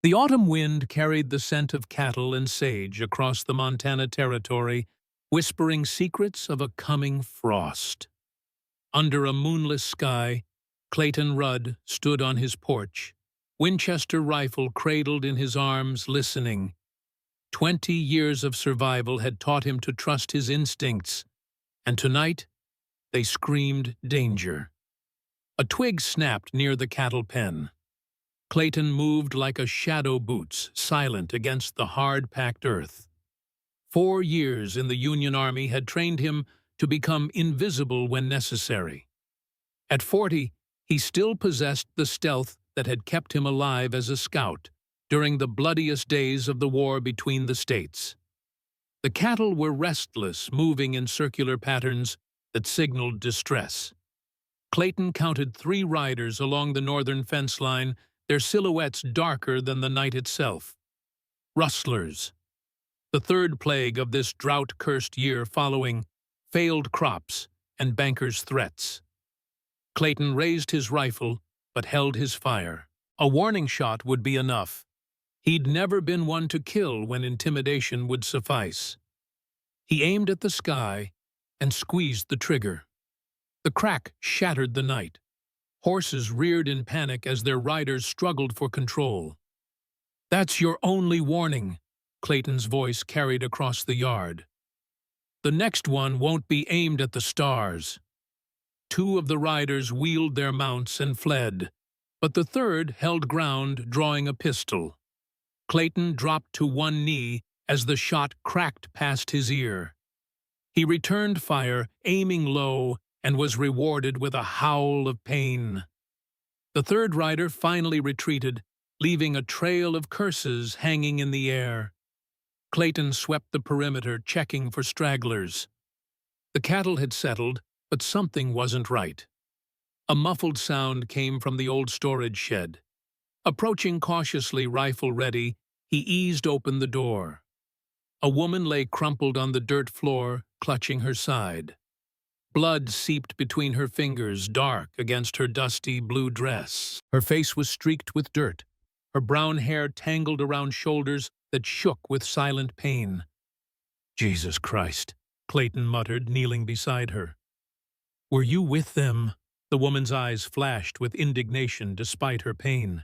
The autumn wind carried the scent of cattle and sage across the Montana Territory, whispering secrets of a coming frost. Under a moonless sky, Clayton Rudd stood on his porch, Winchester rifle cradled in his arms, listening. 20 years of survival had taught him to trust his instincts, and tonight they screamed danger. A twig snapped near the cattle pen. Clayton moved like a shadow boots, silent against the hard-packed earth. 4 years in the Union Army had trained him to become invisible when necessary. At 40, he still possessed the stealth that had kept him alive as a scout during the bloodiest days of the war between the states. The cattle were restless, moving in circular patterns that signaled distress. Clayton counted 3 riders along the northern fence line, their silhouettes darker than the night itself. Rustlers. The third plague of this drought-cursed year following failed crops and bankers' threats. Clayton raised his rifle, but held his fire. A warning shot would be enough. He'd never been one to kill when intimidation would suffice. He aimed at the sky and squeezed the trigger. The crack shattered the night. Horses reared in panic as their riders struggled for control. "That's your only warning," Clayton's voice carried across the yard. "The next one won't be aimed at the stars." 2 of the riders wheeled their mounts and fled, but the third held ground, drawing a pistol. Clayton dropped to one knee as the shot cracked past his ear. He returned fire, aiming low, and was rewarded with a howl of pain. The third rider finally retreated, leaving a trail of curses hanging in the air. Clayton swept the perimeter, checking for stragglers. The cattle had settled, but something wasn't right. A muffled sound came from the old storage shed. Approaching cautiously, rifle ready, he eased open the door. A woman lay crumpled on the dirt floor, clutching her side. Blood seeped between her fingers, dark against her dusty blue dress. Her face was streaked with dirt, her brown hair tangled around shoulders that shook with silent pain. "Jesus Christ," Clayton muttered, kneeling beside her. "Were you with them?" The woman's eyes flashed with indignation despite her pain.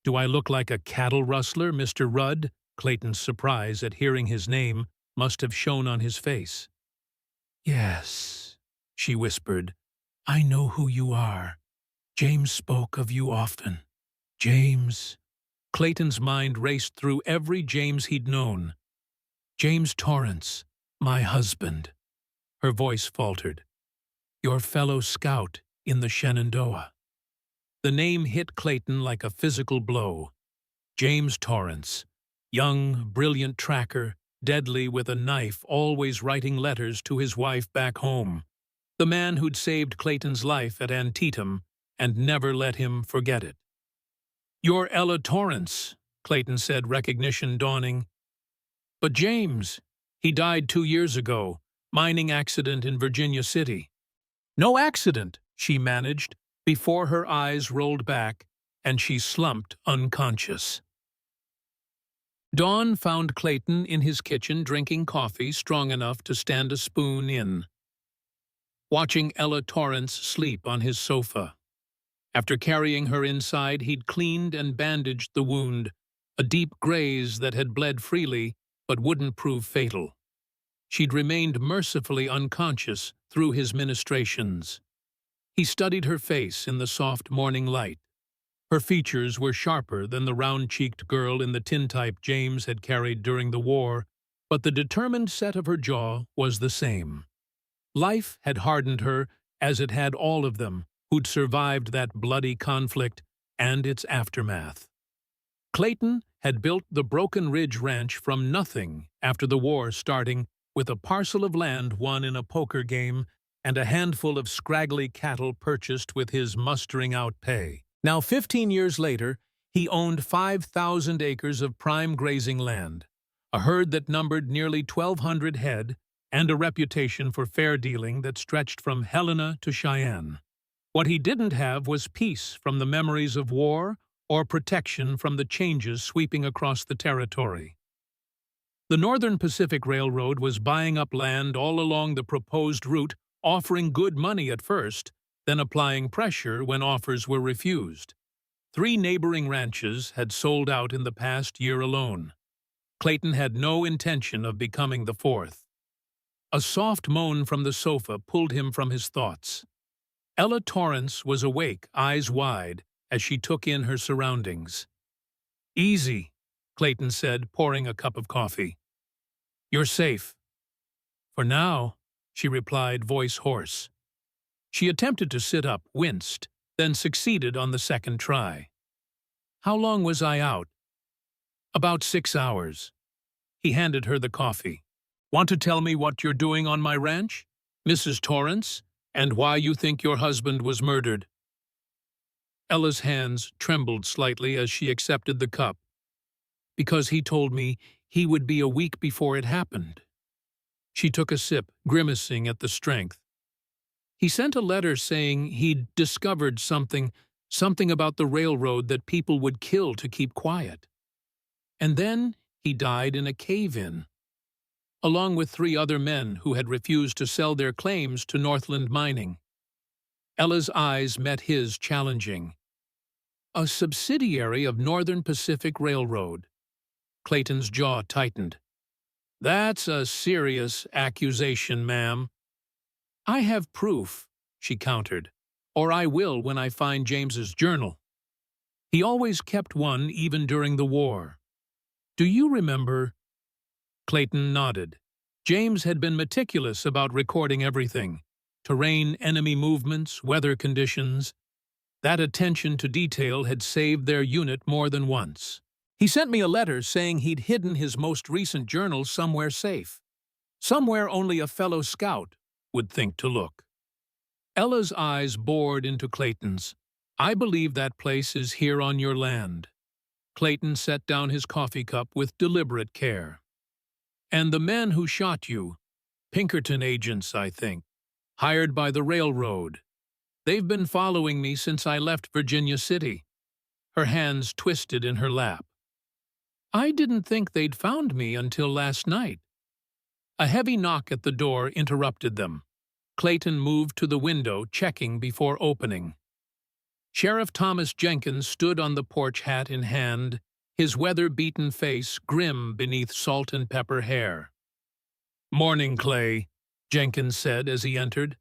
"Do I look like a cattle rustler, Mr. Rudd?" Clayton's surprise at hearing his name must have shown on his face. "Yes," she whispered. "I know who you are. James spoke of you often." James. Clayton's mind raced through every James he'd known. "James Torrance, my husband." Her voice faltered. "Your fellow scout in the Shenandoah." The name hit Clayton like a physical blow. James Torrance, young, brilliant tracker, deadly with a knife, always writing letters to his wife back home. The man who'd saved Clayton's life at Antietam and never let him forget it. "You're Ella Torrance," Clayton said, recognition dawning. "But James, he died 2 years ago, mining accident in Virginia City." "No accident," she managed, before her eyes rolled back and she slumped unconscious. Dawn found Clayton in his kitchen drinking coffee strong enough to stand a spoon in, watching Ella Torrance sleep on his sofa. After carrying her inside, he'd cleaned and bandaged the wound, a deep graze that had bled freely but wouldn't prove fatal. She'd remained mercifully unconscious through his ministrations. He studied her face in the soft morning light. Her features were sharper than the round-cheeked girl in the tintype James had carried during the war, but the determined set of her jaw was the same. Life had hardened her, as it had all of them who'd survived that bloody conflict and its aftermath. Clayton had built the Broken Ridge Ranch from nothing after the war, starting with a parcel of land won in a poker game and a handful of scraggly cattle purchased with his mustering-out pay. Now, 15 years later, he owned 5,000 acres of prime grazing land, a herd that numbered nearly 1,200 head, and a reputation for fair dealing that stretched from Helena to Cheyenne. What he didn't have was peace from the memories of war or protection from the changes sweeping across the territory. The Northern Pacific Railroad was buying up land all along the proposed route, offering good money at first, then applying pressure when offers were refused. 3 neighboring ranches had sold out in the past year alone. Clayton had no intention of becoming the 4th. A soft moan from the sofa pulled him from his thoughts. Ella Torrance was awake, eyes wide, as she took in her surroundings. "Easy," Clayton said, pouring a cup of coffee. "You're safe." "For now," she replied, voice hoarse. She attempted to sit up, winced, then succeeded on the second try. "How long was I out?" "About 6 hours." He handed her the coffee. "Want to tell me what you're doing on my ranch, Mrs. Torrance, and why you think your husband was murdered?" Ella's hands trembled slightly as she accepted the cup. "Because he told me he would be a week before it happened." She took a sip, grimacing at the strength. "He sent a letter saying he'd discovered something about the railroad that people would kill to keep quiet. And then he died in a cave-in, along with 3 other men who had refused to sell their claims to Northland Mining." Ella's eyes met his, challenging. "A subsidiary of Northern Pacific Railroad." Clayton's jaw tightened. "That's a serious accusation, ma'am." "I have proof," she countered, "or I will when I find James's journal. He always kept one even during the war. Do you remember?" Clayton nodded. James had been meticulous about recording everything: terrain, enemy movements, weather conditions. That attention to detail had saved their unit more than once. "He sent me a letter saying he'd hidden his most recent journal somewhere safe. Somewhere only a fellow scout would think to look." Ella's eyes bored into Clayton's. "I believe that place is here on your land." Clayton set down his coffee cup with deliberate care. "And the men who shot you, Pinkerton agents, I think, hired by the railroad. They've been following me since I left Virginia City." Her hands twisted in her lap. "I didn't think they'd found me until last night." A heavy knock at the door interrupted them. Clayton moved to the window, checking before opening. Sheriff Thomas Jenkins stood on the porch, hat in hand, his weather-beaten face grim beneath salt and pepper hair. "Morning, Clay," Jenkins said as he entered.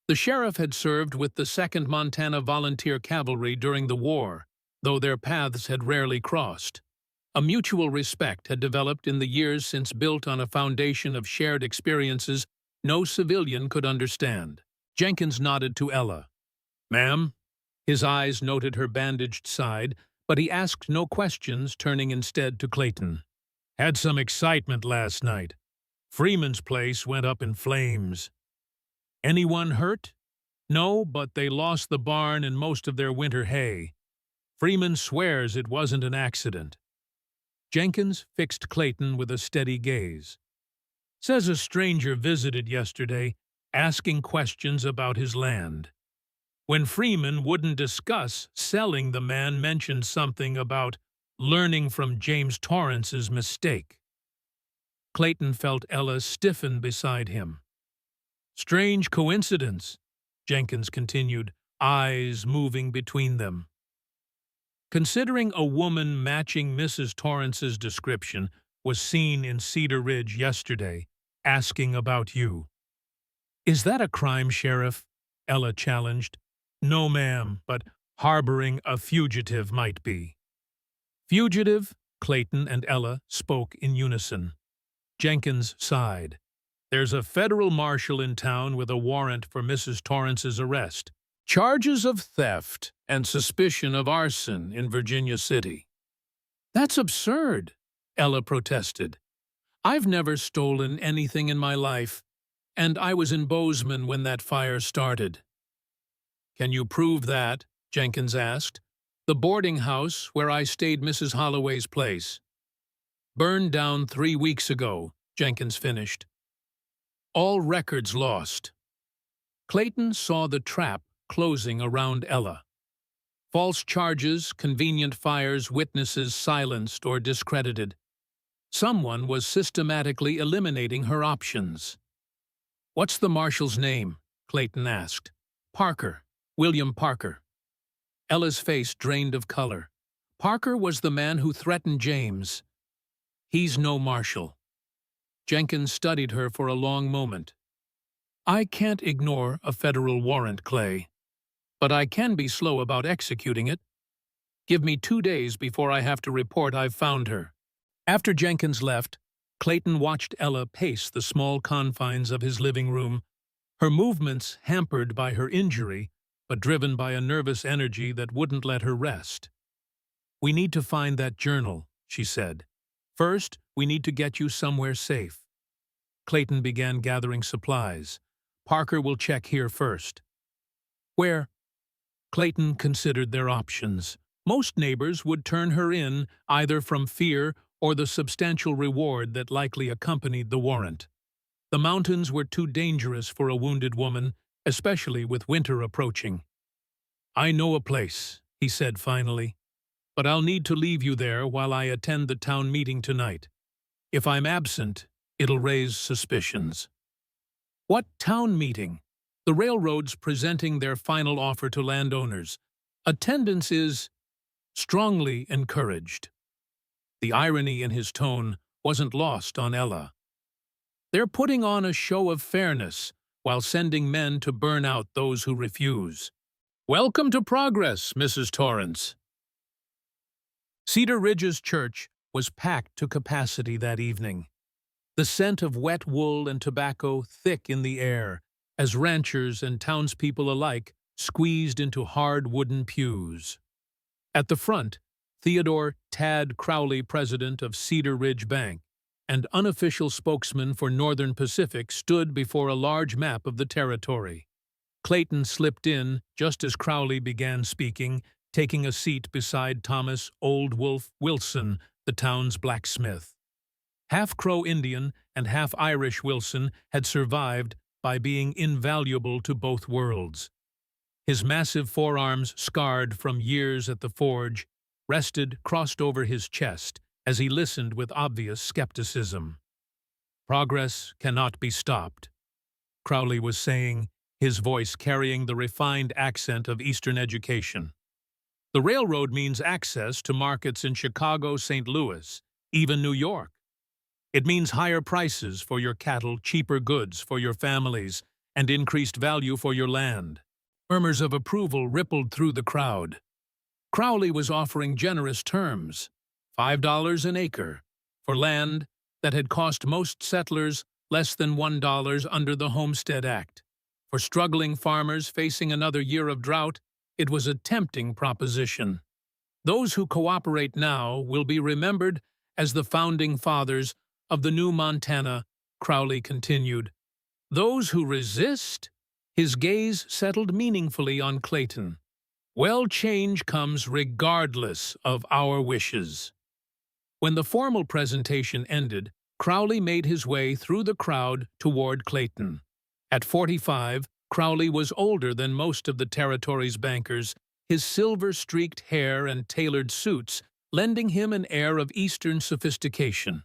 The sheriff had served with the 2nd Montana Volunteer Cavalry during the war, though their paths had rarely crossed. A mutual respect had developed in the years since, built on a foundation of shared experiences no civilian could understand. Jenkins nodded to Ella. "Ma'am?" His eyes noted her bandaged side, but he asked no questions, turning instead to Clayton. "Had some excitement last night. Freeman's place went up in flames." "Anyone hurt?" "No, but they lost the barn and most of their winter hay. Freeman swears it wasn't an accident." Jenkins fixed Clayton with a steady gaze. "Says a stranger visited yesterday, asking questions about his land. When Freeman wouldn't discuss selling, the man mentioned something about learning from James Torrance's mistake." Clayton felt Ella stiffen beside him. "Strange coincidence," Jenkins continued, eyes moving between them. "Considering a woman matching Mrs. Torrance's description was seen in Cedar Ridge yesterday, asking about you." "Is that a crime, Sheriff?" Ella challenged. "No, ma'am, but harboring a fugitive might be." "Fugitive?" Clayton and Ella spoke in unison. Jenkins sighed. "There's a federal marshal in town with a warrant for Mrs. Torrance's arrest. Charges of theft and suspicion of arson in Virginia City." "That's absurd," Ella protested. "I've never stolen anything in my life, and I was in Bozeman when that fire started." "Can you prove that?" Jenkins asked. "The boarding house where I stayed, Mrs. Holloway's place." "Burned down 3 weeks ago," Jenkins finished. "All records lost." Clayton saw the trap closing around Ella. False charges, convenient fires, witnesses silenced or discredited. Someone was systematically eliminating her options. "What's the marshal's name?" Clayton asked. "Parker. William Parker." Ella's face drained of color. "Parker was the man who threatened James. He's no marshal." Jenkins studied her for a long moment. "I can't ignore a federal warrant, Clay. But I can be slow about executing it. Give me 2 days before I have to report I've found her." After Jenkins left, Clayton watched Ella pace the small confines of his living room, her movements hampered by her injury, but driven by a nervous energy that wouldn't let her rest. "We need to find that journal," she said. "First, we need to get you somewhere safe." Clayton began gathering supplies. "Parker will check here first." "Where?" Clayton considered their options. Most neighbors would turn her in either from fear or the substantial reward that likely accompanied the warrant. The mountains were too dangerous for a wounded woman, especially with winter approaching. "I know a place," he said finally, "but I'll need to leave you there while I attend the town meeting tonight. If I'm absent, it'll raise suspicions." "What town meeting?" "The railroad's presenting their final offer to landowners. Attendance is strongly encouraged." The irony in his tone wasn't lost on Ella. "They're putting on a show of fairness while sending men to burn out those who refuse. Welcome to progress, Mrs. Torrance." Cedar Ridge's church was packed to capacity that evening. The scent of wet wool and tobacco thick in the air, as ranchers and townspeople alike squeezed into hard wooden pews. At the front, Theodore "Tad" Crowley, president of Cedar Ridge Bank, and unofficial spokesman for Northern Pacific, stood before a large map of the territory. Clayton slipped in just as Crowley began speaking, taking a seat beside Thomas "Old Wolf" Wilson, the town's blacksmith. Half-Crow Indian and half-Irish Wilson had survived by being invaluable to both worlds. His massive forearms, scarred from years at the forge, rested crossed over his chest as he listened with obvious skepticism. "Progress cannot be stopped," Crowley was saying, his voice carrying the refined accent of Eastern education. "The railroad means access to markets in Chicago, St. Louis, even New York. It means higher prices for your cattle, cheaper goods for your families, and increased value for your land." Murmurs of approval rippled through the crowd. Crowley was offering generous terms, $5 an acre, for land that had cost most settlers less than $1 under the Homestead Act. For struggling farmers facing another year of drought, it was a tempting proposition. "Those who cooperate now will be remembered as the founding fathers of the new Montana," Crowley continued. "Those who resist?" His gaze settled meaningfully on Clayton. "Well, change comes regardless of our wishes." When the formal presentation ended, Crowley made his way through the crowd toward Clayton. At 45, Crowley was older than most of the territory's bankers, his silver-streaked hair and tailored suits lending him an air of Eastern sophistication.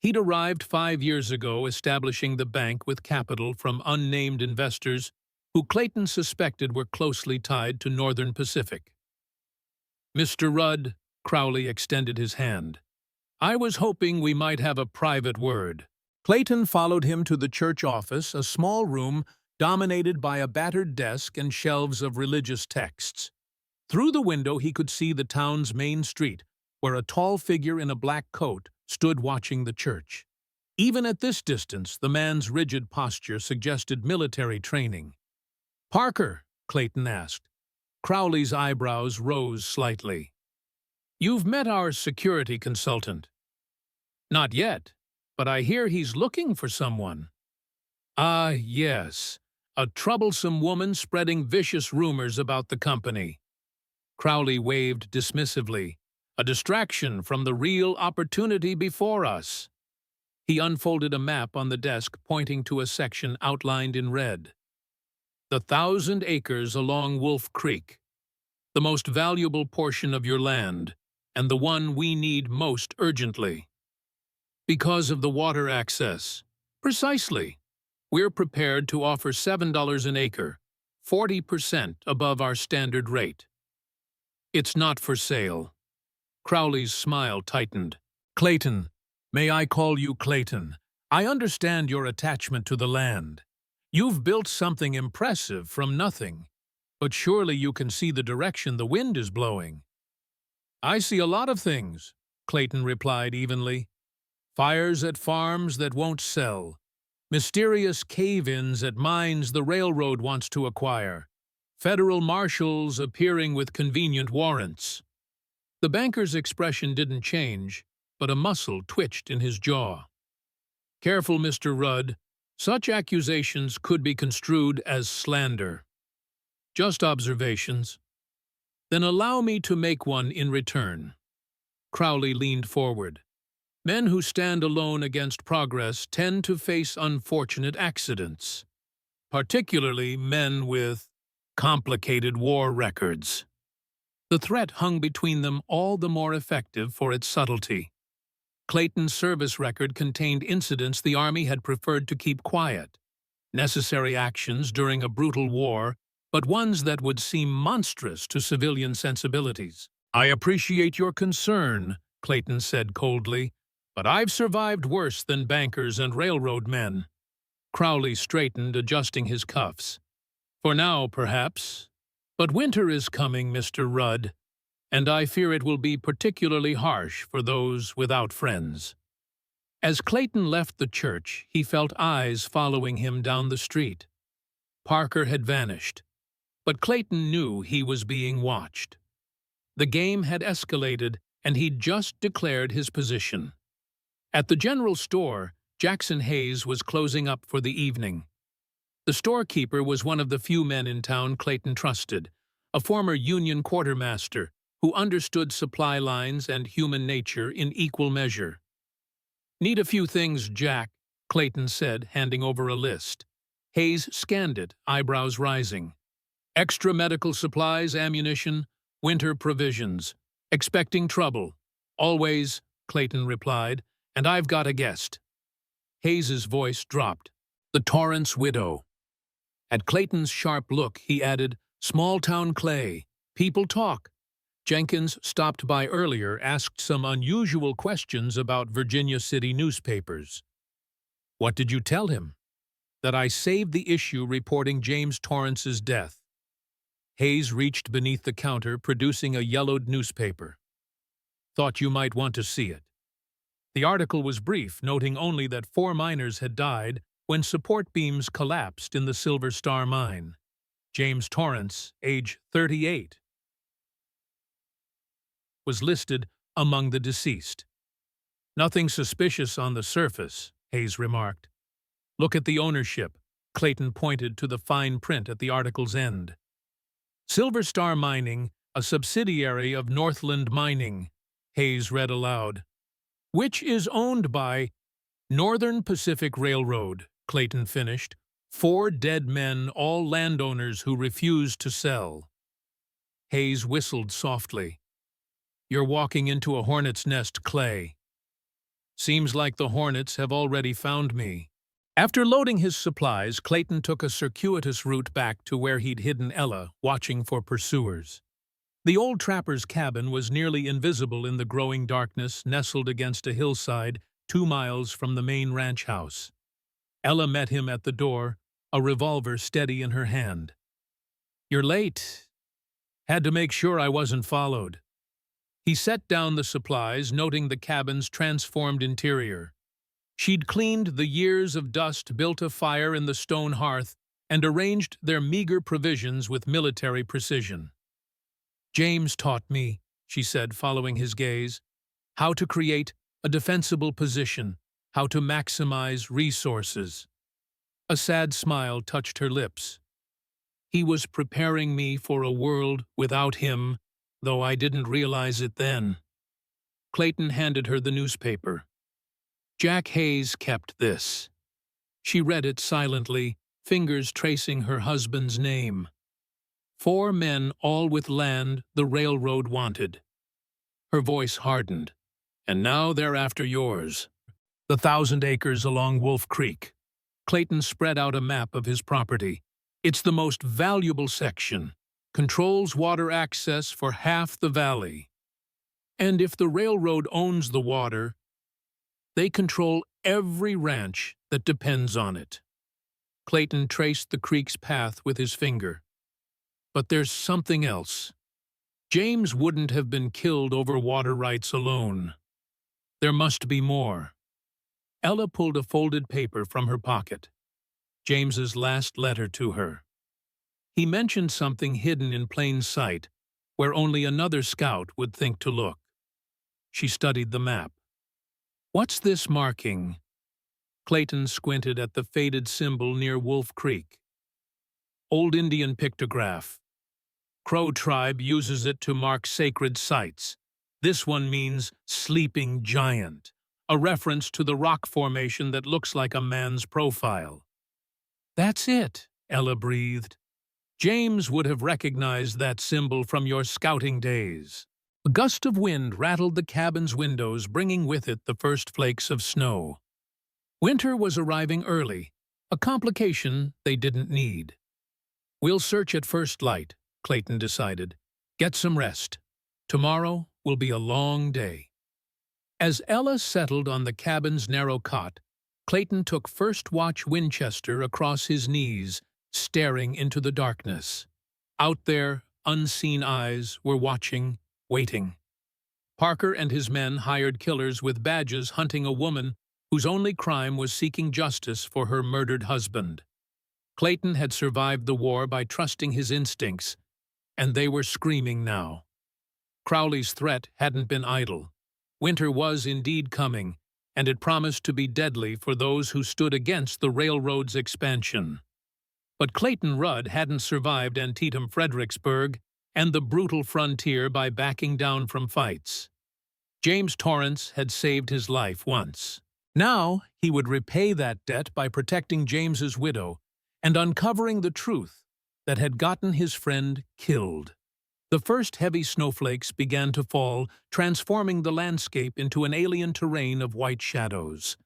He'd arrived 5 years ago, establishing the bank with capital from unnamed investors who Clayton suspected were closely tied to Northern Pacific. "Mr. Rudd," Crowley extended his hand. "I was hoping we might have a private word." Clayton followed him to the church office, a small room dominated by a battered desk and shelves of religious texts. Through the window he could see the town's main street, where a tall figure in a black coat stood watching the church. Even at this distance, the man's rigid posture suggested military training. "Parker?" Clayton asked. Crowley's eyebrows rose slightly. "You've met our security consultant." "Not yet, but I hear he's looking for someone." "Ah, yes, a troublesome woman spreading vicious rumors about the company." Crowley waved dismissively. "A distraction from the real opportunity before us." He unfolded a map on the desk, pointing to a section outlined in red. "The 1,000 acres along Wolf Creek. the most valuable portion of your land, and the one we need most urgently. Because of the water access. Precisely. We're prepared to offer $7 an acre, 40% above our standard rate. It's not for sale. Crowley's smile tightened. Clayton, may I call you Clayton? I understand your attachment to the land. You've built something impressive from nothing, but surely you can see the direction the wind is blowing. I see a lot of things, Clayton replied evenly. Fires at farms that won't sell. Mysterious cave-ins at mines the railroad wants to acquire. Federal marshals appearing with convenient warrants. The banker's expression didn't change, but a muscle twitched in his jaw. Careful, Mr. Rudd. Such accusations could be construed as slander. Just observations. Then allow me to make one in return. Crowley leaned forward. Men who stand alone against progress tend to face unfortunate accidents, particularly men with complicated war records. The threat hung between them all the more effective for its subtlety. Clayton's service record contained incidents the Army had preferred to keep quiet, necessary actions during a brutal war, but ones that would seem monstrous to civilian sensibilities. I appreciate your concern, Clayton said coldly, but I've survived worse than bankers and railroad men. Crowley straightened, adjusting his cuffs. For now, perhaps. But winter is coming, Mr. Rudd, and I fear it will be particularly harsh for those without friends. As Clayton left the church, he felt eyes following him down the street. Parker had vanished, but Clayton knew he was being watched. The game had escalated, and he'd just declared his position. At the general store, Jackson Hayes was closing up for the evening. The storekeeper was one of the few men in town Clayton trusted, a former Union quartermaster who understood supply lines and human nature in equal measure. Need a few things, Jack, Clayton said, handing over a list. Hayes scanned it, eyebrows rising. Extra medical supplies, ammunition, winter provisions. Expecting trouble. Always, Clayton replied, and I've got a guest. Hayes's voice dropped. The Torrance widow. At Clayton's sharp look, he added, Small-town Clay. People talk. Jenkins, stopped by earlier, asked some unusual questions about Virginia City newspapers. What did you tell him? That I saved the issue reporting James Torrance's death. Hayes reached beneath the counter, producing a yellowed newspaper. Thought you might want to see it. The article was brief, noting only that 4 miners had died when support beams collapsed in the Silver Star mine. James Torrance, age 38, was listed among the deceased. Nothing suspicious on the surface, Hayes remarked. Look at the ownership. Clayton pointed to the fine print at the article's end. Silver Star Mining, a subsidiary of Northland Mining, Hayes read aloud. Which is owned by Northern Pacific Railroad, Clayton finished. 4 dead men, all landowners who refused to sell. Hayes whistled softly. You're walking into a hornet's nest, Clay. Seems like the hornets have already found me. After loading his supplies, Clayton took a circuitous route back to where he'd hidden Ella, watching for pursuers. The old trapper's cabin was nearly invisible in the growing darkness, nestled against a hillside 2 miles from the main ranch house. Ella met him at the door, a revolver steady in her hand. You're late. Had to make sure I wasn't followed. He set down the supplies, noting the cabin's transformed interior. She'd cleaned the years of dust, built a fire in the stone hearth, and arranged their meager provisions with military precision. James taught me, she said, following his gaze, how to create a defensible position, how to maximize resources. A sad smile touched her lips. He was preparing me for a world without him, though I didn't realize it then. Clayton handed her the newspaper. Jack Hayes kept this. She read it silently, fingers tracing her husband's name. 4 men, all with land the railroad wanted. Her voice hardened. And now they're after yours. The 1,000 acres along Wolf Creek. Clayton spread out a map of his property. It's the most valuable section. Controls water access for half the valley. And if the railroad owns the water, they control every ranch that depends on it. Clayton traced the creek's path with his finger. But there's something else. James wouldn't have been killed over water rights alone. There must be more. Ella pulled a folded paper from her pocket. James's last letter to her. He mentioned something hidden in plain sight, where only another scout would think to look. She studied the map. What's this marking? Clayton squinted at the faded symbol near Wolf Creek. Old Indian pictograph. Crow tribe uses it to mark sacred sites. This one means sleeping giant, a reference to the rock formation that looks like a man's profile. That's it, Ella breathed. James would have recognized that symbol from your scouting days. A gust of wind rattled the cabin's windows, bringing with it the first flakes of snow. Winter was arriving early, a complication they didn't need. We'll search at first light, Clayton decided. Get some rest. Tomorrow will be a long day. As Ella settled on the cabin's narrow cot, Clayton took first watch Winchester across his knees, staring into the darkness. Out there, unseen eyes were watching, waiting. Parker and his men hired killers with badges hunting a woman whose only crime was seeking justice for her murdered husband. Clayton had survived the war by trusting his instincts, and they were screaming now. Crowley's threat hadn't been idle. Winter was indeed coming, and it promised to be deadly for those who stood against the railroad's expansion. But Clayton Rudd hadn't survived Antietam Fredericksburg and the brutal frontier by backing down from fights. James Torrance had saved his life once. Now he would repay that debt by protecting James's widow and uncovering the truth that had gotten his friend killed. The first heavy snowflakes began to fall, transforming the landscape into an alien terrain of white shadows.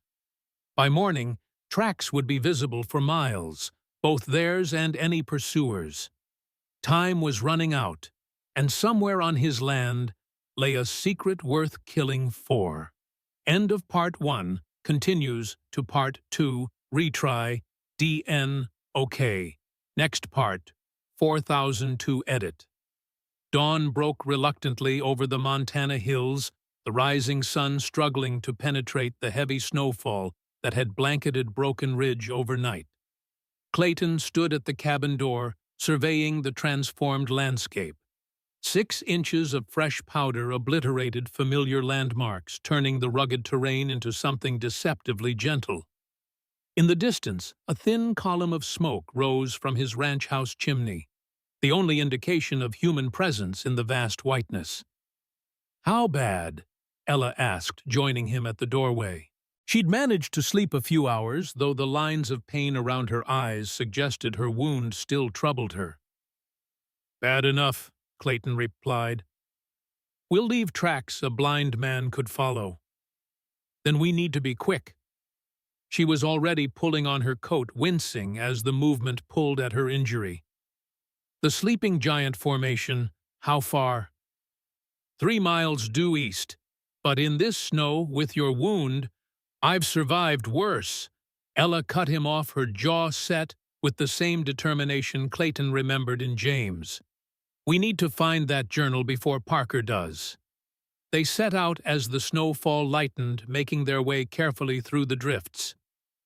By morning, tracks would be visible for miles, both theirs and any pursuers. Time was running out, and somewhere on his land lay a secret worth killing for. End of Part 1 continues to Part 2, retry, DN, OK. Next part, 4002 edit. Dawn broke reluctantly over the Montana hills, the rising sun struggling to penetrate the heavy snowfall that had blanketed Broken Ridge overnight. Clayton stood at the cabin door, surveying the transformed landscape. 6 inches of fresh powder obliterated familiar landmarks, turning the rugged terrain into something deceptively gentle. In the distance, a thin column of smoke rose from his ranch house chimney, the only indication of human presence in the vast whiteness. "How bad?" Ella asked, joining him at the doorway. She'd managed to sleep a few hours, though the lines of pain around her eyes suggested her wound still troubled her. "Bad enough," Clayton replied. "We'll leave tracks a blind man could follow. Then we need to be quick." She was already pulling on her coat, wincing as the movement pulled at her injury. "The sleeping giant formation, how far?" 3 miles due east. But in this snow, with your wound, I've survived worse." Ella cut him off, her jaw set with the same determination Clayton remembered in James. "We need to find that journal before Parker does." They set out as the snowfall lightened, making their way carefully through the drifts.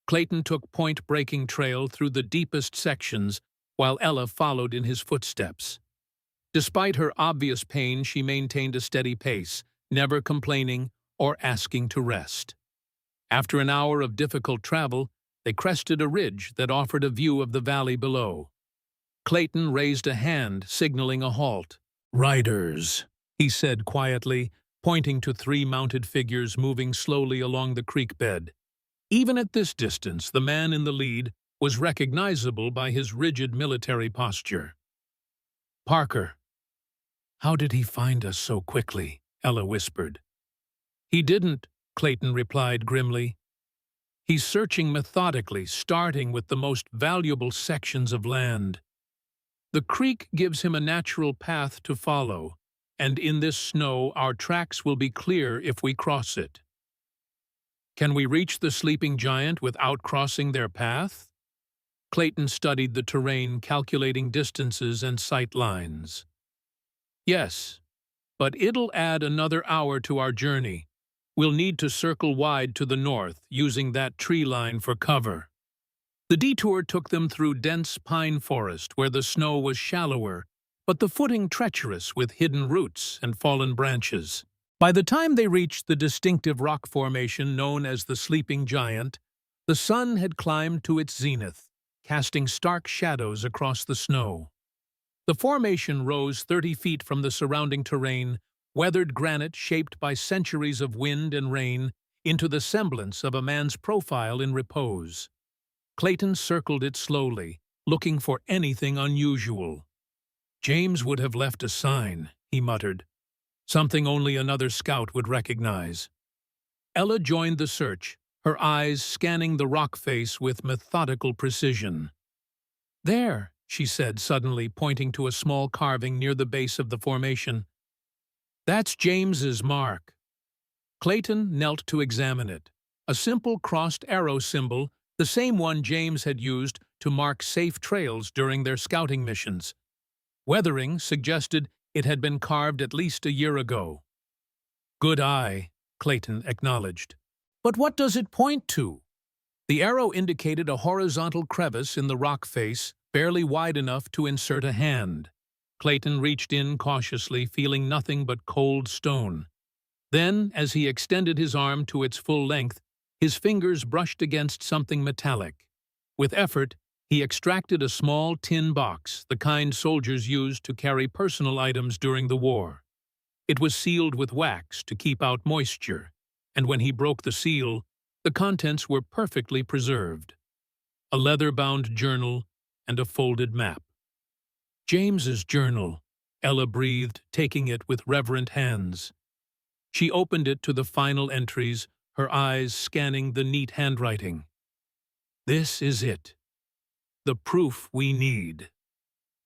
Clayton took point-breaking trail through the deepest sections, while Ella followed in his footsteps. Despite her obvious pain, she maintained a steady pace, never complaining or asking to rest. After an hour of difficult travel, they crested a ridge that offered a view of the valley below. Clayton raised a hand, signaling a halt. "Riders," he said quietly, pointing to 3 mounted figures moving slowly along the creek bed. Even at this distance, the man in the lead was recognizable by his rigid military posture. Parker, how did he find us so quickly? Ella whispered. He didn't, Clayton replied grimly. He's searching methodically, starting with the most valuable sections of land. The creek gives him a natural path to follow, and in this snow our tracks will be clear if we cross it. Can we reach the sleeping giant without crossing their path? Clayton studied the terrain, calculating distances and sight lines. Yes, but it'll add another hour to our journey. We'll need to circle wide to the north, using that tree line for cover. The detour took them through dense pine forest where the snow was shallower, but the footing treacherous with hidden roots and fallen branches. By the time they reached the distinctive rock formation known as the Sleeping Giant, the sun had climbed to its zenith, casting stark shadows across the snow. The formation rose 30 feet from the surrounding terrain, weathered granite shaped by centuries of wind and rain into the semblance of a man's profile in repose. Clayton circled it slowly, looking for anything unusual. James would have left a sign, he muttered. Something only another scout would recognize. Ella joined the search, her eyes scanning the rock face with methodical precision. There, she said suddenly, pointing to a small carving near the base of the formation. That's James's mark. Clayton knelt to examine it. A simple crossed arrow symbol, the same one James had used to mark safe trails during their scouting missions. Weathering suggested it had been carved at least a year ago. Good eye, Clayton acknowledged. But what does it point to? The arrow indicated a horizontal crevice in the rock face, barely wide enough to insert a hand. Clayton reached in cautiously, feeling nothing but cold stone. Then, as he extended his arm to its full length, his fingers brushed against something metallic. With effort, he extracted a small tin box, the kind soldiers used to carry personal items during the war. It was sealed with wax to keep out moisture, and when he broke the seal, the contents were perfectly preserved. A leather-bound journal and a folded map. James's journal, Ella breathed, taking it with reverent hands. She opened it to the final entries, her eyes scanning the neat handwriting. This is it. The proof we need.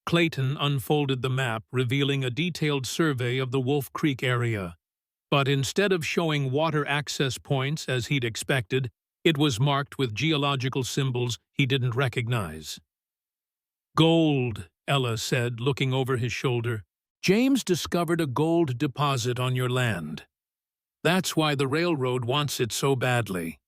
Clayton unfolded the map, revealing a detailed survey of the Wolf Creek area. But instead of showing water access points as he'd expected, it was marked with geological symbols he didn't recognize. Gold, Ella said, looking over his shoulder. James discovered a gold deposit on your land. That's why the railroad wants it so badly.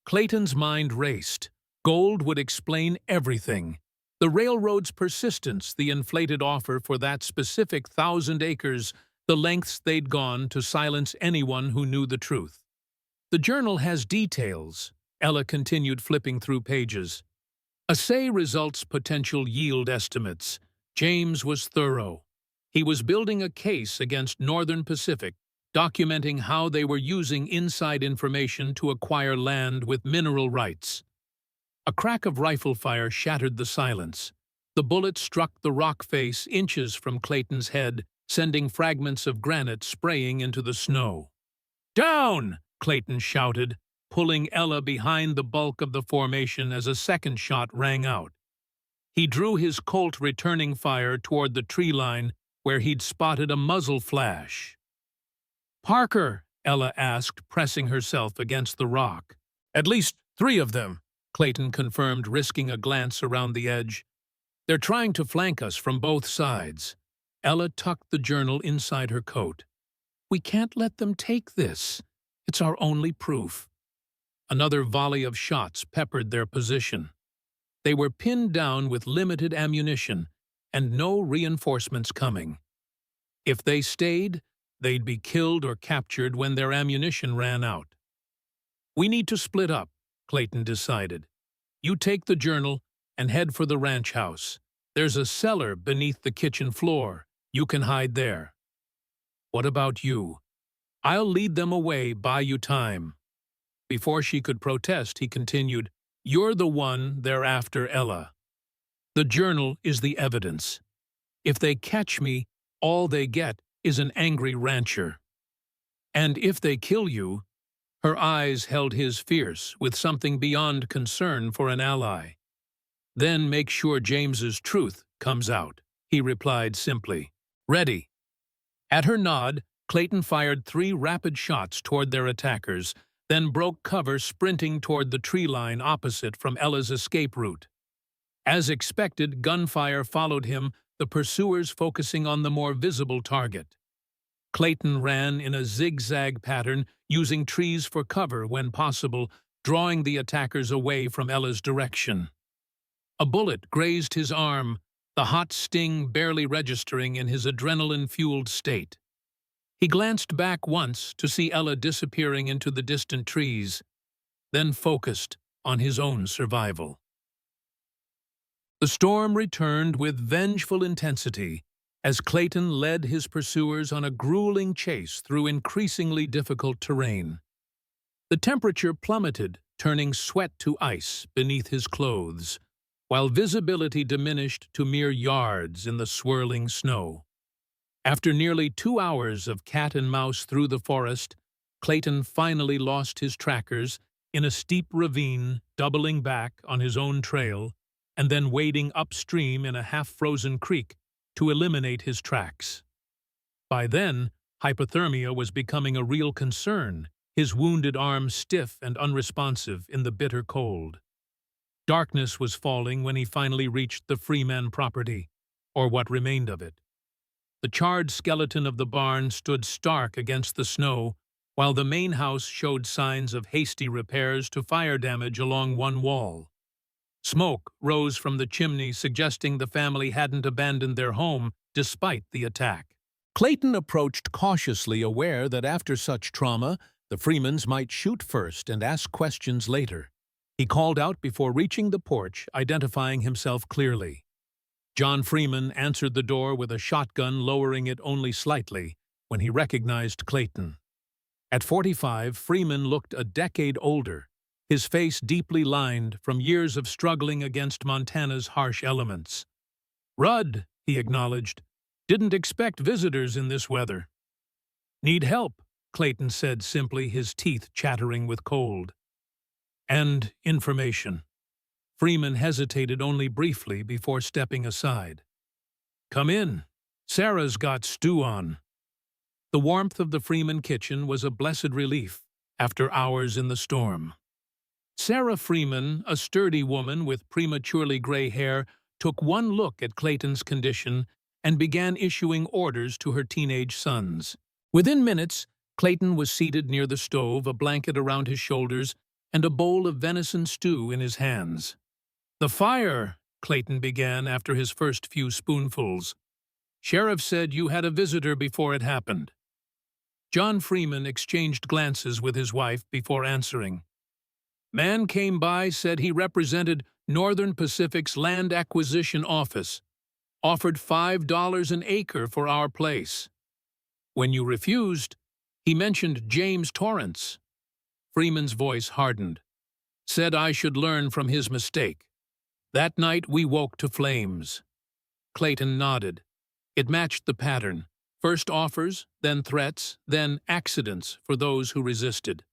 Clayton's mind raced. Gold would explain everything. The railroad's persistence, the inflated offer for that specific 1,000 acres, the lengths they'd gone to silence anyone who knew the truth. The journal has details, Ella continued, flipping through pages. Assay results, potential yield estimates. James was thorough. He was building a case against Northern Pacific, documenting how they were using inside information to acquire land with mineral rights. A crack of rifle fire shattered the silence. The bullet struck the rock face inches from Clayton's head, sending fragments of granite spraying into the snow. Down! Clayton shouted, pulling Ella behind the bulk of the formation as a second shot rang out. He drew his Colt, returning fire toward the tree line where he'd spotted a muzzle flash. Parker, Ella asked, pressing herself against the rock. At least 3 of them, Clayton confirmed, risking a glance around the edge. They're trying to flank us from both sides. Ella tucked the journal inside her coat. We can't let them take this. It's our only proof. Another volley of shots peppered their position. They were pinned down with limited ammunition and no reinforcements coming. If they stayed, they'd be killed or captured when their ammunition ran out. We need to split up, Clayton decided. You take the journal and head for the ranch house. There's a cellar beneath the kitchen floor. You can hide there. What about you? I'll lead them away, buy you time. Before she could protest, he continued, You're the one they're after, Ella. The journal is the evidence. If they catch me, all they get is an angry rancher. And if they kill you, her eyes held his fierce with something beyond concern for an ally. Then make sure James's truth comes out, he replied simply. Ready. At her nod, Clayton fired 3 rapid shots toward their attackers, then broke cover sprinting toward the tree line opposite from Ella's escape route. As expected, gunfire followed him, the pursuers focusing on the more visible target. Clayton ran in a zigzag pattern, using trees for cover when possible, drawing the attackers away from Ella's direction. A bullet grazed his arm, the hot sting barely registering in his adrenaline-fueled state. He glanced back once to see Ella disappearing into the distant trees, then focused on his own survival. The storm returned with vengeful intensity as Clayton led his pursuers on a grueling chase through increasingly difficult terrain. The temperature plummeted, turning sweat to ice beneath his clothes, while visibility diminished to mere yards in the swirling snow. After nearly 2 hours of cat and mouse through the forest, Clayton finally lost his trackers in a steep ravine, doubling back on his own trail, and then wading upstream in a half-frozen creek to eliminate his tracks. By then, hypothermia was becoming a real concern, his wounded arm stiff and unresponsive in the bitter cold. Darkness was falling when he finally reached the Freeman property, or what remained of it. The charred skeleton of the barn stood stark against the snow, while the main house showed signs of hasty repairs to fire damage along one wall. Smoke rose from the chimney, suggesting the family hadn't abandoned their home despite the attack. Clayton approached cautiously, aware that after such trauma, the Freemans might shoot first and ask questions later. He called out before reaching the porch, identifying himself clearly. John Freeman answered the door with a shotgun, lowering it only slightly when he recognized Clayton. At 45, Freeman looked a decade older, his face deeply lined from years of struggling against Montana's harsh elements. "Rudd," he acknowledged. "Didn't expect visitors in this weather." "Need help," Clayton said simply, his teeth chattering with cold. "And information." Freeman hesitated only briefly before stepping aside. "Come in. Sarah's got stew on." The warmth of the Freeman kitchen was a blessed relief after hours in the storm. Sarah Freeman, a sturdy woman with prematurely gray hair, took one look at Clayton's condition and began issuing orders to her teenage sons. Within minutes, Clayton was seated near the stove, a blanket around his shoulders and a bowl of venison stew in his hands. "The fire," Clayton began after his first few spoonfuls. "Sheriff said you had a visitor before it happened." John Freeman exchanged glances with his wife before answering. "Man came by, said he represented Northern Pacific's Land Acquisition Office. Offered $5 an acre for our place. When you refused, he mentioned James Torrance." Freeman's voice hardened. "Said I should learn from his mistake. That night we woke to flames." Clayton nodded. It matched the pattern. First offers, then threats, then accidents for those who resisted.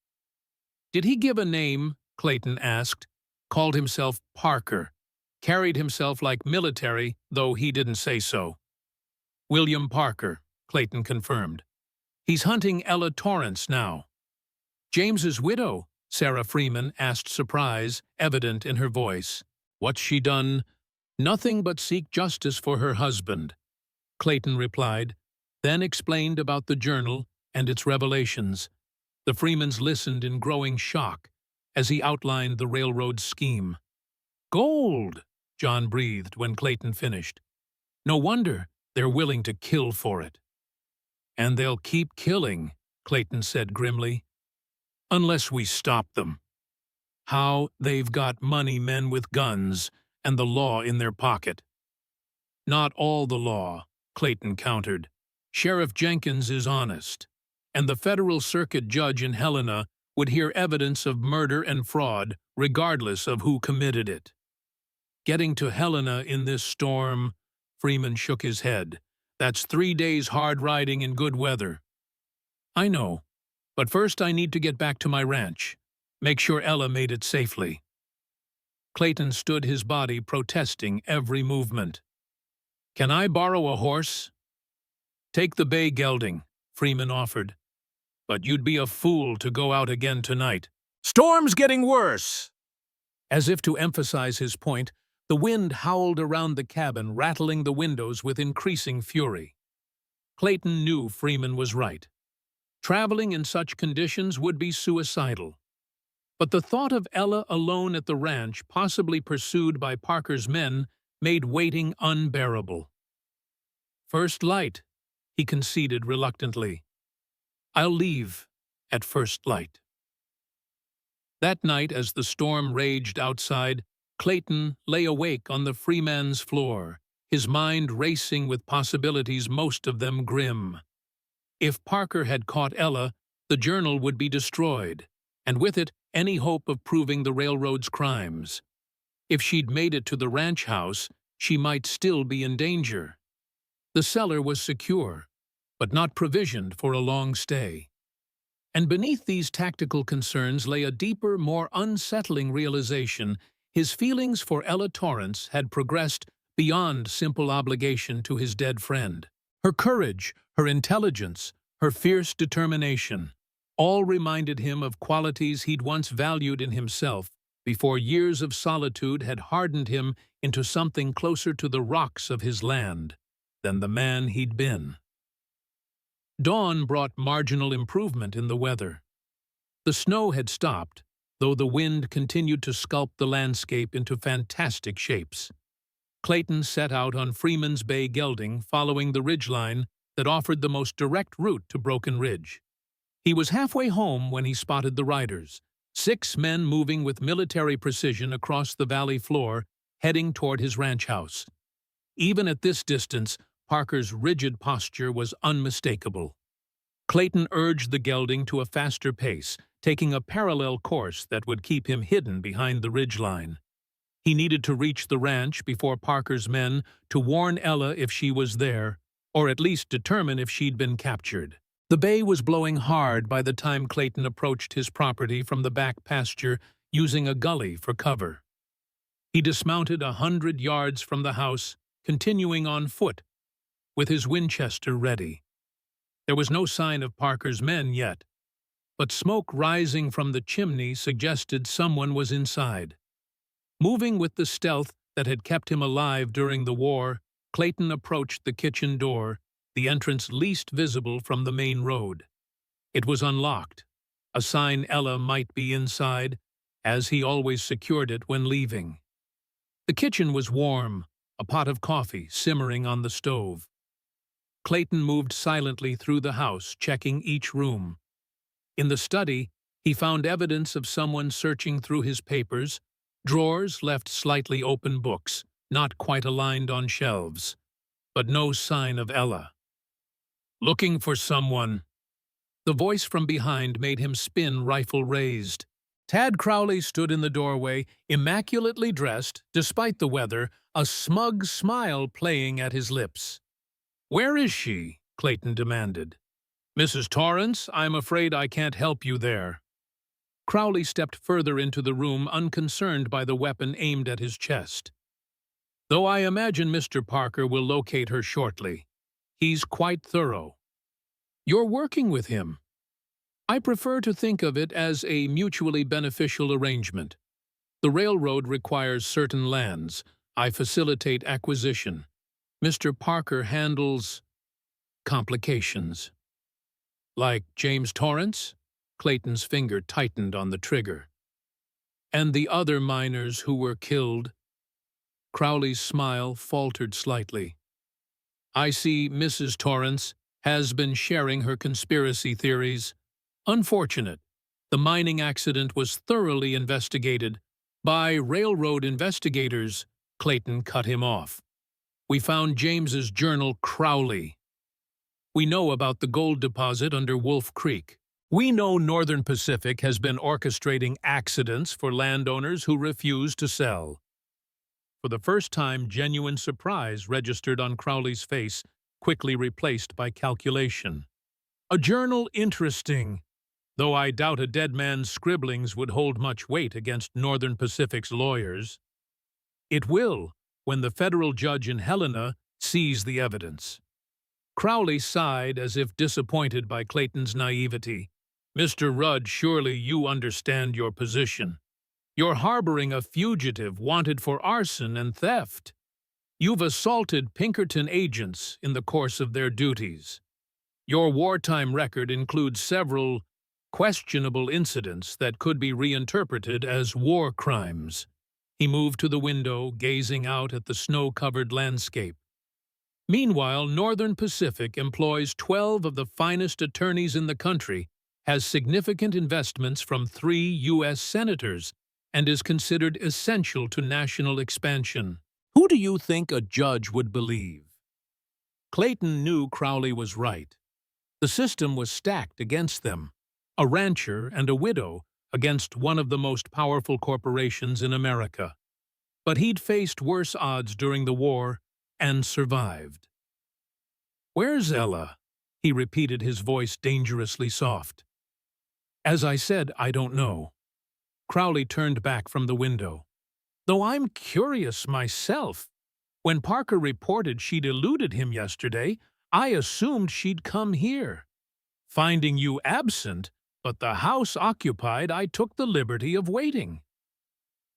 "Did he give a name?" Clayton asked. "Called himself Parker. Carried himself like military, though he didn't say so." "William Parker," Clayton confirmed. "He's hunting Ella Torrance now." "James's widow?" Sarah Freeman asked, surprise evident in her voice. "What's she done?" "Nothing but seek justice for her husband," Clayton replied, then explained about the journal and its revelations. The Freemans listened in growing shock as he outlined the railroad's scheme. "Gold!" John breathed when Clayton finished. "No wonder they're willing to kill for it." "And they'll keep killing," Clayton said grimly, "unless we stop them. How? They've got money men with guns and the law in their pocket." "Not all the law," Clayton countered. "Sheriff Jenkins is honest, and the federal circuit judge in Helena would hear evidence of murder and fraud regardless of who committed it. Getting to Helena in this storm, Freeman shook his head. That's 3 days hard riding in good weather. I know, but first I need to get back to my ranch. Make sure Ella made it safely. Clayton stood his body, protesting every movement. Can I borrow a horse? Take the bay gelding, Freeman offered. But you'd be a fool to go out again tonight. Storm's getting worse! As if to emphasize his point, the wind howled around the cabin, rattling the windows with increasing fury. Clayton knew Freeman was right. Traveling in such conditions would be suicidal. But the thought of Ella alone at the ranch, possibly pursued by Parker's men, made waiting unbearable. First light, he conceded reluctantly. I'll leave at first light. That night, as the storm raged outside, Clayton lay awake on the Freeman's floor, his mind racing with possibilities, most of them grim. If Parker had caught Ella, the journal would be destroyed, and with it any hope of proving the railroad's crimes. If she'd made it to the ranch house, she might still be in danger. The cellar was secure, but not provisioned for a long stay. And beneath these tactical concerns lay a deeper, more unsettling realization. His feelings for Ella Torrance had progressed beyond simple obligation to his dead friend. Her courage, her intelligence, her fierce determination, all reminded him of qualities he'd once valued in himself before years of solitude had hardened him into something closer to the rocks of his land than the man he'd been. Dawn brought marginal improvement in the weather. The snow had stopped, though the wind continued to sculpt the landscape into fantastic shapes. Clayton set out on Freeman's Bay gelding, following the ridgeline that offered the most direct route to Broken Ridge. He was halfway home when he spotted the riders, 6 men moving with military precision across the valley floor, heading toward his ranch house. Even at this distance, Parker's rigid posture was unmistakable. Clayton urged the gelding to a faster pace, taking a parallel course that would keep him hidden behind the ridgeline. He needed to reach the ranch before Parker's men to warn Ella if she was there, or at least determine if she'd been captured. The bay was blowing hard by the time Clayton approached his property from the back pasture, using a gully for cover. He dismounted 100 yards from the house, continuing on foot, with his Winchester ready. There was no sign of Parker's men yet, but smoke rising from the chimney suggested someone was inside. Moving with the stealth that had kept him alive during the war, Clayton approached the kitchen door, the entrance least visible from the main road. It was unlocked, a sign Ella might be inside, as he always secured it when leaving. The kitchen was warm, a pot of coffee simmering on the stove. Clayton moved silently through the house, checking each room. In the study, he found evidence of someone searching through his papers, drawers left slightly open, books not quite aligned on shelves, but no sign of Ella. Looking for someone. The voice from behind made him spin, rifle raised. Tad Crowley stood in the doorway, immaculately dressed, despite the weather, a smug smile playing at his lips. "Where is she?" Clayton demanded. "Mrs. Torrance, I'm afraid I can't help you there." Crowley stepped further into the room, unconcerned by the weapon aimed at his chest. "Though I imagine Mr. Parker will locate her shortly. He's quite thorough." "You're working with him." "I prefer to think of it as a mutually beneficial arrangement. The railroad requires certain lands. I facilitate acquisition. Mr. Parker handles complications." "Like James Torrance?" Clayton's finger tightened on the trigger. "And the other miners who were killed?" Crowley's smile faltered slightly. "I see Mrs. Torrance has been sharing her conspiracy theories. Unfortunate. The mining accident was thoroughly investigated by railroad investigators." Clayton cut him off. "We found James's journal, Crowley. We know about the gold deposit under Wolf Creek. We know Northern Pacific has been orchestrating accidents for landowners who refuse to sell. For the first time, genuine surprise registered on Crowley's face, quickly replaced by calculation. A journal interesting, though I doubt a dead man's scribblings would hold much weight against Northern Pacific's lawyers. It will, when the federal judge in Helena sees the evidence. Crowley sighed as if disappointed by Clayton's naivety. Mr. Rudd, surely you understand your position. You're harboring a fugitive wanted for arson and theft. You've assaulted Pinkerton agents in the course of their duties. Your wartime record includes several questionable incidents that could be reinterpreted as war crimes. He moved to the window, gazing out at the snow-covered landscape. Meanwhile, Northern Pacific employs 12 of the finest attorneys in the country, has significant investments from 3 U.S. senators, and is considered essential to national expansion. Who do you think a judge would believe? Clayton knew Crowley was right. The system was stacked against them. A rancher and a widow against one of the most powerful corporations in America. But he'd faced worse odds during the war and survived. "Where's Ella?" he repeated, his voice dangerously soft. "As I said, I don't know." Crowley turned back from the window. "Though I'm curious myself. When Parker reported she'd eluded him yesterday, I assumed she'd come here. Finding you absent, but the house occupied, I took the liberty of waiting."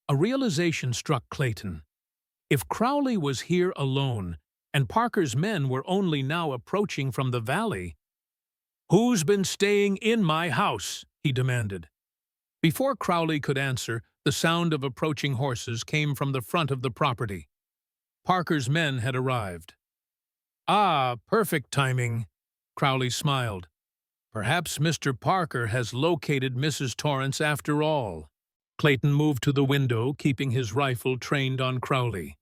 A realization struck Clayton. If Crowley was here alone, and Parker's men were only now approaching from the valley, "Who's been staying in my house?" he demanded. Before Crowley could answer, the sound of approaching horses came from the front of the property. Parker's men had arrived. "Ah, perfect timing," Crowley smiled. "Perhaps Mr. Parker has located Mrs. Torrance after all." Clayton moved to the window, keeping his rifle trained on Crowley.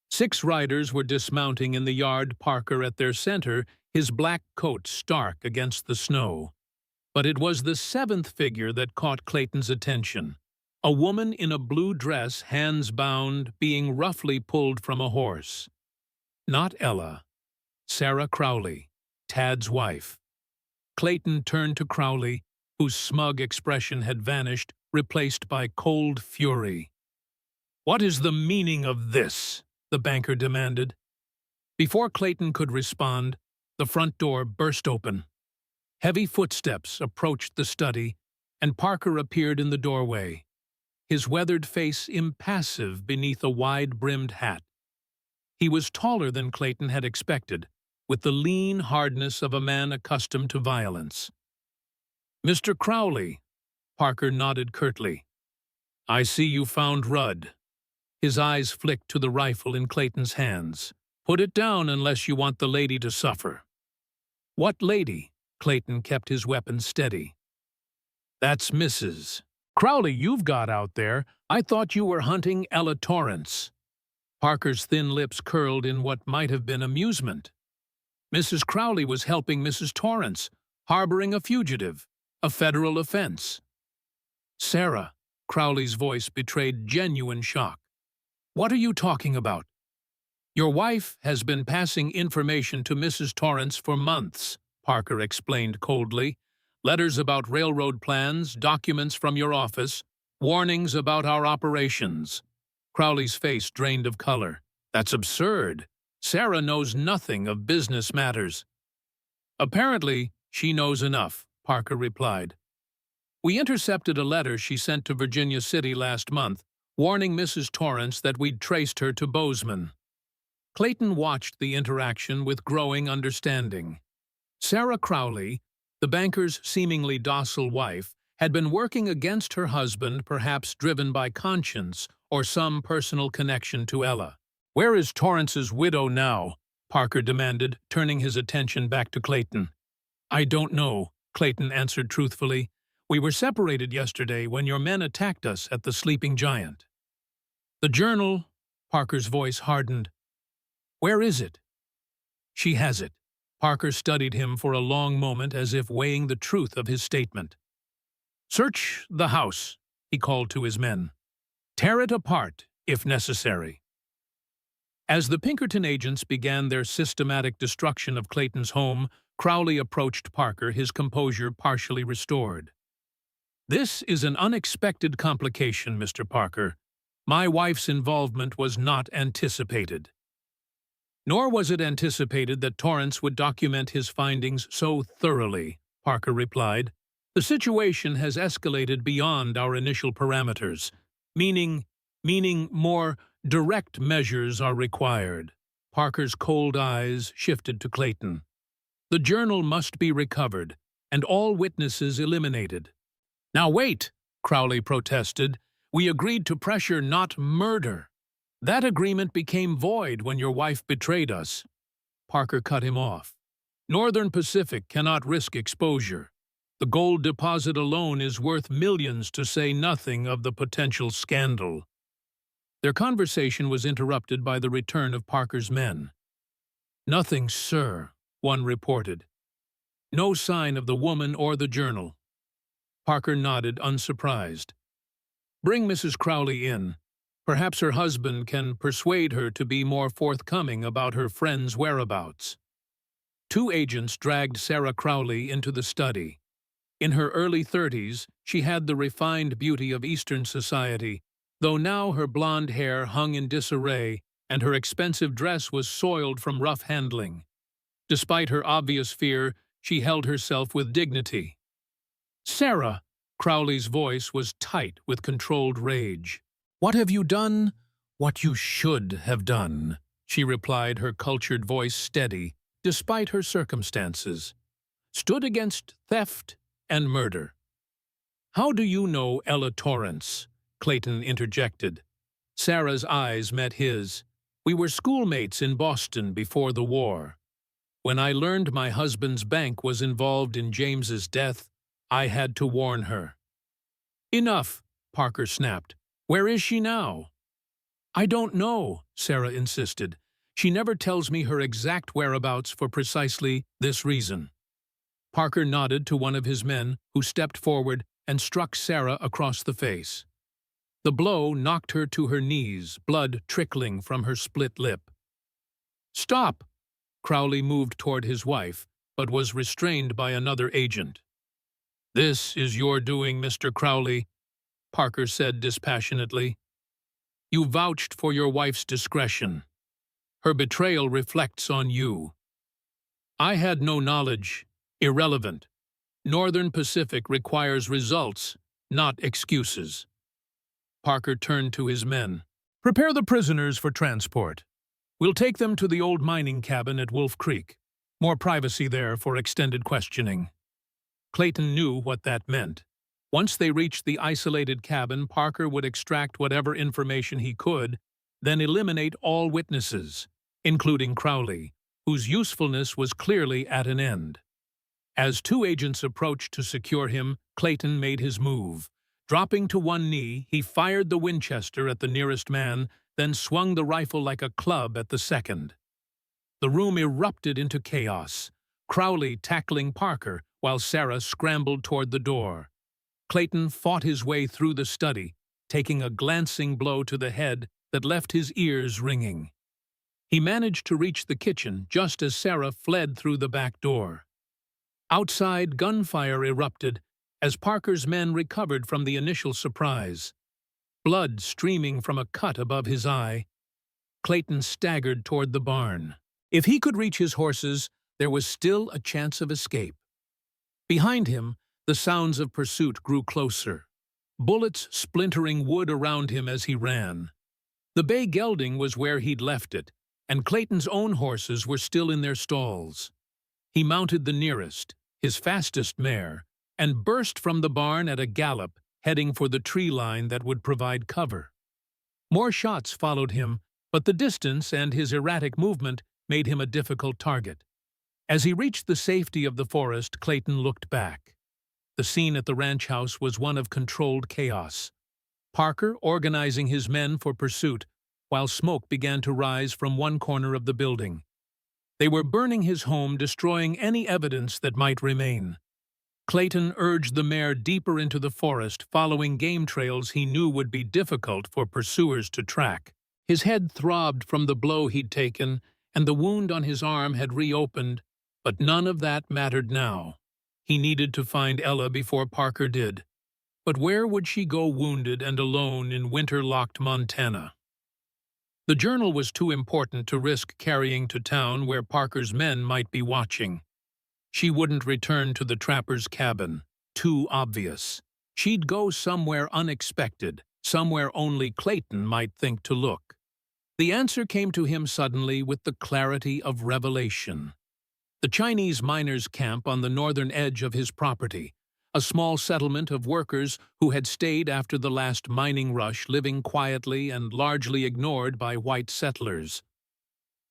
6 riders were dismounting in the yard, Parker at their center, his black coat stark against the snow. But it was the 7th figure that caught Clayton's attention. A woman in a blue dress, hands bound, being roughly pulled from a horse. Not Ella. Sarah Crowley, Tad's wife. Clayton turned to Crowley, whose smug expression had vanished, replaced by cold fury. "What is the meaning of this?" the banker demanded. Before Clayton could respond, the front door burst open. Heavy footsteps approached the study, and Parker appeared in the doorway, his weathered face impassive beneath a wide-brimmed hat. He was taller than Clayton had expected, with the lean hardness of a man accustomed to violence. "Mr. Crowley," Parker nodded curtly. "I see you found Rudd." His eyes flicked to the rifle in Clayton's hands. "Put it down unless you want the lady to suffer." "What lady?" Clayton kept his weapon steady. "That's Mrs. Crowley you've got out there. I thought you were hunting Ella Torrance." Parker's thin lips curled in what might have been amusement. "Mrs. Crowley was helping Mrs. Torrance, harboring a fugitive, a federal offense." "Sarah," Crowley's voice betrayed genuine shock. "What are you talking about?" "Your wife has been passing information to Mrs. Torrance for months," Parker explained coldly. "Letters about railroad plans, documents from your office, warnings about our operations." Crowley's face drained of color. "That's absurd. Sarah knows nothing of business matters." "Apparently, she knows enough," Parker replied. "We intercepted a letter she sent to Virginia City last month, warning Mrs. Torrance that we'd traced her to Bozeman." Clayton watched the interaction with growing understanding. Sarah Crowley, the banker's seemingly docile wife, had been working against her husband, perhaps driven by conscience or some personal connection to Ella. "Where is Torrance's widow now?" Parker demanded, turning his attention back to Clayton. "I don't know," Clayton answered truthfully. "We were separated yesterday when your men attacked us at the Sleeping Giant." "The journal," Parker's voice hardened. "Where is it?" "She has it." Parker studied him for a long moment as if weighing the truth of his statement. "Search the house," he called to his men. "Tear it apart, if necessary." As the Pinkerton agents began their systematic destruction of Clayton's home, Crowley approached Parker, his composure partially restored. "This is an unexpected complication, Mr. Parker. My wife's involvement was not anticipated." "Nor was it anticipated that Torrance would document his findings so thoroughly," Parker replied. "The situation has escalated beyond our initial parameters, meaning more direct measures are required." Parker's cold eyes shifted to Clayton. "The journal must be recovered, and all witnesses eliminated." "Now wait," Crowley protested. "We agreed to pressure, not murder." "That agreement became void when your wife betrayed us." Parker cut him off. "Northern Pacific cannot risk exposure. The gold deposit alone is worth millions, to say nothing of the potential scandal." Their conversation was interrupted by the return of Parker's men. "Nothing, sir," one reported. "No sign of the woman or the journal." Parker nodded, unsurprised. "Bring Mrs. Crowley in. Perhaps her husband can persuade her to be more forthcoming about her friend's whereabouts." Two agents dragged Sarah Crowley into the study. In her early 30s, she had the refined beauty of Eastern society, though now her blonde hair hung in disarray and her expensive dress was soiled from rough handling. Despite her obvious fear, she held herself with dignity. "Sarah," Crowley's voice was tight with controlled rage. "What have you done? What you should have done," she replied, her cultured voice steady, despite her circumstances. "Stood against theft and murder." "How do you know Ella Torrance?" Clayton interjected. Sarah's eyes met his. "We were schoolmates in Boston before the war. When I learned my husband's bank was involved in James's death, I had to warn her." "Enough," Parker snapped. "Where is she now?" "I don't know," Sarah insisted. "She never tells me her exact whereabouts for precisely this reason." Parker nodded to one of his men, who stepped forward and struck Sarah across the face. The blow knocked her to her knees, blood trickling from her split lip. "Stop!" Crowley moved toward his wife, but was restrained by another agent. "This is your doing, Mr. Crowley," Parker said dispassionately. "You vouched for your wife's discretion. Her betrayal reflects on you." "I had no knowledge. Irrelevant. Northern Pacific requires results, not excuses." Parker turned to his men. "Prepare the prisoners for transport. We'll take them to the old mining cabin at Wolf Creek. More privacy there for extended questioning." Clayton knew what that meant. Once they reached the isolated cabin, Parker would extract whatever information he could, then eliminate all witnesses, including Crowley, whose usefulness was clearly at an end. As two agents approached to secure him, Clayton made his move. Dropping to one knee, he fired the Winchester at the nearest man, then swung the rifle like a club at the second. The room erupted into chaos, Crowley tackling Parker while Sarah scrambled toward the door. Clayton fought his way through the study, taking a glancing blow to the head that left his ears ringing. He managed to reach the kitchen just as Sarah fled through the back door. Outside, gunfire erupted as Parker's men recovered from the initial surprise. Blood streaming from a cut above his eye, Clayton staggered toward the barn. If he could reach his horses, there was still a chance of escape. Behind him, the sounds of pursuit grew closer, bullets splintering wood around him as he ran. The bay gelding was where he'd left it, and Clayton's own horses were still in their stalls. He mounted the nearest, his fastest mare, and burst from the barn at a gallop, heading for the tree line that would provide cover. More shots followed him, but the distance and his erratic movement made him a difficult target. As he reached the safety of the forest, Clayton looked back. The scene at the ranch house was one of controlled chaos. Parker organizing his men for pursuit, while smoke began to rise from one corner of the building. They were burning his home, destroying any evidence that might remain. Clayton urged the mare deeper into the forest, following game trails he knew would be difficult for pursuers to track. His head throbbed from the blow he'd taken, and the wound on his arm had reopened, but none of that mattered now. He needed to find Ella before Parker did. But where would she go wounded and alone in winter-locked Montana? The journal was too important to risk carrying to town where Parker's men might be watching. She wouldn't return to the trapper's cabin. Too obvious. She'd go somewhere unexpected, somewhere only Clayton might think to look. The answer came to him suddenly with the clarity of revelation. The Chinese miners' camp on the northern edge of his property, a small settlement of workers who had stayed after the last mining rush, living quietly and largely ignored by white settlers.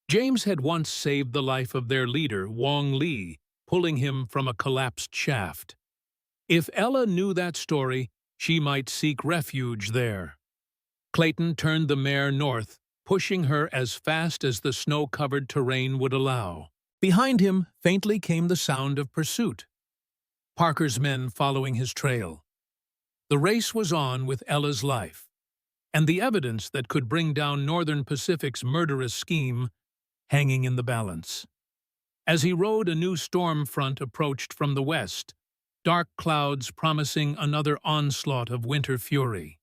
James had once saved the life of their leader, Wong Lee, pulling him from a collapsed shaft. If Ella knew that story, she might seek refuge there. Clayton turned the mare north, pushing her as fast as the snow-covered terrain would allow. Behind him, faintly came the sound of pursuit. Parker's men following his trail. The race was on with Ella's life, and the evidence that could bring down Northern Pacific's murderous scheme hanging in the balance. As he rode, a new storm front approached from the west, dark clouds promising another onslaught of winter fury.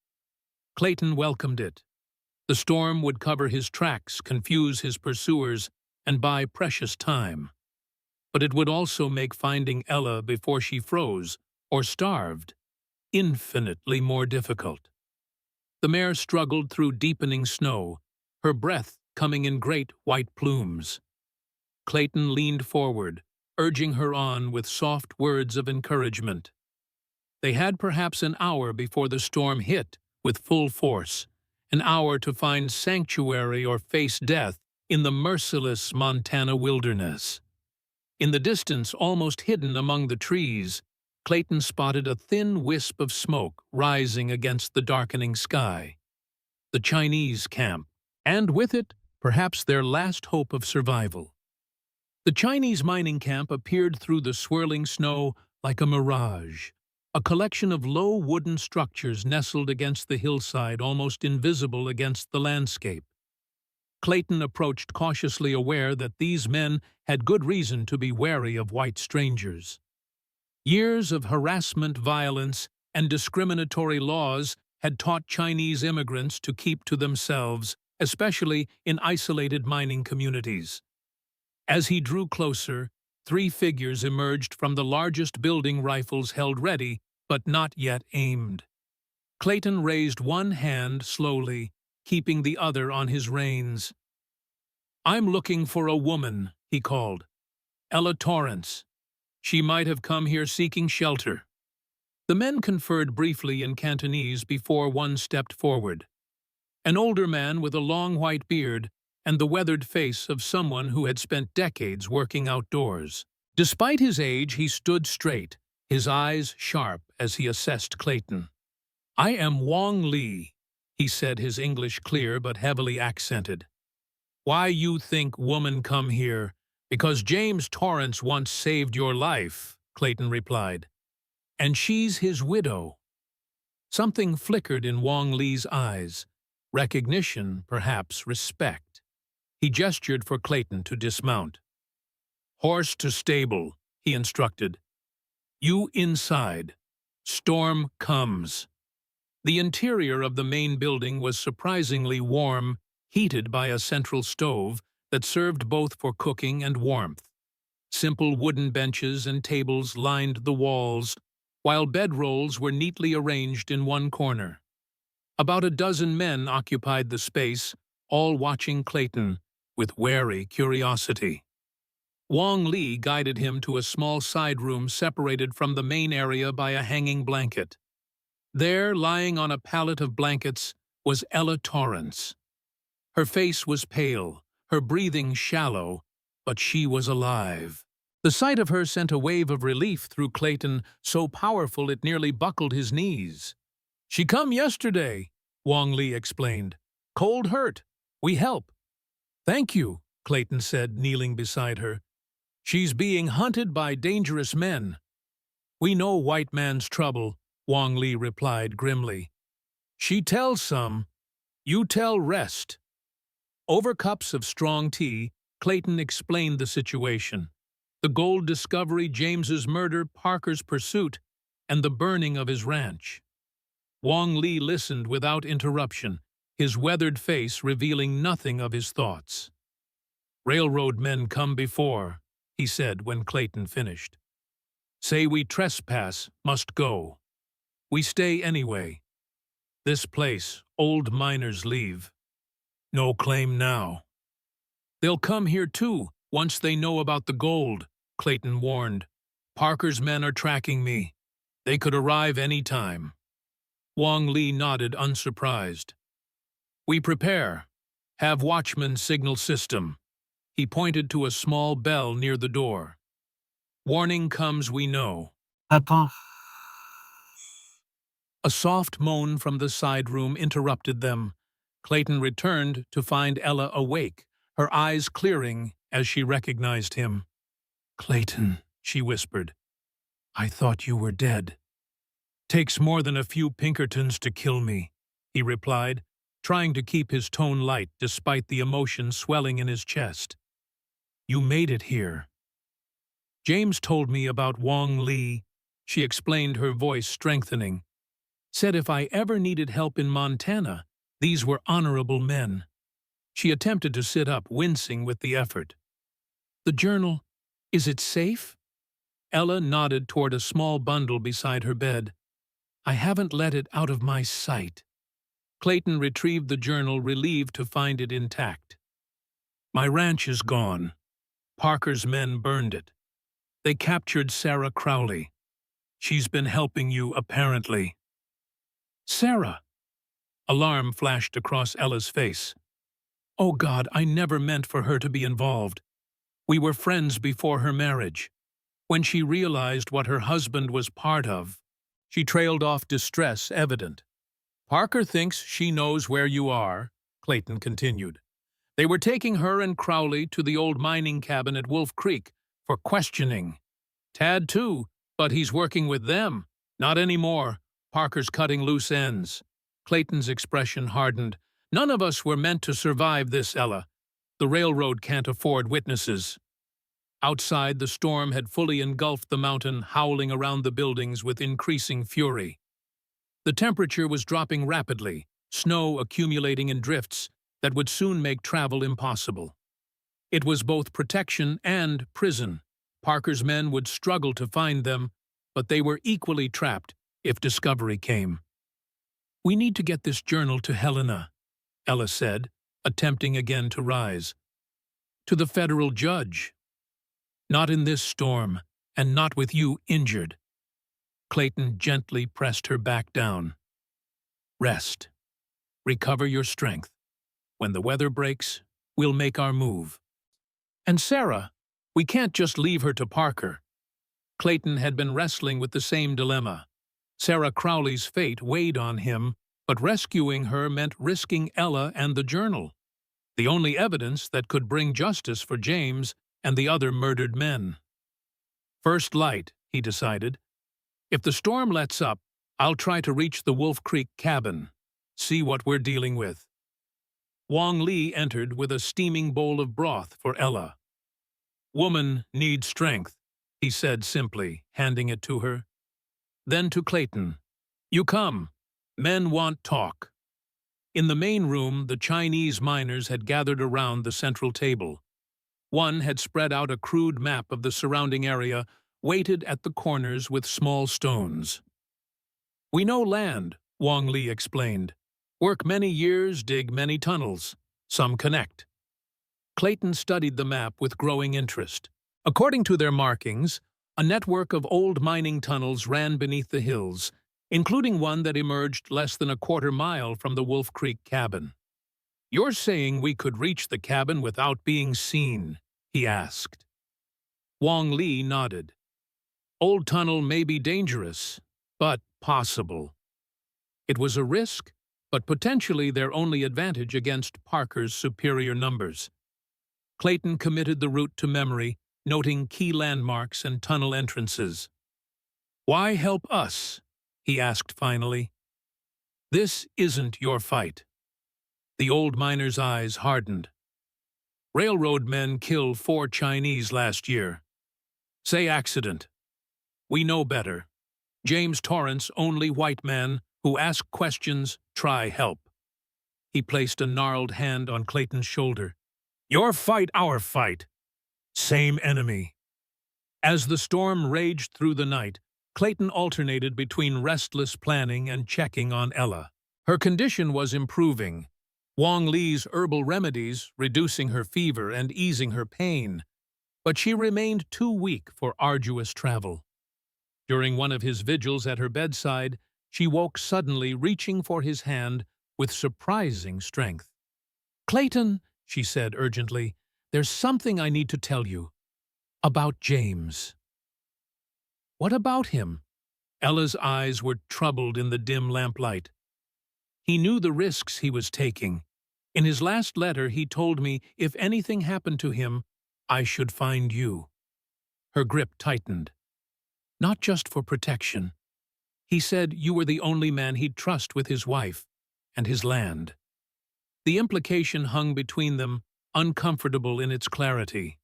Clayton welcomed it. The storm would cover his tracks, confuse his pursuers, and buy precious time. But it would also make finding Ella before she froze or starved infinitely more difficult. The mare struggled through deepening snow, her breath coming in great white plumes. Clayton leaned forward, urging her on with soft words of encouragement. They had perhaps an hour before the storm hit with full force, an hour to find sanctuary or face death in the merciless Montana wilderness. In the distance, almost hidden among the trees, Clayton spotted a thin wisp of smoke rising against the darkening sky. The Chinese camp, and with it, perhaps their last hope of survival. The Chinese mining camp appeared through the swirling snow like a mirage, a collection of low wooden structures nestled against the hillside, almost invisible against the landscape. Clayton approached cautiously, aware that these men had good reason to be wary of white strangers. Years of harassment, violence, and discriminatory laws had taught Chinese immigrants to keep to themselves, especially in isolated mining communities. As he drew closer, 3 figures emerged from the largest building, rifles held ready, but not yet aimed. Clayton raised one hand slowly, keeping the other on his reins. "I'm looking for a woman," he called. "Ella Torrance. She might have come here seeking shelter." The men conferred briefly in Cantonese before one stepped forward. An older man with a long white beard and the weathered face of someone who had spent decades working outdoors. Despite his age, he stood straight, his eyes sharp as he assessed Clayton. "I am Wong Lee," he said, his English clear but heavily accented. "Why you think woman come here? Because James Torrance once saved your life," Clayton replied. "And she's his widow." Something flickered in Wong Lee's eyes. Recognition, perhaps respect. He gestured for Clayton to dismount. "Horse to stable," he instructed. "You inside. Storm comes." The interior of the main building was surprisingly warm, heated by a central stove that served both for cooking and warmth. Simple wooden benches and tables lined the walls, while bedrolls were neatly arranged in one corner. About a dozen men occupied the space, all watching Clayton with wary curiosity. Wong Lee guided him to a small side room separated from the main area by a hanging blanket. There, lying on a pallet of blankets, was Ella Torrance. Her face was pale, her breathing shallow, but she was alive. The sight of her sent a wave of relief through Clayton, so powerful it nearly buckled his knees. "She come yesterday," Wong Lee explained. "Cold hurt. We help." "Thank you," Clayton said, kneeling beside her. "She's being hunted by dangerous men." "We know white man's trouble," Wong Lee replied grimly. "She tells some. You tell rest." Over cups of strong tea, Clayton explained the situation. The gold discovery, James's murder, Parker's pursuit, and the burning of his ranch. Wong Li listened without interruption, his weathered face revealing nothing of his thoughts. "Railroad men come before," he said when Clayton finished. "Say we trespass, must go. We stay anyway. This place, old miners leave. No claim now." "They'll come here too, once they know about the gold," Clayton warned. "Parker's men are tracking me. They could arrive any time." Wong Li nodded unsurprised. "We prepare. Have watchman signal system." He pointed to a small bell near the door. "Warning comes, we know." Attends. A soft moan from the side room interrupted them. Clayton returned to find Ella awake, her eyes clearing as she recognized him. "Clayton," she whispered, "I thought you were dead." "Takes more than a few Pinkertons to kill me," he replied, trying to keep his tone light despite the emotion swelling in his chest. "You made it here." "James told me about Wong Li," she explained, her voice strengthening. "Said if I ever needed help in Montana, these were honorable men." She attempted to sit up, wincing with the effort. "The journal, is it safe?" Ella nodded toward a small bundle beside her bed. "I haven't let it out of my sight." Clayton retrieved the journal, relieved to find it intact. "My ranch is gone. Parker's men burned it. They captured Sarah Crowley. She's been helping you, apparently." "Sarah!" Alarm flashed across Ella's face. "Oh God, I never meant for her to be involved. We were friends before her marriage." When she realized what her husband was part of, she trailed off, distress evident. "Parker thinks she knows where you are," Clayton continued. "They were taking her and Crowley to the old mining cabin at Wolf Creek for questioning. Tad too, but he's working with them. Not anymore. Parker's cutting loose ends." Clayton's expression hardened. "None of us were meant to survive this, Ella. The railroad can't afford witnesses." Outside, the storm had fully engulfed the mountain, howling around the buildings with increasing fury. The temperature was dropping rapidly, snow accumulating in drifts that would soon make travel impossible. It was both protection and prison. Parker's men would struggle to find them, but they were equally trapped if discovery came. "We need to get this journal to Helena," Ella said, attempting again to rise. "To the federal judge." "Not in this storm, and not with you injured." Clayton gently pressed her back down. "Rest. Recover your strength. When the weather breaks, we'll make our move." "And Sarah, we can't just leave her to Parker." Clayton had been wrestling with the same dilemma. Sarah Crowley's fate weighed on him, but rescuing her meant risking Ella and the journal, the only evidence that could bring justice for James and the other murdered men. "First light," he decided. "If the storm lets up, I'll try to reach the Wolf Creek cabin. See what we're dealing with." Wong Li entered with a steaming bowl of broth for Ella. "Woman needs strength," he said simply, handing it to her. Then to Clayton, "You come. Men want talk." In the main room, the Chinese miners had gathered around the central table. One had spread out a crude map of the surrounding area, weighted at the corners with small stones. "We know land," Wong Li explained. "Work many years, dig many tunnels. Some connect." Clayton studied the map with growing interest. According to their markings, a network of old mining tunnels ran beneath the hills, including one that emerged less than a quarter-mile from the Wolf Creek cabin. "You're saying we could reach the cabin without being seen?" he asked. Wong Li nodded. "Old tunnel may be dangerous, but possible." It was a risk, but potentially their only advantage against Parker's superior numbers. Clayton committed the route to memory, noting key landmarks and tunnel entrances. "Why help us?" he asked finally. "This isn't your fight." The old miner's eyes hardened. Railroad men killed 4 Chinese last year. Say accident. We know better. James Torrance, only white man who ask questions, try help. He placed a gnarled hand on Clayton's shoulder. Your fight, our fight. Same enemy. As the storm raged through the night, Clayton alternated between restless planning and checking on Ella. Her condition was improving. Wong Li's herbal remedies reducing her fever and easing her pain, but she remained too weak for arduous travel. During one of his vigils at her bedside, she woke suddenly, reaching for his hand with surprising strength. "Clayton," she said urgently, "there's something I need to tell you. About James." "What about him?" Ella's eyes were troubled in the dim lamplight. "He knew the risks he was taking. In his last letter, he told me if anything happened to him, I should find you." Her grip tightened. "Not just for protection. He said you were the only man he'd trust with his wife and his land." The implication hung between them, uncomfortable in its clarity.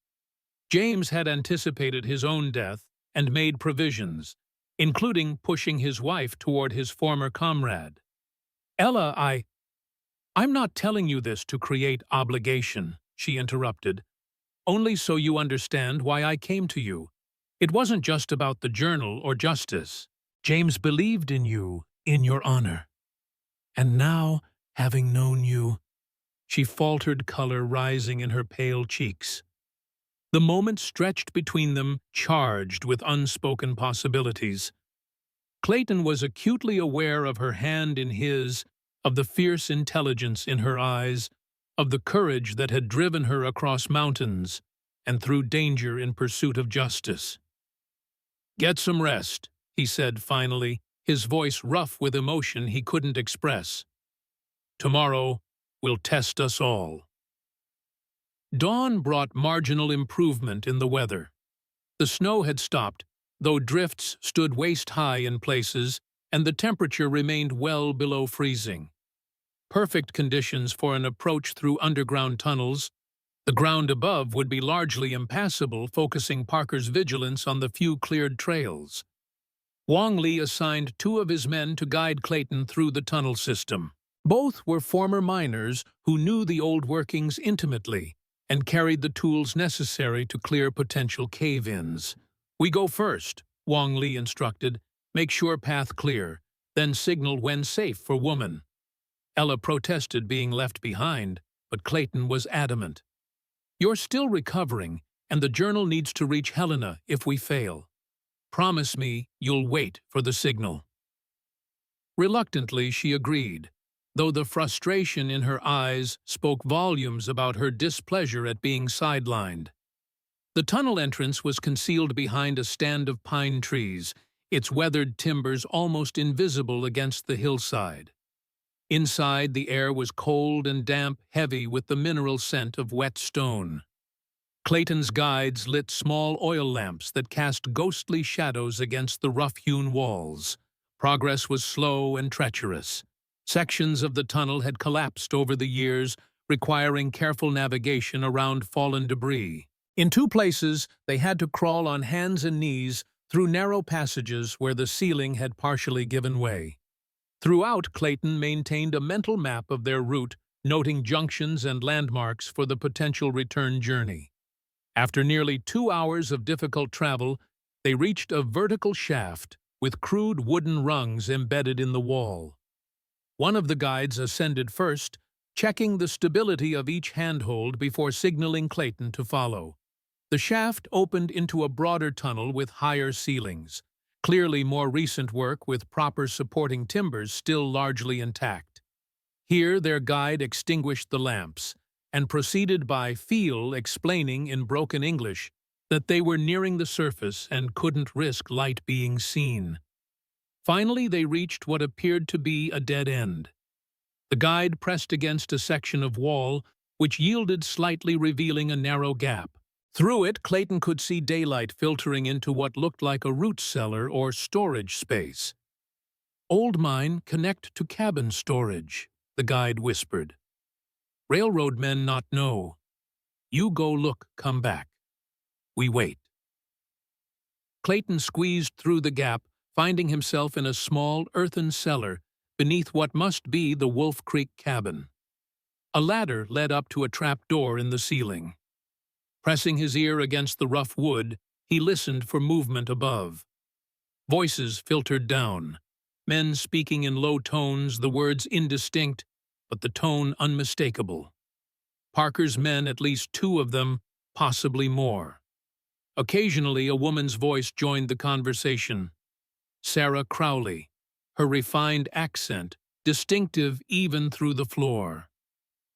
James had anticipated his own death and made provisions, including pushing his wife toward his former comrade. "Ella, I'm not telling you this to create obligation," she interrupted, "only so you understand why I came to you. It wasn't just about the journal or justice. James believed in you, in your honor. And now, having known you," she faltered, color rising in her pale cheeks. The moment stretched between them, charged with unspoken possibilities. Clayton was acutely aware of her hand in his, of the fierce intelligence in her eyes, of the courage that had driven her across mountains and through danger in pursuit of justice. "Get some rest," he said finally, his voice rough with emotion he couldn't express. "Tomorrow will test us all." Dawn brought marginal improvement in the weather. The snow had stopped, though drifts stood waist-high in places, and the temperature remained well below freezing. Perfect conditions for an approach through underground tunnels. The ground above would be largely impassable, focusing Parker's vigilance on the few cleared trails. Wong Li assigned 2 of his men to guide Clayton through the tunnel system. Both were former miners who knew the old workings intimately and carried the tools necessary to clear potential cave-ins. "We go first," Wong Li instructed. "Make sure path clear, then signal when safe for woman." Ella protested being left behind, but Clayton was adamant. "You're still recovering, and the journal needs to reach Helena if we fail. Promise me you'll wait for the signal." Reluctantly, she agreed, though the frustration in her eyes spoke volumes about her displeasure at being sidelined. The tunnel entrance was concealed behind a stand of pine trees, its weathered timbers almost invisible against the hillside. Inside, the air was cold and damp, heavy with the mineral scent of wet stone. Clayton's guides lit small oil lamps that cast ghostly shadows against the rough-hewn walls. Progress was slow and treacherous. Sections of the tunnel had collapsed over the years, requiring careful navigation around fallen debris. In 2 places, they had to crawl on hands and knees through narrow passages where the ceiling had partially given way. Throughout, Clayton maintained a mental map of their route, noting junctions and landmarks for the potential return journey. After nearly 2 hours of difficult travel, they reached a vertical shaft with crude wooden rungs embedded in the wall. One of the guides ascended first, checking the stability of each handhold before signaling Clayton to follow. The shaft opened into a broader tunnel with higher ceilings, clearly more recent work with proper supporting timbers still largely intact. Here their guide extinguished the lamps and proceeded by feel, explaining in broken English that they were nearing the surface and couldn't risk light being seen. Finally, they reached what appeared to be a dead end. The guide pressed against a section of wall, which yielded slightly, revealing a narrow gap. Through it, Clayton could see daylight filtering into what looked like a root cellar or storage space. "Old mine connect to cabin storage," the guide whispered. "Railroad men not know. You go look, come back. We wait. Clayton squeezed through the gap, finding himself in a small earthen cellar beneath what must be the Wolf Creek cabin. A ladder led up to a trap door in the ceiling. Pressing his ear against the rough wood, he listened for movement above. Voices filtered down, men speaking in low tones, the words indistinct, but the tone unmistakable. Parker's men, at least two of them, possibly more. Occasionally, a woman's voice joined the conversation. Sarah Crowley, her refined accent, distinctive even through the floor.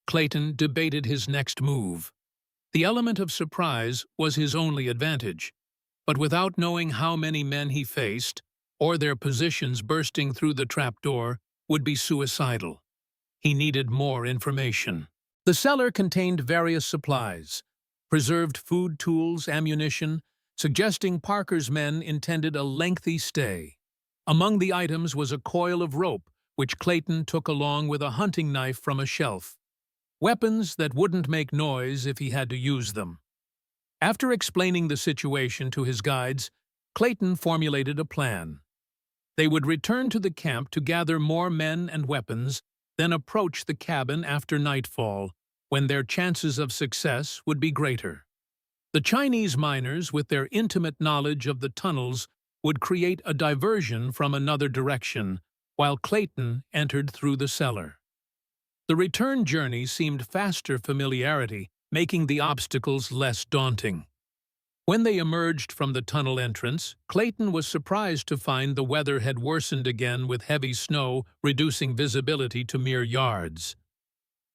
Clayton debated his next move. The element of surprise was his only advantage, but without knowing how many men he faced, or their positions bursting through the trapdoor, would be suicidal. He needed more information. The cellar contained various supplies, preserved food, tools, ammunition, suggesting Parker's men intended a lengthy stay. Among the items was a coil of rope, which Clayton took along with a hunting knife from a shelf. Weapons that wouldn't make noise if he had to use them. After explaining the situation to his guides, Clayton formulated a plan. They would return to the camp to gather more men and weapons, then approach the cabin after nightfall, when their chances of success would be greater. The Chinese miners, with their intimate knowledge of the tunnels, would create a diversion from another direction, while Clayton entered through the cellar. The return journey seemed faster familiarity, making the obstacles less daunting. When they emerged from the tunnel entrance, Clayton was surprised to find the weather had worsened again with heavy snow, reducing visibility to mere yards.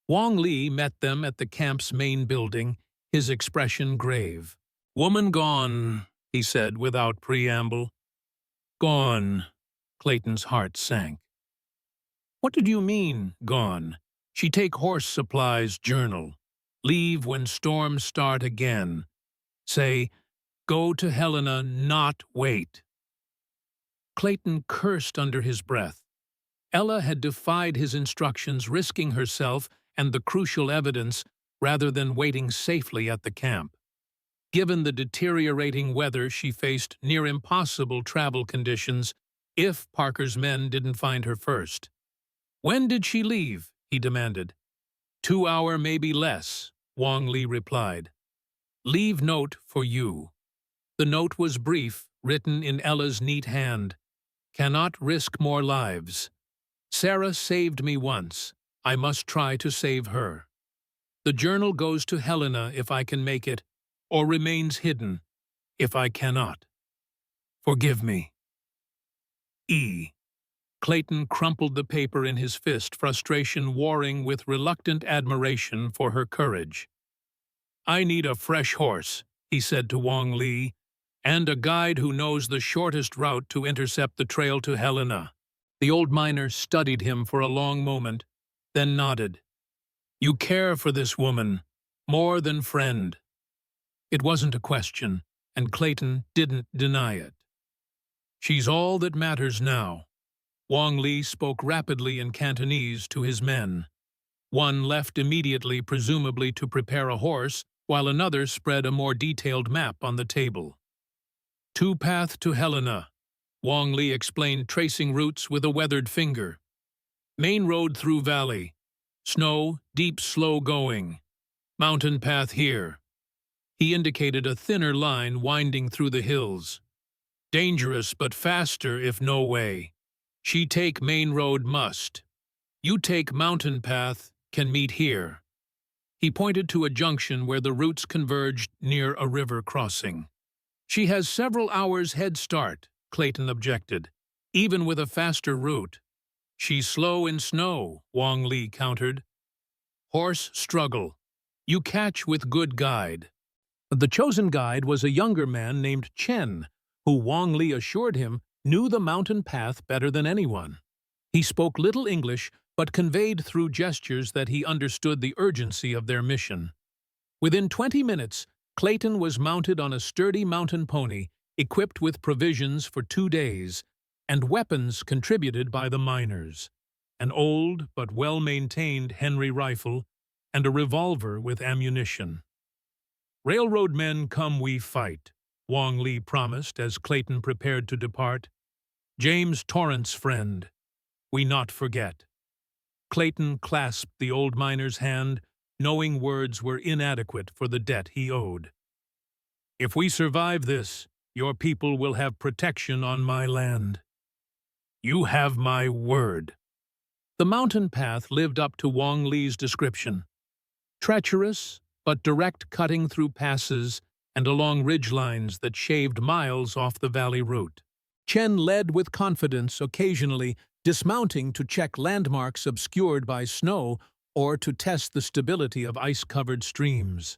Wong Li met them at the camp's main building, his expression grave. "Woman gone," he said without preamble. "Gone." Clayton's heart sank. "What did you mean, gone?" "She take horse supplies, journal. Leave when storms start again. Say, go to Helena, not wait." Clayton cursed under his breath. Ella had defied his instructions, risking herself and the crucial evidence rather than waiting safely at the camp. Given the deteriorating weather, she faced near impossible travel conditions if Parker's men didn't find her first. "When did she leave?" he demanded. 2 hours, maybe less," Wong Li replied. "Leave note for you." The note was brief, written in Ella's neat hand. "Cannot risk more lives. Sarah saved me once. I must try to save her. The journal goes to Helena if I can make it, or remains hidden if I cannot. Forgive me. E." Clayton crumpled the paper in his fist, frustration warring with reluctant admiration for her courage. "I need a fresh horse," he said to Wong Li, "and a guide who knows the shortest route to intercept the trail to Helena." The old miner studied him for a long moment, then nodded. "You care for this woman, more than friend." It wasn't a question, and Clayton didn't deny it. "She's all that matters now." Wong Li spoke rapidly in Cantonese to his men. One left immediately, presumably to prepare a horse, while another spread a more detailed map on the table. "Two path to Helena," Wong Li explained, tracing routes with a weathered finger. "Main road through valley. Snow, deep, slow going. Mountain path here." He indicated a thinner line winding through the hills. "Dangerous, but faster if no way. She take main road must. You take mountain path, can meet here." He pointed to a junction where the routes converged near a river crossing. "She has several hours head start," Clayton objected, "even with a faster route." "She's slow in snow," Wong Li countered. "Horse struggle. You catch with good guide." The chosen guide was a younger man named Chen, who Wong Li assured him knew the mountain path better than anyone. He spoke little English, but conveyed through gestures that he understood the urgency of their mission. Within 20 minutes, Clayton was mounted on a sturdy mountain pony, equipped with provisions for 2 days, and weapons contributed by the miners: an old but well-maintained Henry rifle and a revolver with ammunition. "Railroad men, come we fight," Wong Lee promised as Clayton prepared to depart. "James Torrance, friend, we not forget." Clayton clasped the old miner's hand, knowing words were inadequate for the debt he owed. "If we survive this, your people will have protection on my land." "You have my word." The mountain path lived up to Wong Lee's description. Treacherous, but direct, cutting through passes and along ridgelines that shaved miles off the valley route. Chen led with confidence, occasionally dismounting to check landmarks obscured by snow or to test the stability of ice-covered streams.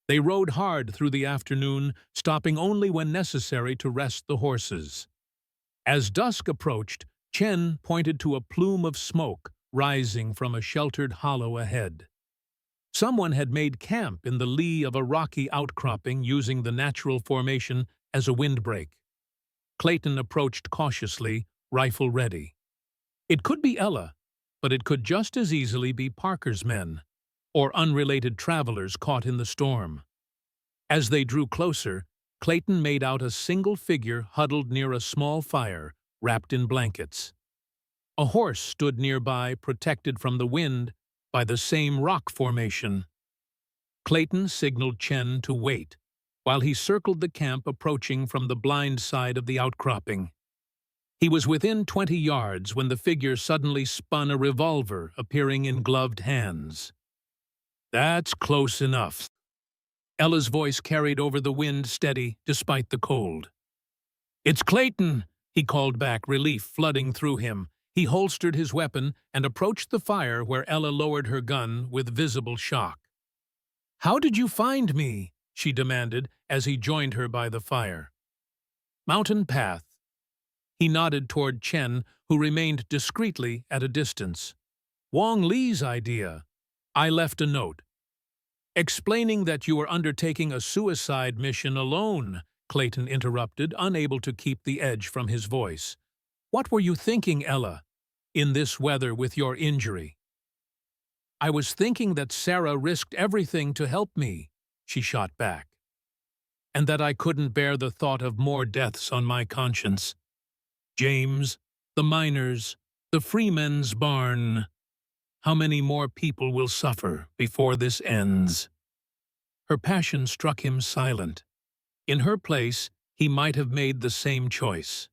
They rode hard through the afternoon, stopping only when necessary to rest the horses. As dusk approached, Chen pointed to a plume of smoke rising from a sheltered hollow ahead. Someone had made camp in the lee of a rocky outcropping using the natural formation as a windbreak. Clayton approached cautiously, rifle ready. It could be Ella, but it could just as easily be Parker's men, or unrelated travelers caught in the storm. As they drew closer, Clayton made out a single figure huddled near a small fire, wrapped in blankets. A horse stood nearby, protected from the wind by the same rock formation. Clayton signaled Chen to wait, while he circled the camp, approaching from the blind side of the outcropping. He was within 20 yards when the figure suddenly spun a revolver, appearing in gloved hands. "That's close enough." Ella's voice carried over the wind, steady despite the cold. "It's Clayton," he called back, relief flooding through him. He holstered his weapon and approached the fire where Ella lowered her gun with visible shock. "How did you find me?" she demanded as he joined her by the fire. "Mountain path." He nodded toward Chen, who remained discreetly at a distance. "Wong Lee's idea. I left a note." "Explaining that you were undertaking a suicide mission alone," Clayton interrupted, unable to keep the edge from his voice. "What were you thinking, Ella, in this weather with your injury?" "I was thinking that Sarah risked everything to help me," she shot back, "and that I couldn't bear the thought of more deaths on my conscience. James, the miners, the freemen's barn. How many more people will suffer before this ends?" Her passion struck him silent. In her place, he might have made the same choice.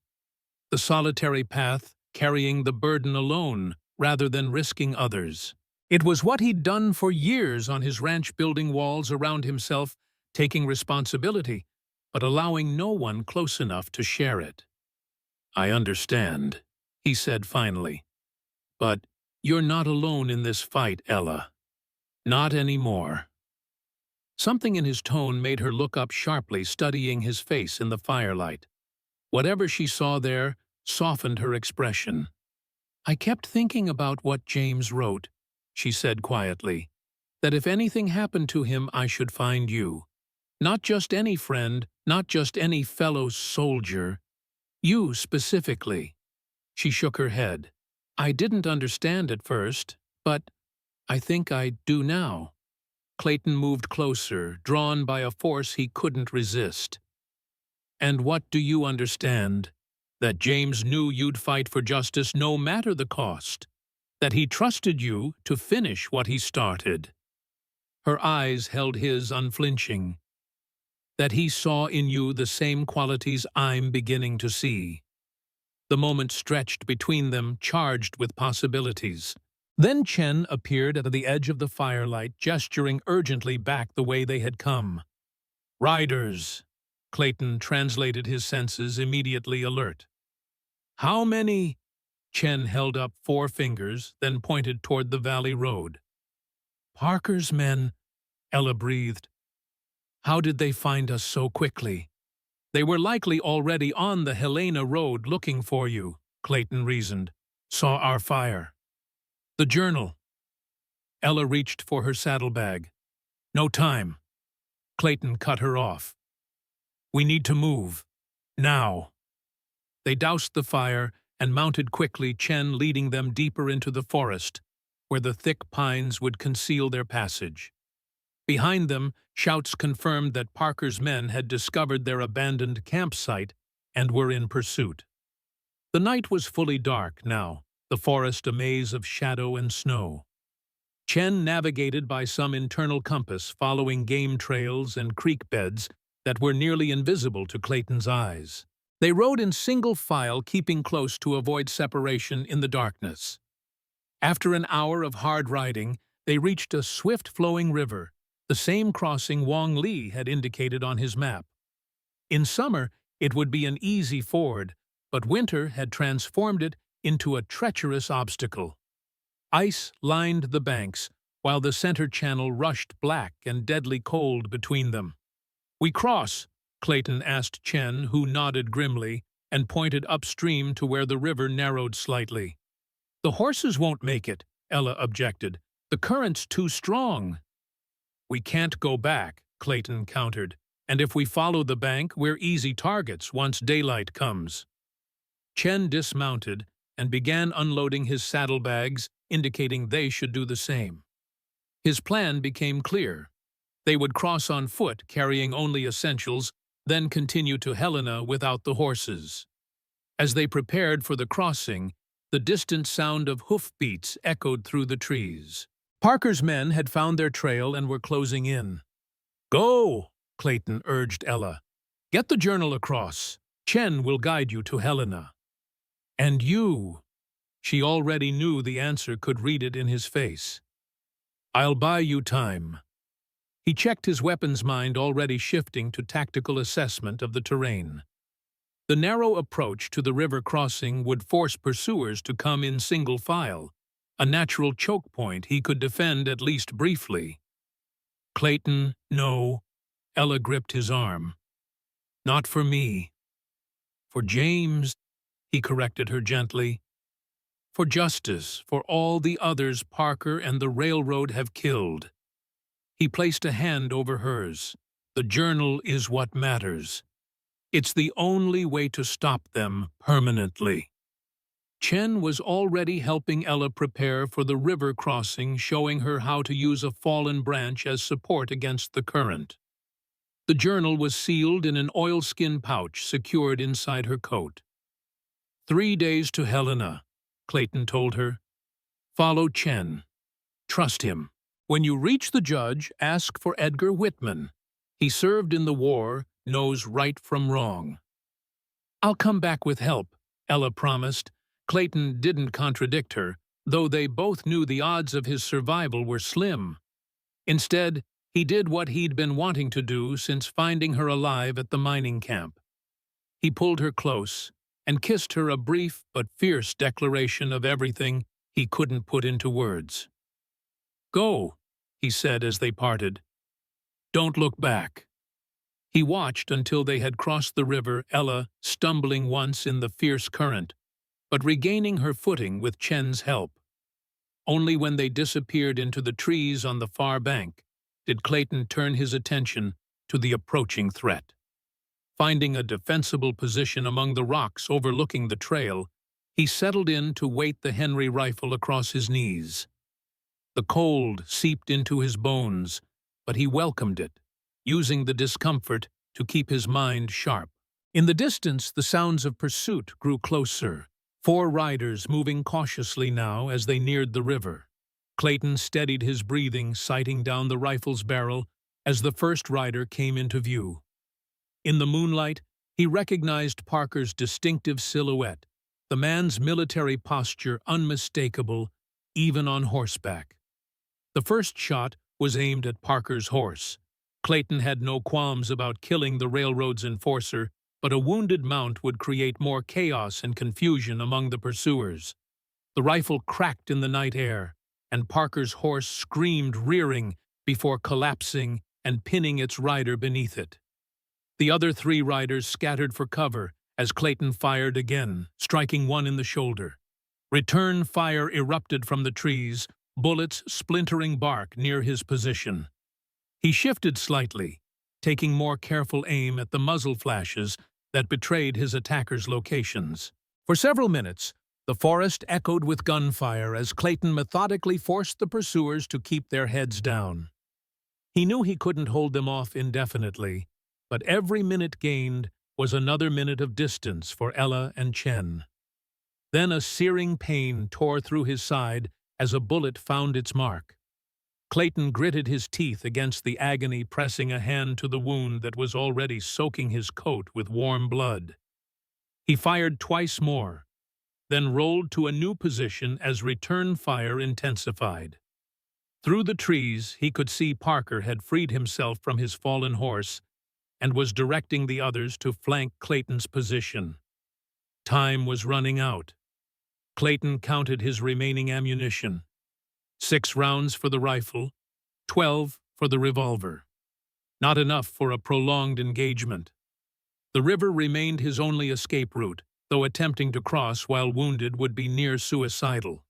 The solitary path, carrying the burden alone, rather than risking others. It was what he'd done for years on his ranch, building walls around himself, taking responsibility, but allowing no one close enough to share it. "I understand," he said finally. "But you're not alone in this fight, Ella. Not anymore." Something in his tone made her look up sharply, studying his face in the firelight. Whatever she saw there softened her expression. "I kept thinking about what James wrote," she said quietly, "that if anything happened to him, I should find you. Not just any friend, not just any fellow soldier. You specifically." She shook her head. "I didn't understand at first, but I think I do now." Clayton moved closer, drawn by a force he couldn't resist. "And what do you understand? That James knew you'd fight for justice no matter the cost. That he trusted you to finish what he started." Her eyes held his unflinching. "That he saw in you the same qualities I'm beginning to see." The moment stretched between them, charged with possibilities. Then Chen appeared at the edge of the firelight, gesturing urgently back the way they had come. "Riders," Clayton translated his senses, immediately alert. "How many?" Chen held up 4 fingers, then pointed toward the valley road. "Parker's men," Ella breathed. "How did they find us so quickly?" "They were likely already on the Helena road looking for you," Clayton reasoned. "Saw our fire." "The journal." Ella reached for her saddlebag. "No time." Clayton cut her off. "We need to move. Now." They doused the fire and mounted quickly, Chen leading them deeper into the forest, where the thick pines would conceal their passage. Behind them, shouts confirmed that Parker's men had discovered their abandoned campsite and were in pursuit. The night was fully dark now, the forest a maze of shadow and snow. Chen navigated by some internal compass, following game trails and creek beds that were nearly invisible to Clayton's eyes. They rode in single file, keeping close to avoid separation in the darkness. After an hour of hard riding, they reached a swift-flowing river, the same crossing Wang Li had indicated on his map. In summer, it would be an easy ford, but winter had transformed it into a treacherous obstacle. Ice lined the banks, while the center channel rushed black and deadly cold between them. "We cross," Clayton asked Chen, who nodded grimly and pointed upstream to where the river narrowed slightly. "The horses won't make it," Ella objected. "The current's too strong." "We can't go back," Clayton countered, "and if we follow the bank, we're easy targets once daylight comes." Chen dismounted and began unloading his saddlebags, indicating they should do the same. His plan became clear. They would cross on foot, carrying only essentials, then continue to Helena without the horses. As they prepared for the crossing, the distant sound of hoofbeats echoed through the trees. Parker's men had found their trail and were closing in. "Go!" Clayton urged Ella. "Get the journal across. Chen will guide you to Helena." "And you?" She already knew the answer, could read it in his face. "I'll buy you time." He checked his weapons mind, already shifting to tactical assessment of the terrain. The narrow approach to the river crossing would force pursuers to come in single file, a natural choke point he could defend at least briefly. "Clayton, no." Ella gripped his arm. "Not for me." "For James," he corrected her gently. "For justice, for all the others Parker and the railroad have killed." He placed a hand over hers. "The journal is what matters. It's the only way to stop them permanently." Chen was already helping Ella prepare for the river crossing, showing her how to use a fallen branch as support against the current. The journal was sealed in an oilskin pouch secured inside her coat. "3 days to Helena," Clayton told her. "Follow Chen. Trust him. When you reach the judge, ask for Edgar Whitman. He served in the war, knows right from wrong." "I'll come back with help," Ella promised. Clayton didn't contradict her, though they both knew the odds of his survival were slim. Instead, he did what he'd been wanting to do since finding her alive at the mining camp. He pulled her close and kissed her, a brief but fierce declaration of everything he couldn't put into words. "Go," he said as they parted. "Don't look back." He watched until they had crossed the river, Ella stumbling once in the fierce current, but regaining her footing with Chen's help. Only when they disappeared into the trees on the far bank did Clayton turn his attention to the approaching threat. Finding a defensible position among the rocks overlooking the trail, he settled in to weight the Henry rifle across his knees. The cold seeped into his bones, but he welcomed it, using the discomfort to keep his mind sharp. In the distance, the sounds of pursuit grew closer, 4 riders moving cautiously now as they neared the river. Clayton steadied his breathing, sighting down the rifle's barrel as the first rider came into view. In the moonlight, he recognized Parker's distinctive silhouette, the man's military posture unmistakable, even on horseback. The first shot was aimed at Parker's horse. Clayton had no qualms about killing the railroad's enforcer, but a wounded mount would create more chaos and confusion among the pursuers. The rifle cracked in the night air, and Parker's horse screamed, rearing before collapsing and pinning its rider beneath it. The other 3 riders scattered for cover as Clayton fired again, striking one in the shoulder. Return fire erupted from the trees, bullets splintering bark near his position. He shifted slightly, taking more careful aim at the muzzle flashes that betrayed his attacker's locations. For several minutes, the forest echoed with gunfire as Clayton methodically forced the pursuers to keep their heads down. He knew he couldn't hold them off indefinitely, but every minute gained was another minute of distance for Ella and Chen. Then a searing pain tore through his side as a bullet found its mark. Clayton gritted his teeth against the agony, pressing a hand to the wound that was already soaking his coat with warm blood. He fired twice more, then rolled to a new position as return fire intensified. Through the trees, he could see Parker had freed himself from his fallen horse and was directing the others to flank Clayton's position. Time was running out. Clayton counted his remaining ammunition. 6 rounds for the rifle, 12 for the revolver. Not enough for a prolonged engagement. The river remained his only escape route, though attempting to cross while wounded would be near suicidal.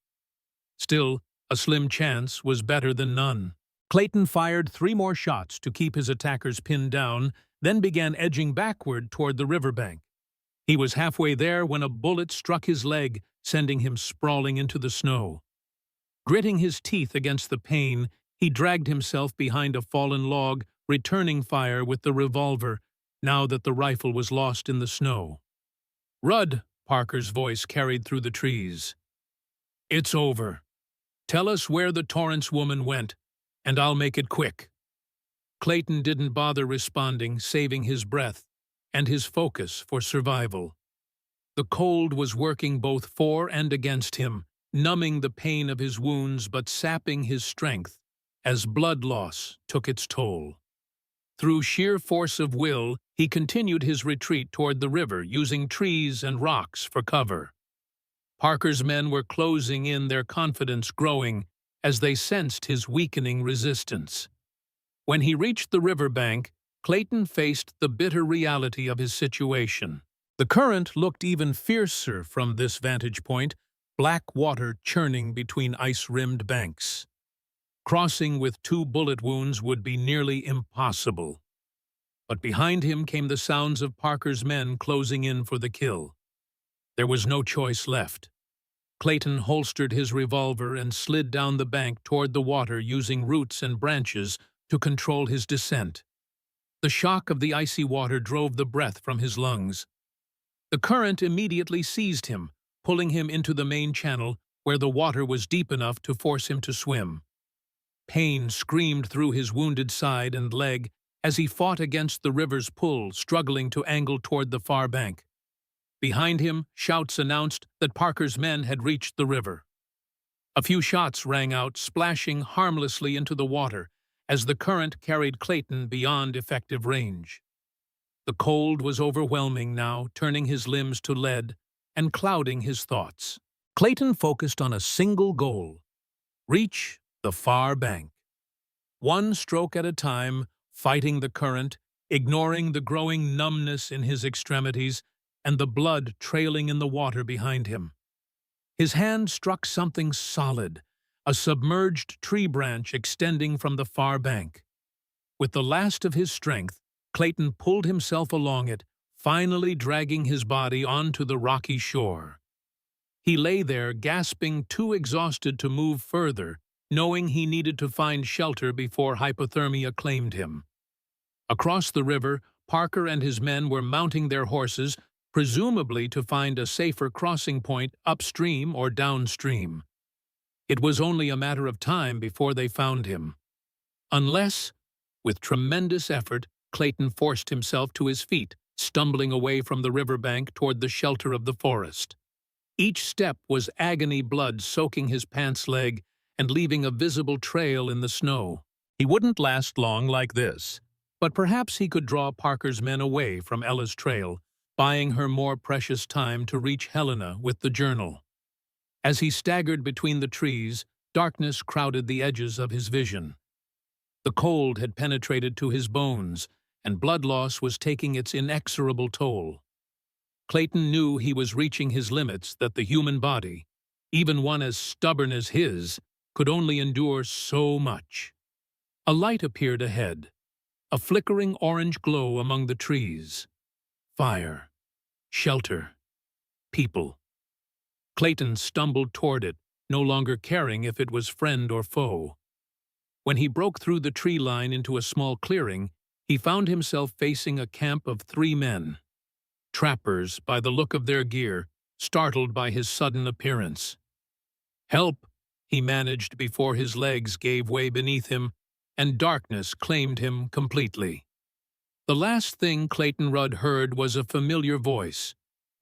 Still, a slim chance was better than none. Clayton fired 3 more shots to keep his attackers pinned down, then began edging backward toward the riverbank. He was halfway there when a bullet struck his leg, sending him sprawling into the snow. Gritting his teeth against the pain, he dragged himself behind a fallen log, returning fire with the revolver, now that the rifle was lost in the snow. "Rudd," Parker's voice carried through the trees. "It's over. Tell us where the Torrance woman went, and I'll make it quick." Clayton didn't bother responding, saving his breath and his focus for survival. The cold was working both for and against him, numbing the pain of his wounds but sapping his strength as blood loss took its toll. Through sheer force of will, he continued his retreat toward the river, using trees and rocks for cover. Parker's men were closing in, their confidence growing as they sensed his weakening resistance. When he reached the riverbank, Clayton faced the bitter reality of his situation. The current looked even fiercer from this vantage point, black water churning between ice-rimmed banks. Crossing with 2 bullet wounds would be nearly impossible. But behind him came the sounds of Parker's men closing in for the kill. There was no choice left. Clayton holstered his revolver and slid down the bank toward the water, using roots and branches to control his descent. The shock of the icy water drove the breath from his lungs. The current immediately seized him, pulling him into the main channel where the water was deep enough to force him to swim. Pain screamed through his wounded side and leg as he fought against the river's pull, struggling to angle toward the far bank. Behind him, shouts announced that Parker's men had reached the river. A few shots rang out, splashing harmlessly into the water as the current carried Clayton beyond effective range. The cold was overwhelming now, turning his limbs to lead and clouding his thoughts. Clayton focused on a single goal: reach the far bank. One stroke at a time, fighting the current, ignoring the growing numbness in his extremities and the blood trailing in the water behind him. His hand struck something solid, a submerged tree branch extending from the far bank. With the last of his strength, Clayton pulled himself along it, finally dragging his body onto the rocky shore. He lay there, gasping, too exhausted to move further, knowing he needed to find shelter before hypothermia claimed him. Across the river, Parker and his men were mounting their horses, presumably to find a safer crossing point upstream or downstream. It was only a matter of time before they found him. Unless, with tremendous effort, Clayton forced himself to his feet, stumbling away from the riverbank toward the shelter of the forest. Each step was agony, blood soaking his pants leg and leaving a visible trail in the snow. He wouldn't last long like this, but perhaps he could draw Parker's men away from Ella's trail, buying her more precious time to reach Helena with the journal. As he staggered between the trees, darkness crowded the edges of his vision. The cold had penetrated to his bones, and blood loss was taking its inexorable toll. Clayton knew he was reaching his limits, that the human body, even one as stubborn as his, could only endure so much. A light appeared ahead, a flickering orange glow among the trees. Fire, shelter, people. Clayton stumbled toward it, no longer caring if it was friend or foe. When he broke through the tree line into a small clearing, he found himself facing a camp of 3 men. Trappers, by the look of their gear, startled by his sudden appearance. "Help!" he managed before his legs gave way beneath him, and darkness claimed him completely. The last thing Clayton Rudd heard was a familiar voice,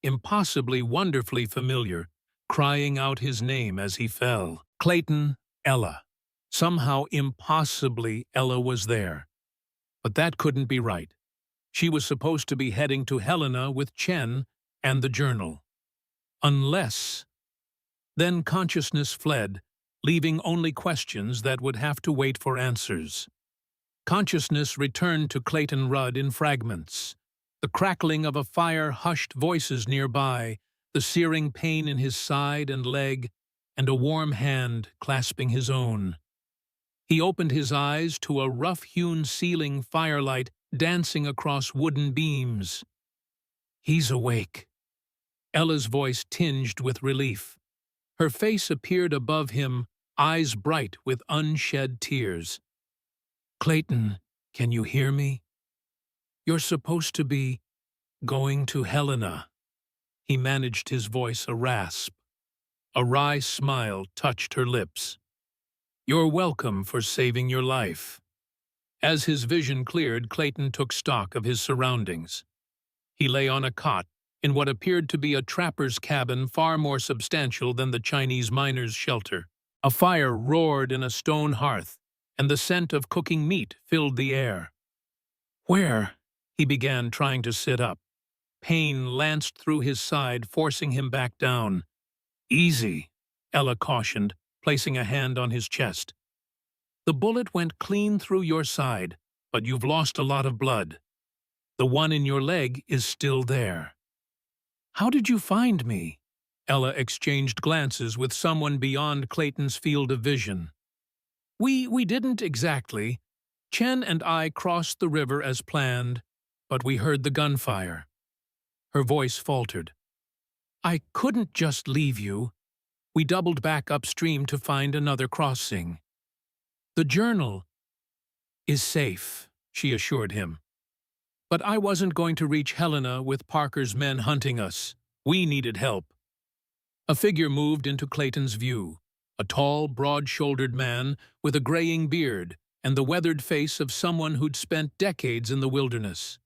impossibly wonderfully familiar, crying out his name as he fell. Clayton, Ella. Somehow impossibly Ella was there. But that couldn't be right. She was supposed to be heading to Helena with Chen and the journal. Unless... Then consciousness fled, leaving only questions that would have to wait for answers. Consciousness returned to Clayton Rudd in fragments. The crackling of a fire hushed voices nearby, the searing pain in his side and leg, and a warm hand clasping his own. He opened his eyes to a rough-hewn ceiling firelight dancing across wooden beams. "He's awake." Ella's voice tinged with relief. Her face appeared above him, eyes bright with unshed tears. "Clayton, can you hear me? You're supposed to be going to Helena." He managed his voice a rasp. A wry smile touched her lips. "You're welcome for saving your life." As his vision cleared, Clayton took stock of his surroundings. He lay on a cot in what appeared to be a trapper's cabin far more substantial than the Chinese miner's shelter. A fire roared in a stone hearth, and the scent of cooking meat filled the air. "Where?" he began, trying to sit up. Pain lanced through his side, forcing him back down. "Easy," Ella cautioned, placing a hand on his chest. "The bullet went clean through your side, but you've lost a lot of blood. The one in your leg is still there." "How did you find me?" Ella exchanged glances with someone beyond Clayton's field of vision. We didn't exactly. Chen and I crossed the river as planned, but we heard the gunfire." Her voice faltered. "I couldn't just leave you. We doubled back upstream to find another crossing." "The journal is safe," she assured him. "But I wasn't going to reach Helena with Parker's men hunting us. We needed help." A figure moved into Clayton's view, a tall, broad-shouldered man with a graying beard and the weathered face of someone who'd spent decades in the wilderness.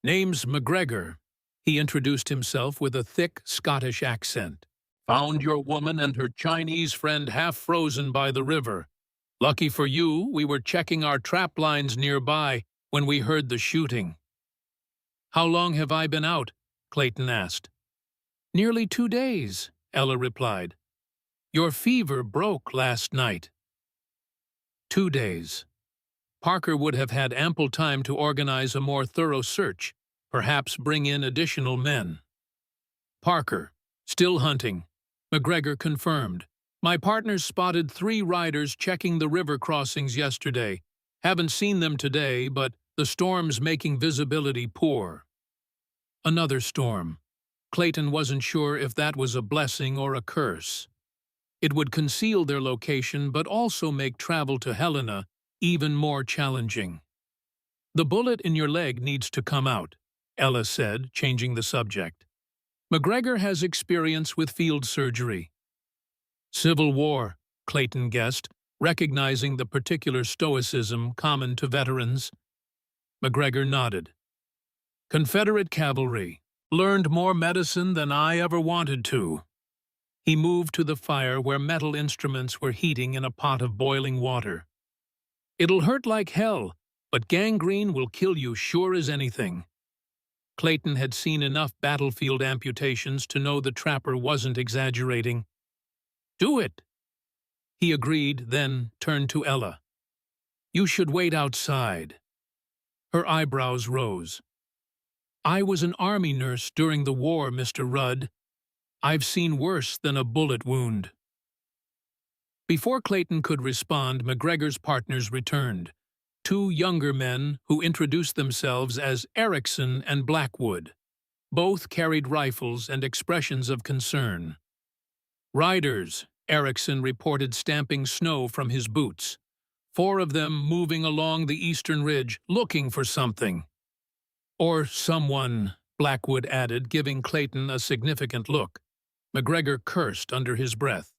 "Name's McGregor," he introduced himself with a thick Scottish accent. "Found your woman and her Chinese friend half frozen by the river. Lucky for you, we were checking our trap lines nearby when we heard the shooting." "How long have I been out?" Clayton asked. "Nearly 2 days," Ella replied. "Your fever broke last night." 2 days. Parker would have had ample time to organize a more thorough search, perhaps bring in additional men. "Parker, still hunting," McGregor confirmed. "My partners spotted 3 riders checking the river crossings yesterday. Haven't seen them today, but the storm's making visibility poor." Another storm. Clayton wasn't sure if that was a blessing or a curse. It would conceal their location but also make travel to Helena even more challenging. "The bullet in your leg needs to come out," Ella said, changing the subject. "McGregor has experience with field surgery." "Civil War," Clayton guessed, recognizing the particular stoicism common to veterans. McGregor nodded. "Confederate cavalry. Learned more medicine than I ever wanted to." He moved to the fire where metal instruments were heating in a pot of boiling water. "It'll hurt like hell, but gangrene will kill you sure as anything." Clayton had seen enough battlefield amputations to know the trapper wasn't exaggerating. "Do it," he agreed, then turned to Ella. "You should wait outside." Her eyebrows rose. "I was an army nurse during the war, Mr. Rudd. I've seen worse than a bullet wound." Before Clayton could respond, McGregor's partners returned, 2 younger men who introduced themselves as Erickson and Blackwood. Both carried rifles and expressions of concern. "Riders," Erickson reported, stamping snow from his boots. 4 of them moving along the eastern ridge, looking for something. Or someone, Blackwood added, giving Clayton a significant look. McGregor cursed under his breath.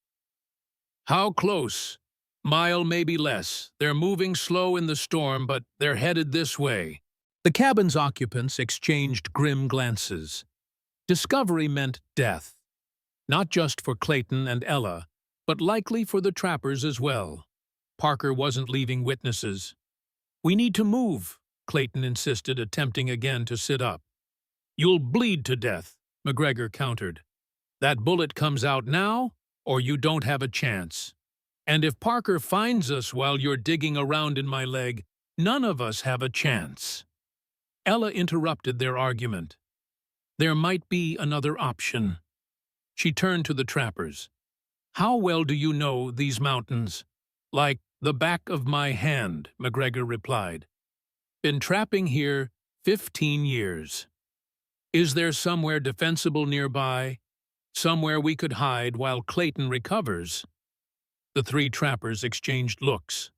How close? Mile, maybe less. They're moving slow in the storm, but they're headed this way. The cabin's occupants exchanged grim glances. Discovery meant death. Not just for Clayton and Ella, but likely for the trappers as well. Parker wasn't leaving witnesses. We need to move, Clayton insisted, attempting again to sit up. You'll bleed to death, McGregor countered. That bullet comes out now, or you don't have a chance. And if Parker finds us while you're digging around in my leg, none of us have a chance. Ella interrupted their argument. There might be another option. She turned to the trappers. How well do you know these mountains? Like the back of my hand, McGregor replied. Been trapping here 15 years. Is there somewhere defensible nearby? Somewhere we could hide while Clayton recovers? The 3 trappers exchanged looks.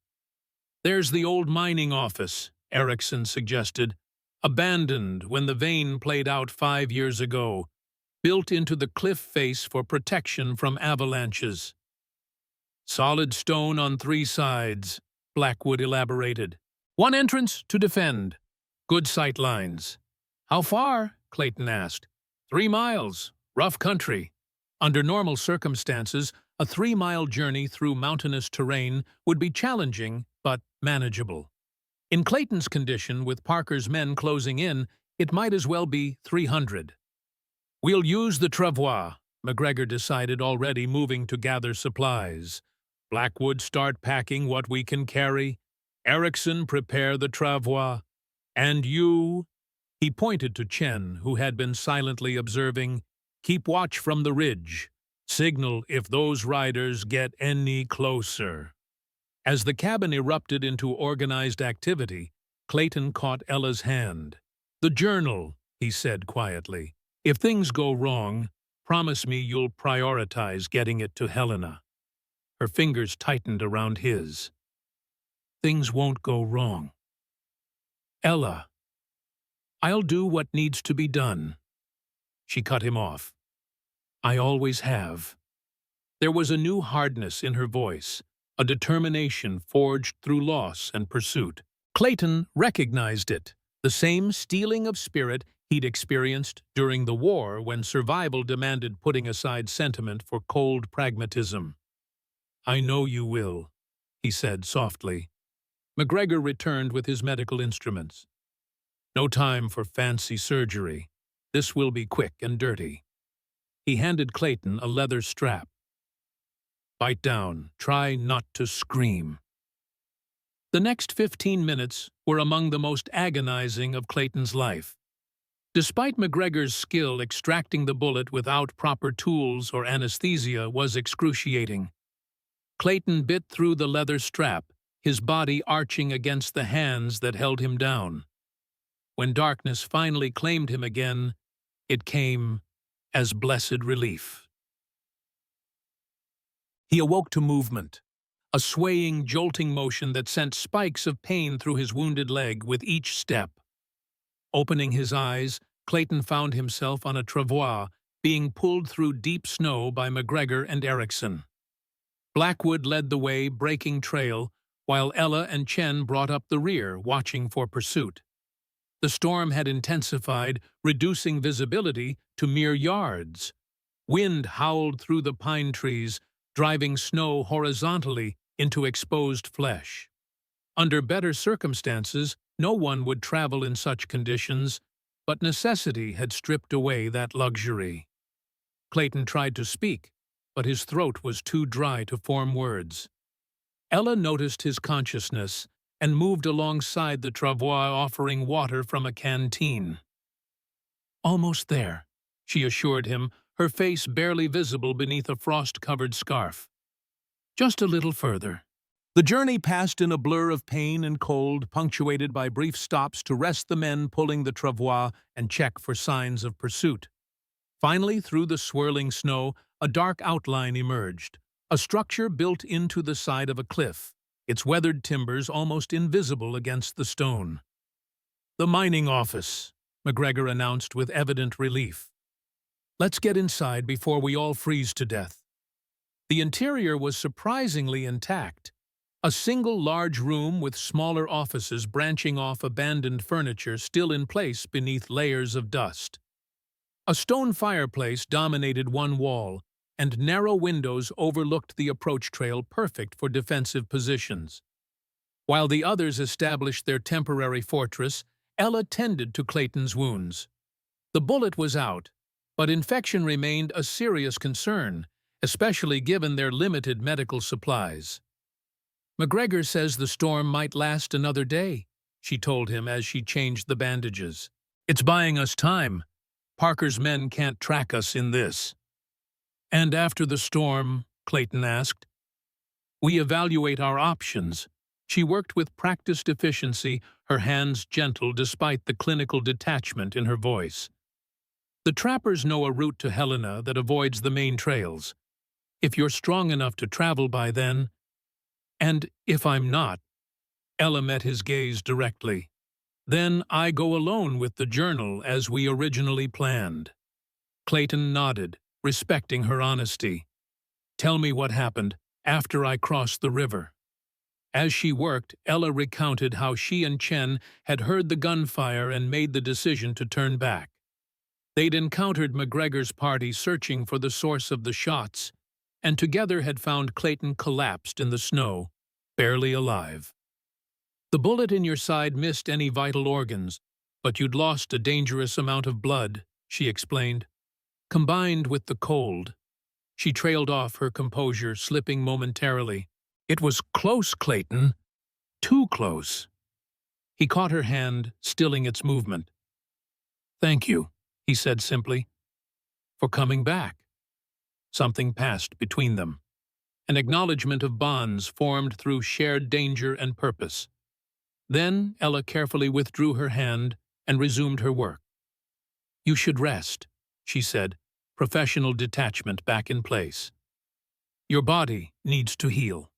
There's the old mining office, Erickson suggested. Abandoned when the vein played out 5 years ago. Built into the cliff face for protection from avalanches. Solid stone on 3 sides, Blackwood elaborated. 1 entrance to defend. Good sight lines. How far? Clayton asked. 3 miles. Rough country. Under normal circumstances, a 3-mile journey through mountainous terrain would be challenging, but manageable. In Clayton's condition, with Parker's men closing in, it might as well be 300. We'll use the travois, McGregor decided, already moving to gather supplies. Blackwood, start packing what we can carry. Erickson, prepare the travois. And you, he pointed to Chen, who had been silently observing, keep watch from the ridge. Signal if those riders get any closer. As the cabin erupted into organized activity, Clayton caught Ella's hand. The journal, he said quietly. If things go wrong, promise me you'll prioritize getting it to Helena. Her fingers tightened around his. Things won't go wrong. Ella, I'll do what needs to be done. She cut him off. I always have. There was a new hardness in her voice, a determination forged through loss and pursuit. Clayton recognized it, the same steeling of spirit he'd experienced during the war when survival demanded putting aside sentiment for cold pragmatism. I know you will, he said softly. McGregor returned with his medical instruments. No time for fancy surgery. This will be quick and dirty. He handed Clayton a leather strap. Bite down. Try not to scream. The next 15 minutes were among the most agonizing of Clayton's life. Despite McGregor's skill, extracting the bullet without proper tools or anesthesia was excruciating. Clayton bit through the leather strap, his body arching against the hands that held him down. When darkness finally claimed him again, it came as blessed relief. He awoke to movement, a swaying, jolting motion that sent spikes of pain through his wounded leg with each step. Opening his eyes, Clayton found himself on a travois, being pulled through deep snow by McGregor and Erickson. Blackwood led the way, breaking trail, while Ella and Chen brought up the rear, watching for pursuit. The storm had intensified, reducing visibility to mere yards. Wind howled through the pine trees, driving snow horizontally into exposed flesh. Under better circumstances, no one would travel in such conditions, but necessity had stripped away that luxury. Clayton tried to speak, but his throat was too dry to form words. Ella noticed his consciousness and moved alongside the travois, offering water from a canteen. Almost there, she assured him, her face barely visible beneath a frost-covered scarf. Just a little further. The journey passed in a blur of pain and cold, punctuated by brief stops to rest the men pulling the travois and check for signs of pursuit. Finally, through the swirling snow, a dark outline emerged, a structure built into the side of a cliff, its weathered timbers almost invisible against the stone. "The mining office," McGregor announced with evident relief. "Let's get inside before we all freeze to death." The interior was surprisingly intact. A single large room with smaller offices branching off abandoned furniture still in place beneath layers of dust. A stone fireplace dominated one wall, and narrow windows overlooked the approach trail, perfect for defensive positions. While the others established their temporary fortress, Ella tended to Clayton's wounds. The bullet was out, but infection remained a serious concern, especially given their limited medical supplies. "McGregor says the storm might last another day," she told him as she changed the bandages. "It's buying us time. Parker's men can't track us in this." "And after the storm?" Clayton asked. "We evaluate our options." She worked with practiced efficiency, her hands gentle despite the clinical detachment in her voice. "The trappers know a route to Helena that avoids the main trails. If you're strong enough to travel by then—" "And if I'm not?" Ella met his gaze directly. "Then I go alone with the journal as we originally planned." Clayton nodded, respecting her honesty. "Tell me what happened after I crossed the river." As she worked, Ella recounted how she and Chen had heard the gunfire and made the decision to turn back. They'd encountered McGregor's party searching for the source of the shots, and together had found Clayton collapsed in the snow, barely alive. "The bullet in your side missed any vital organs, but you'd lost a dangerous amount of blood," she explained. "Combined with the cold." She trailed off, her composure slipping momentarily. "It was close, Clayton. Too close." He caught her hand, stilling its movement. "Thank you," he said simply, "for coming back." Something passed between them. An acknowledgement of bonds formed through shared danger and purpose. Then Ella carefully withdrew her hand and resumed her work. "You should rest," she said, professional detachment back in place. "Your body needs to heal."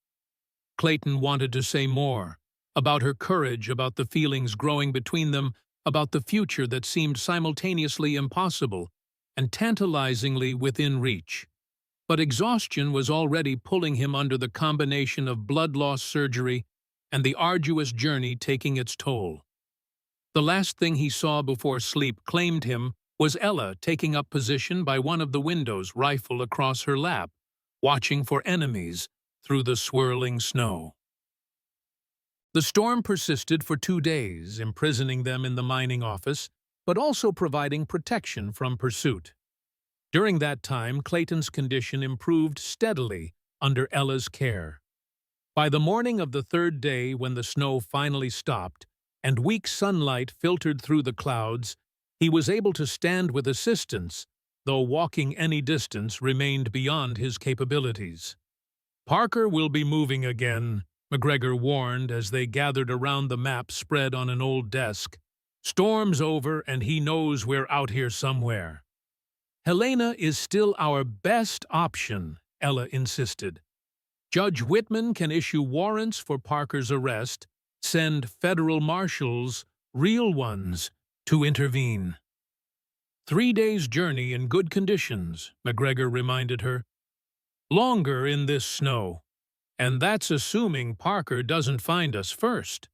Clayton wanted to say more, about her courage, about the feelings growing between them, about the future that seemed simultaneously impossible and tantalizingly within reach. But exhaustion was already pulling him under, the combination of blood loss surgery and the arduous journey taking its toll. The last thing he saw before sleep claimed him was Ella taking up position by one of the windows, rifle across her lap, watching for enemies through the swirling snow. The storm persisted for 2 days, imprisoning them in the mining office, but also providing protection from pursuit. During that time, Clayton's condition improved steadily under Ella's care. By the morning of the 3rd day, when the snow finally stopped and weak sunlight filtered through the clouds, he was able to stand with assistance, though walking any distance remained beyond his capabilities. "Parker will be moving again," McGregor warned as they gathered around the map spread on an old desk. "Storm's over and he knows we're out here somewhere." "Helena is still our best option," Ella insisted. "Judge Whitman can issue warrants for Parker's arrest, send federal marshals, real ones, to intervene." 3 days' journey in good conditions, McGregor reminded her. "Longer in this snow. And that's assuming Parker doesn't find us first."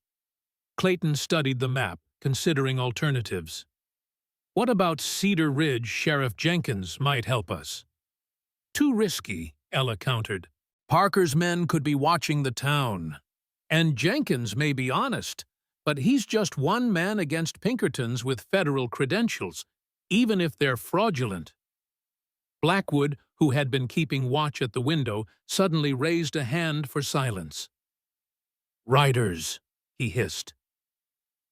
Clayton studied the map, considering alternatives. "What about Cedar Ridge? Sheriff Jenkins might help us." "Too risky," Ella countered. "Parker's men could be watching the town. And Jenkins may be honest, but he's just one man against Pinkertons with federal credentials, even if they're fraudulent." Blackwood, who had been keeping watch at the window, suddenly raised a hand for silence. "Riders," he hissed.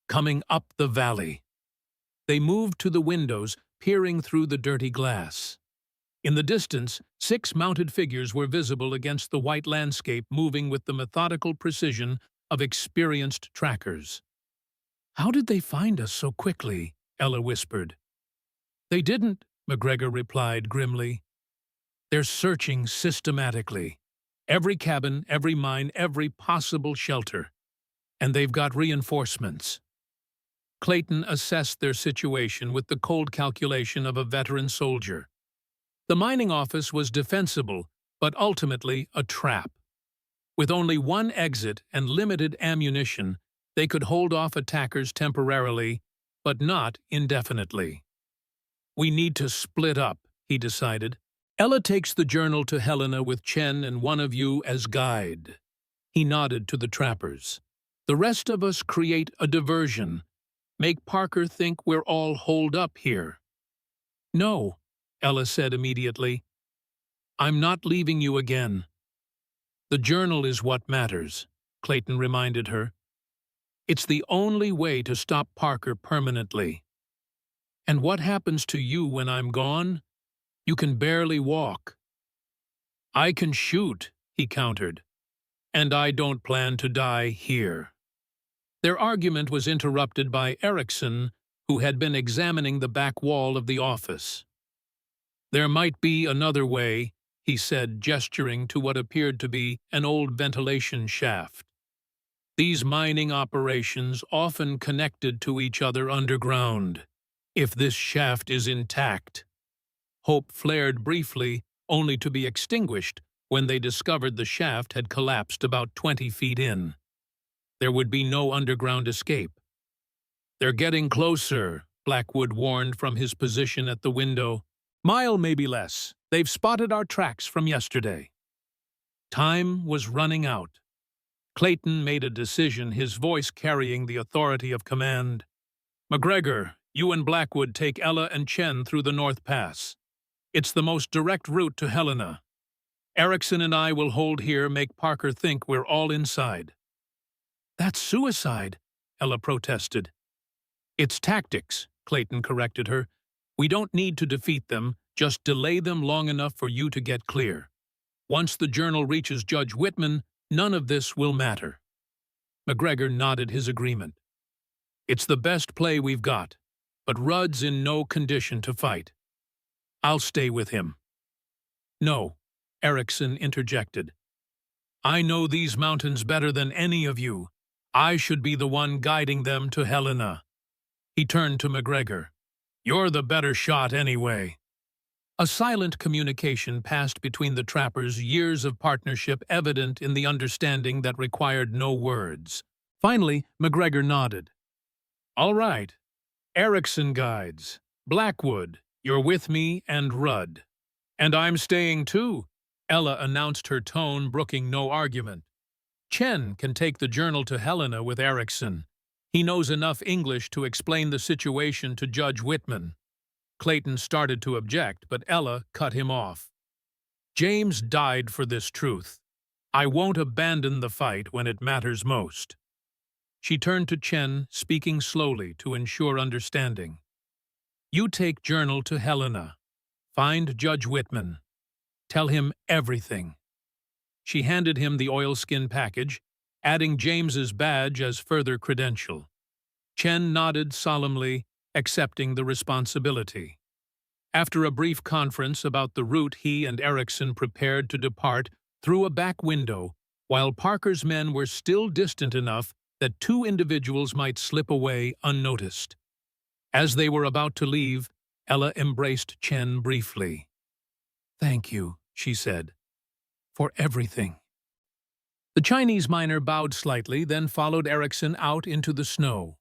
"Coming up the valley." They moved to the windows, peering through the dirty glass. In the distance, 6 mounted figures were visible against the white landscape, moving with the methodical precision of experienced trackers. "How did they find us so quickly?" Ella whispered. "They didn't," McGregor replied grimly. "They're searching systematically. Every cabin, every mine, every possible shelter. And they've got reinforcements. Clayton assessed their situation with the cold calculation of a veteran soldier. The mining office was defensible, but ultimately a trap. With only one exit and limited ammunition, they could hold off attackers temporarily, but not indefinitely. We need to split up, he decided. Ella takes the journal to Helena with Chen and one of you as guide. He nodded to the trappers. The rest of us create a diversion. Make Parker think we're all holed up here. No, Ella said immediately. I'm not leaving you again. The journal is what matters, Clayton reminded her. It's the only way to stop Parker permanently. And what happens to you when I'm gone? You can barely walk. I can shoot, he countered. And I don't plan to die here. Their argument was interrupted by Erickson, who had been examining the back wall of the office. There might be another way, he said, gesturing to what appeared to be an old ventilation shaft. These mining operations often connected to each other underground. If this shaft is intact. Hope flared briefly, only to be extinguished when they discovered the shaft had collapsed about 20 feet in. There would be no underground escape. They're getting closer, Blackwood warned from his position at the window. Mile, maybe less. They've spotted our tracks from yesterday. Time was running out. Clayton made a decision, his voice carrying the authority of command. McGregor, you and Blackwood take Ella and Chen through the North Pass. It's the most direct route to Helena. Erickson and I will hold here, make Parker think we're all inside. That's suicide, Ella protested. It's tactics, Clayton corrected her. We don't need to defeat them, just delay them long enough for you to get clear. Once the journal reaches Judge Whitman, none of this will matter. McGregor nodded his agreement. It's the best play we've got, but Rudd's in no condition to fight. I'll stay with him. No, Erickson interjected. I know these mountains better than any of you. I should be the one guiding them to Helena. He turned to McGregor. You're the better shot anyway. A silent communication passed between the trappers, years of partnership evident in the understanding that required no words. Finally, McGregor nodded. All right. Erickson guides. Blackwood, you're with me, and Rudd. And I'm staying too, Ella announced, her tone brooking no argument. Chen can take the journal to Helena with Erickson. He knows enough English to explain the situation to Judge Whitman. Clayton started to object, but Ella cut him off. James died for this truth. I won't abandon the fight when it matters most. She turned to Chen, speaking slowly to ensure understanding. You take journal to Helena. Find Judge Whitman. Tell him everything. She handed him the oilskin package, adding James's badge as further credential. Chen nodded solemnly, accepting the responsibility. After a brief conference about the route, he and Erickson prepared to depart through a back window, while Parker's men were still distant enough that two individuals might slip away unnoticed. As they were about to leave, Ella embraced Chen briefly. Thank you, she said, for everything. The Chinese miner bowed slightly, then followed Erickson out into the snow.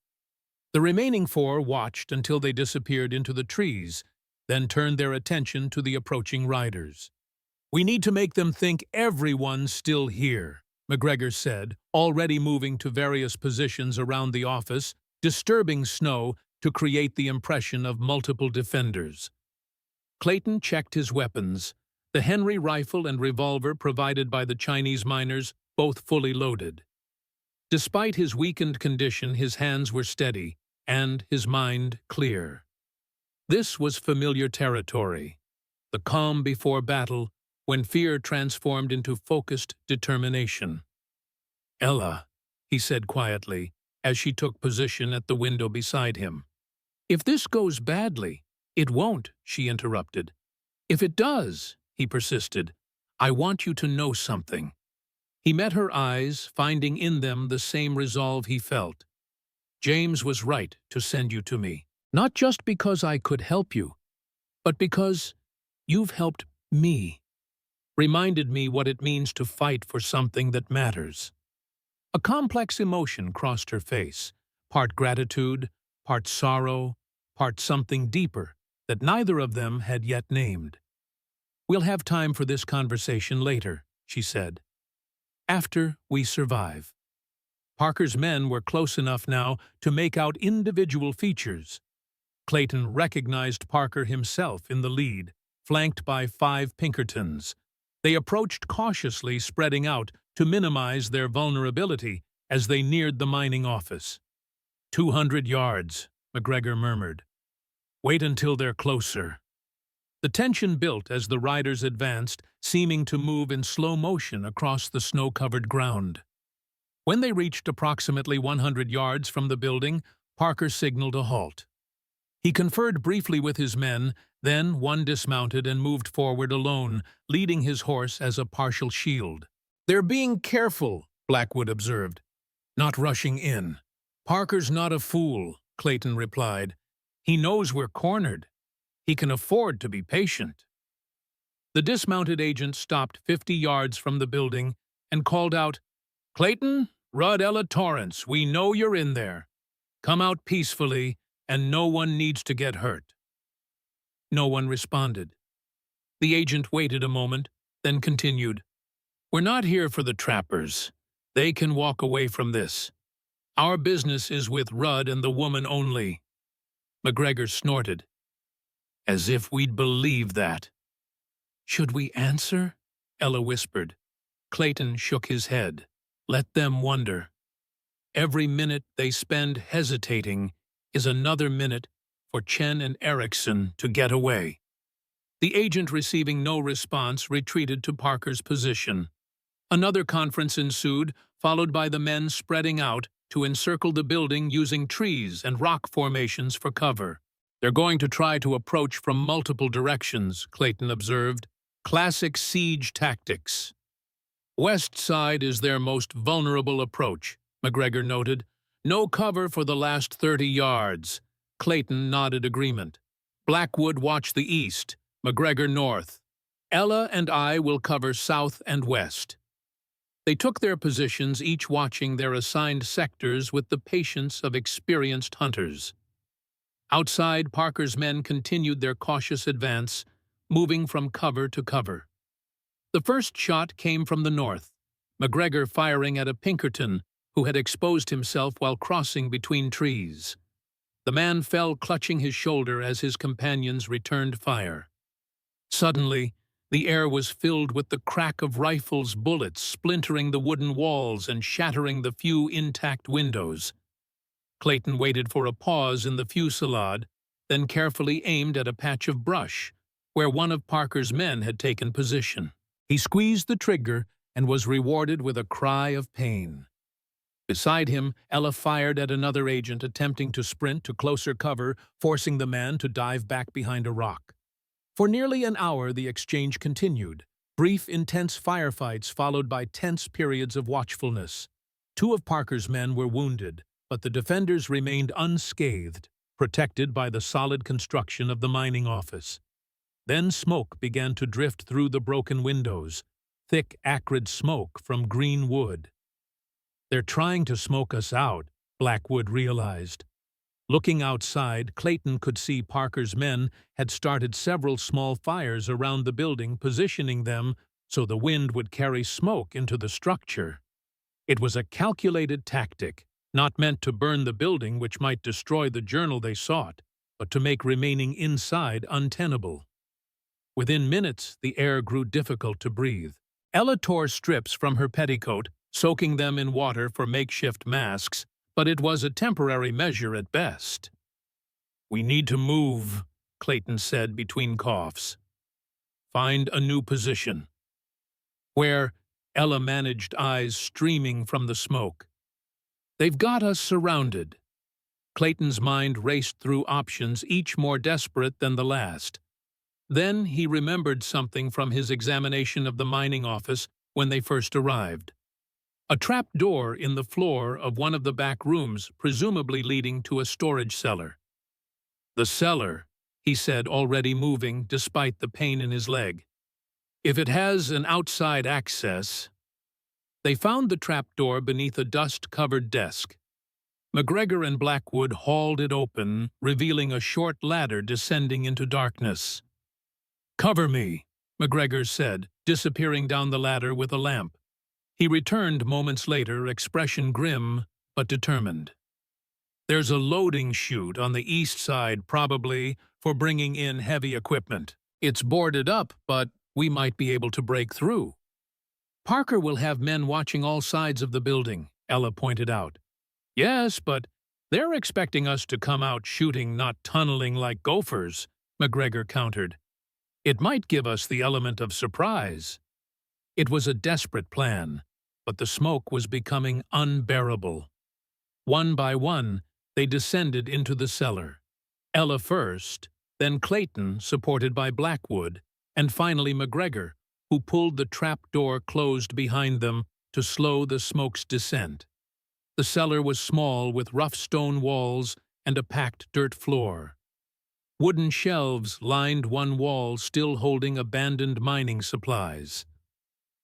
The remaining four watched until they disappeared into the trees, then turned their attention to the approaching riders. We need to make them think everyone's still here, McGregor said, already moving to various positions around the office, disturbing snow to create the impression of multiple defenders. Clayton checked his weapons, the Henry rifle and revolver provided by the Chinese miners, both fully loaded. Despite his weakened condition, his hands were steady, and his mind clear. This was familiar territory, the calm before battle, when fear transformed into focused determination. Ella, he said quietly, as she took position at the window beside him. If this goes badly, it won't, she interrupted. If it does, he persisted, I want you to know something." He met her eyes, finding in them the same resolve he felt. "James was right to send you to me. Not just because I could help you, but because you've helped me, reminded me what it means to fight for something that matters." A complex emotion crossed her face, part gratitude, part sorrow, part something deeper that neither of them had yet named. "We'll have time for this conversation later," she said. "After we survive." Parker's men were close enough now to make out individual features. Clayton recognized Parker himself in the lead, flanked by 5 Pinkertons. They approached cautiously, spreading out to minimize their vulnerability as they neared the mining office. 200 yards, McGregor murmured. "Wait until they're closer." The tension built as the riders advanced, seeming to move in slow motion across the snow-covered ground. When they reached approximately 100 yards from the building, Parker signaled a halt. He conferred briefly with his men, then one dismounted and moved forward alone, leading his horse as a partial shield. "They're being careful," Blackwood observed, "not rushing in." "Parker's not a fool," Clayton replied. "He knows we're cornered. He can afford to be patient." The dismounted agent stopped 50 yards from the building and called out, "Clayton, Rudd, Ella Torrance, we know you're in there. Come out peacefully, and no one needs to get hurt." No one responded. The agent waited a moment, then continued, "We're not here for the trappers. They can walk away from this. Our business is with Rudd and the woman only." McGregor snorted. "As if we'd believe that." "Should we answer?" Ella whispered. Clayton shook his head. "Let them wonder. Every minute they spend hesitating is another minute for Chen and Erickson to get away." The agent, receiving no response, retreated to Parker's position. Another conference ensued, followed by the men spreading out to encircle the building using trees and rock formations for cover. "They're going to try to approach from multiple directions," Clayton observed. "Classic siege tactics." "West side is their most vulnerable approach," McGregor noted. "No cover for the last 30 yards. Clayton nodded agreement. "Blackwood watch the east, McGregor north. Ella and I will cover south and west." They took their positions, each watching their assigned sectors with the patience of experienced hunters. Outside, Parker's men continued their cautious advance, moving from cover to cover. The first shot came from the north, McGregor firing at a Pinkerton who had exposed himself while crossing between trees. The man fell clutching his shoulder as his companions returned fire. Suddenly, the air was filled with the crack of rifles' bullets splintering the wooden walls and shattering the few intact windows. Clayton waited for a pause in the fusillade, then carefully aimed at a patch of brush, where one of Parker's men had taken position. He squeezed the trigger and was rewarded with a cry of pain. Beside him, Ella fired at another agent attempting to sprint to closer cover, forcing the man to dive back behind a rock. For nearly an hour, the exchange continued. Brief, intense firefights followed by tense periods of watchfulness. 2 of Parker's men were wounded, but the defenders remained unscathed, protected by the solid construction of the mining office. Then smoke began to drift through the broken windows, thick, acrid smoke from green wood. "They're trying to smoke us out," Blackwood realized. Looking outside, Clayton could see Parker's men had started several small fires around the building, positioning them so the wind would carry smoke into the structure. It was a calculated tactic, not meant to burn the building, which might destroy the journal they sought, but to make remaining inside untenable. Within minutes, the air grew difficult to breathe. Ella tore strips from her petticoat, soaking them in water for makeshift masks, but it was a temporary measure at best. "We need to move," Clayton said between coughs. "Find a new position." "Where?" Ella managed, eyes streaming from the smoke. "They've got us surrounded." Clayton's mind raced through options, each more desperate than the last. Then he remembered something from his examination of the mining office when they first arrived. A trap door in the floor of one of the back rooms, presumably leading to a storage cellar. The cellar, he said, already moving despite the pain in his leg. If it has an outside access. They found the trap door beneath a dust-covered desk. McGregor and Blackwood hauled it open, revealing a short ladder descending into darkness. "Cover me," McGregor said, disappearing down the ladder with a lamp. He returned moments later, expression grim but determined. "There's a loading chute on the east side, probably for bringing in heavy equipment. It's boarded up, but we might be able to break through." "Parker will have men watching all sides of the building," Ella pointed out. "Yes, but they're expecting us to come out shooting, not tunneling like gophers," McGregor countered. "It might give us the element of surprise." It was a desperate plan, but the smoke was becoming unbearable. One by one, they descended into the cellar. Ella first, then Clayton, supported by Blackwood, and finally McGregor, who pulled the trap door closed behind them to slow the smoke's descent. The cellar was small, with rough stone walls and a packed dirt floor. Wooden shelves lined one wall, still holding abandoned mining supplies.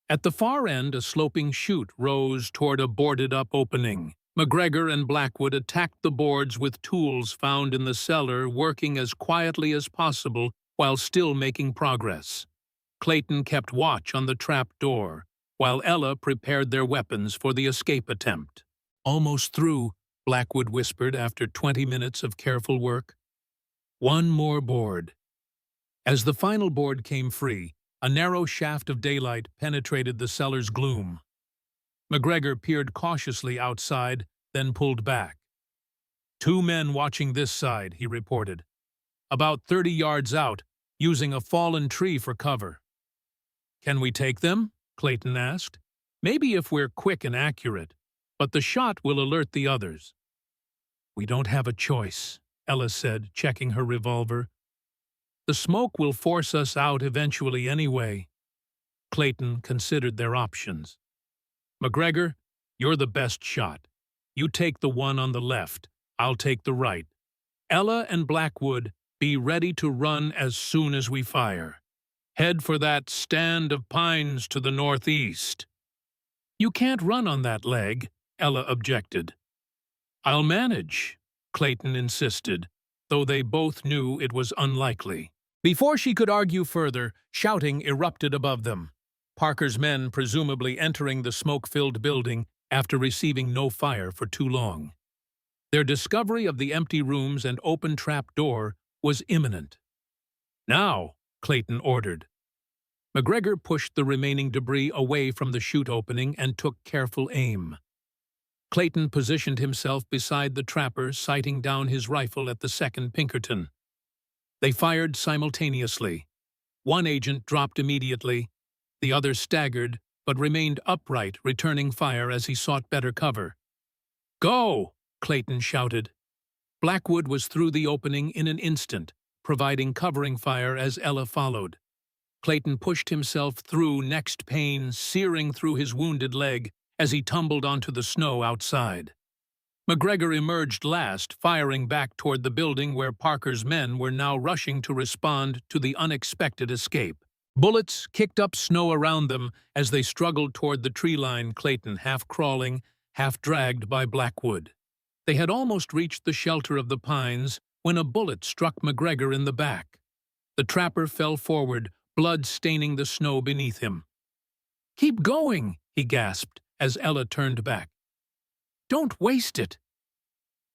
At the far end, a sloping chute rose toward a boarded-up opening. McGregor and Blackwood attacked the boards with tools found in the cellar, working as quietly as possible while still making progress. Clayton kept watch on the trap door, while Ella prepared their weapons for the escape attempt. "Almost through," Blackwood whispered after 20 minutes of careful work. "One more board." As the final board came free, a narrow shaft of daylight penetrated the cellar's gloom. McGregor peered cautiously outside, then pulled back. "Two men watching this side," he reported. "About 30 yards out, using a fallen tree for cover." "Can we take them?" Clayton asked. "Maybe if we're quick and accurate, but the shot will alert the others." "We don't have a choice," Ella said, checking her revolver. "The smoke will force us out eventually anyway." Clayton considered their options. "McGregor, you're the best shot. You take the one on the left. I'll take the right. Ella and Blackwood, be ready to run as soon as we fire. Head for that stand of pines to the northeast." "You can't run on that leg," Ella objected. "I'll manage," Clayton insisted, though they both knew it was unlikely. Before she could argue further, shouting erupted above them. Parker's men presumably entering the smoke-filled building after receiving no fire for too long. Their discovery of the empty rooms and open trap door was imminent. "Now," Clayton ordered. McGregor pushed the remaining debris away from the chute opening and took careful aim. Clayton positioned himself beside the trapper, sighting down his rifle at the second Pinkerton. They fired simultaneously. One agent dropped immediately. The other staggered, but remained upright, returning fire as he sought better cover. "Go!" Clayton shouted. Blackwood was through the opening in an instant, providing covering fire as Ella followed. Clayton pushed himself through next pane, searing through his wounded leg as he tumbled onto the snow outside. McGregor emerged last, firing back toward the building where Parker's men were now rushing to respond to the unexpected escape. Bullets kicked up snow around them as they struggled toward the tree line, Clayton half crawling, half dragged by Blackwood. They had almost reached the shelter of the pines when a bullet struck McGregor in the back. The trapper fell forward, blood staining the snow beneath him. "Keep going," he gasped as Ella turned back. "Don't waste it."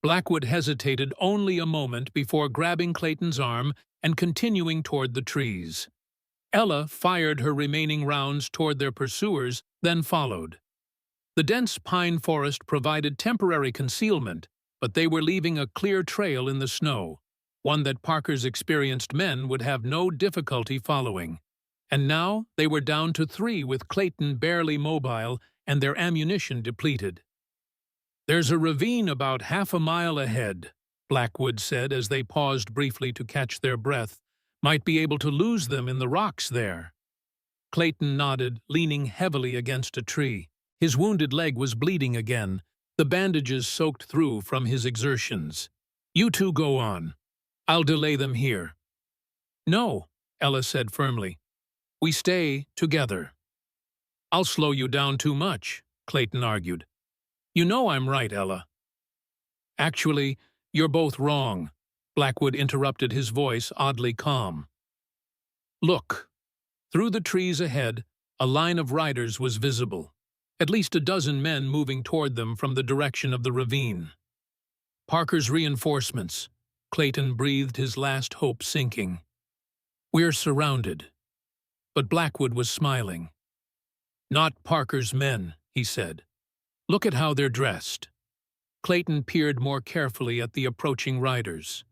Blackwood hesitated only a moment before grabbing Clayton's arm and continuing toward the trees. Ella fired her remaining rounds toward their pursuers, then followed. The dense pine forest provided temporary concealment, but they were leaving a clear trail in the snow, one that Parker's experienced men would have no difficulty following. And now they were down to 3 with Clayton barely mobile and their ammunition depleted. "There's a ravine about half a mile ahead," Blackwood said as they paused briefly to catch their breath, Might be able to lose them in the rocks there. Clayton nodded, leaning heavily against a tree. His wounded leg was bleeding again, the bandages soaked through from his exertions. "You two go on. I'll delay them here." "No," Ella said firmly. "We stay together." "I'll slow you down too much," Clayton argued. "You know I'm right, Ella." "Actually, you're both wrong," Blackwood interrupted, his voice oddly calm. "Look." Through the trees ahead, a line of riders was visible, at least a dozen men moving toward them from the direction of the ravine. "Parker's reinforcements," Clayton breathed, his last hope sinking. "We're surrounded." But Blackwood was smiling. "Not Parker's men," he said. "Look at how they're dressed." Clayton peered more carefully at the approaching riders.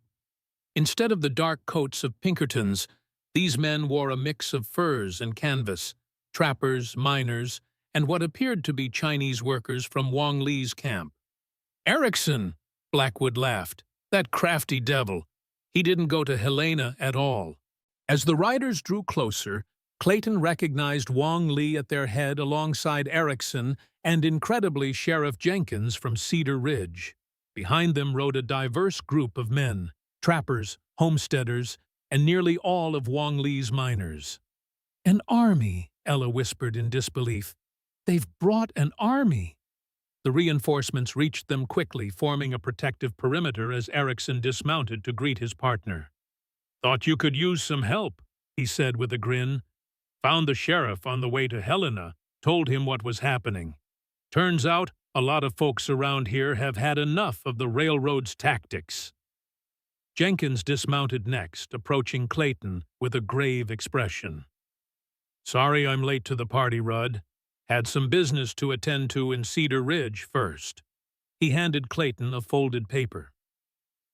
Instead of the dark coats of Pinkertons, these men wore a mix of furs and canvas, trappers, miners, and what appeared to be Chinese workers from Wang Li's camp. "Erickson!" Blackwood laughed. "That crafty devil. He didn't go to Helena at all." As the riders drew closer, Clayton recognized Wang Li at their head alongside Erickson and, incredibly, Sheriff Jenkins from Cedar Ridge. Behind them rode a diverse group of men, trappers, homesteaders, and nearly all of Wang Li's miners. "An army," Ella whispered in disbelief. "They've brought an army." The reinforcements reached them quickly, forming a protective perimeter as Erickson dismounted to greet his partner. "Thought you could use some help," he said with a grin. "Found the sheriff on the way to Helena, told him what was happening. Turns out a lot of folks around here have had enough of the railroad's tactics." Jenkins dismounted next, approaching Clayton with a grave expression. "Sorry I'm late to the party, Rudd. Had some business to attend to in Cedar Ridge first." He handed Clayton a folded paper.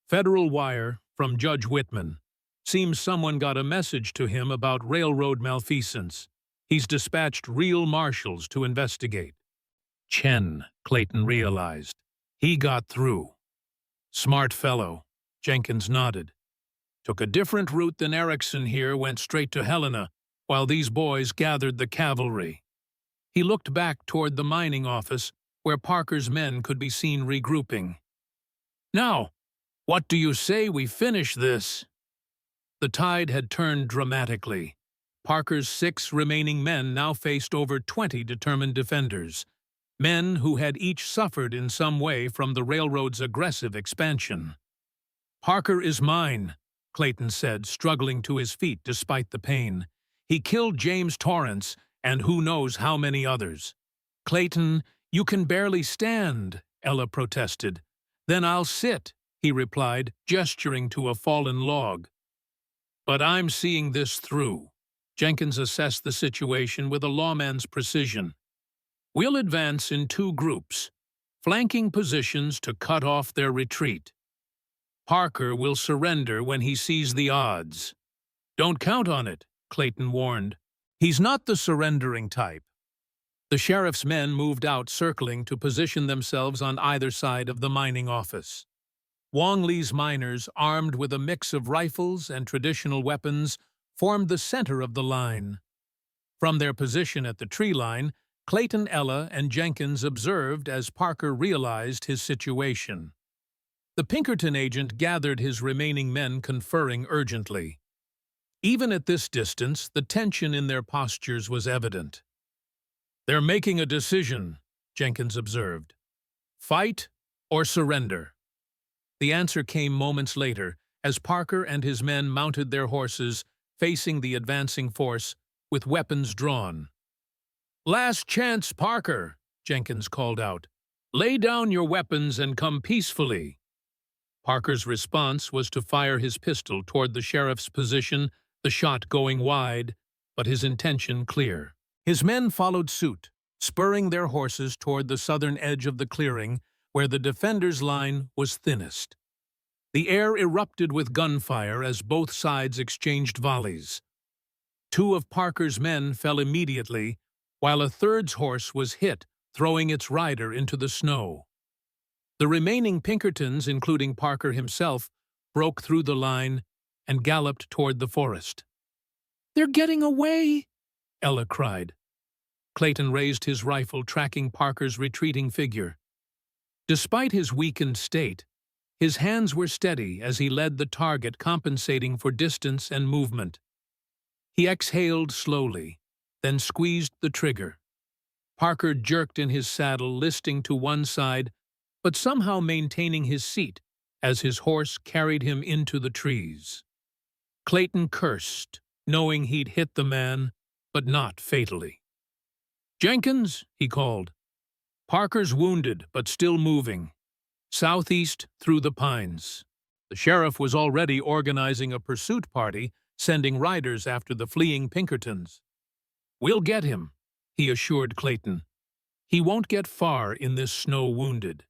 "Federal wire from Judge Whitman. Seems someone got a message to him about railroad malfeasance. He's dispatched real marshals to investigate." Chen, Clayton realized. He got through. "Smart fellow." Jenkins nodded. "Took a different route than Erickson here, went straight to Helena, while these boys gathered the cavalry." He looked back toward the mining office, where Parker's men could be seen regrouping. "Now, what do you say we finish this?" The tide had turned dramatically. Parker's 6 remaining men now faced over 20 determined defenders, men who had each suffered in some way from the railroad's aggressive expansion. "Parker is mine," Clayton said, struggling to his feet despite the pain. "He killed James Torrance, and who knows how many others." "Clayton, you can barely stand," Ella protested. "Then I'll sit," he replied, gesturing to a fallen log. "But I'm seeing this through." Jenkins assessed the situation with a lawman's precision. "We'll advance in 2 groups, flanking positions to cut off their retreat. Parker will surrender when he sees the odds." "Don't count on it," Clayton warned. "He's not the surrendering type." The sheriff's men moved out, circling to position themselves on either side of the mining office. Wang Li's miners, armed with a mix of rifles and traditional weapons, formed the center of the line. From their position at the tree line, Clayton, Ella, and Jenkins observed as Parker realized his situation. The Pinkerton agent gathered his remaining men, conferring urgently. Even at this distance, the tension in their postures was evident. "They're making a decision," Jenkins observed. "Fight or surrender?" The answer came moments later, as Parker and his men mounted their horses, facing the advancing force, with weapons drawn. "Last chance, Parker," Jenkins called out. "Lay down your weapons and come peacefully." Parker's response was to fire his pistol toward the sheriff's position, the shot going wide, but his intention clear. His men followed suit, spurring their horses toward the southern edge of the clearing, where the defenders' line was thinnest. The air erupted with gunfire as both sides exchanged volleys. 2 of Parker's men fell immediately, while a third's horse was hit, throwing its rider into the snow. The remaining Pinkertons, including Parker himself, broke through the line, and galloped toward the forest. "They're getting away!" Ella cried. Clayton raised his rifle, tracking Parker's retreating figure. Despite his weakened state, his hands were steady as he led the target, compensating for distance and movement. He exhaled slowly, then squeezed the trigger. Parker jerked in his saddle, listing to one side, but somehow maintaining his seat as his horse carried him into the trees. Clayton cursed, knowing he'd hit the man, but not fatally. "Jenkins," he called. "Parker's wounded, but still moving. Southeast through the pines." The sheriff was already organizing a pursuit party, sending riders after the fleeing Pinkertons. "We'll get him," he assured Clayton. "He won't get far in this snow wounded."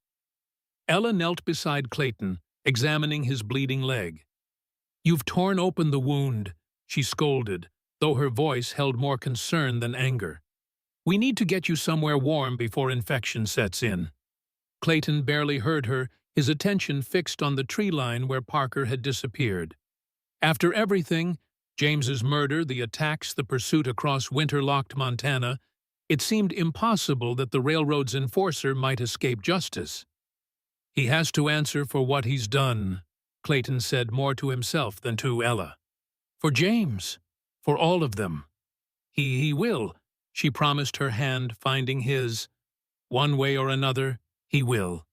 Ella knelt beside Clayton, examining his bleeding leg. "You've torn open the wound," she scolded, though her voice held more concern than anger. "We need to get you somewhere warm before infection sets in." Clayton barely heard her, his attention fixed on the tree line where Parker had disappeared. After everything, James's murder, the attacks, the pursuit across winter-locked Montana, it seemed impossible that the railroad's enforcer might escape justice. "He has to answer for what he's done," Clayton said, more to himself than to Ella. "For James. For all of them. He will," she promised, her hand finding his. "One way or another, he will."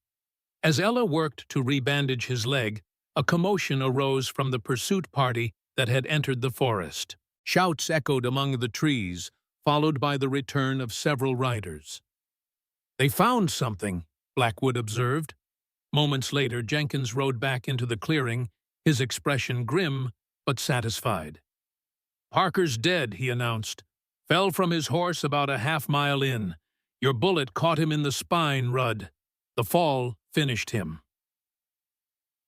As Ella worked to rebandage his leg, a commotion arose from the pursuit party that had entered the forest. Shouts echoed among the trees, followed by the return of several riders. "They found something," Blackwood observed. Moments later, Jenkins rode back into the clearing, his expression grim but satisfied. "Parker's dead," he announced. "Fell from his horse about a half-mile in. Your bullet caught him in the spine, Rudd. The fall finished him."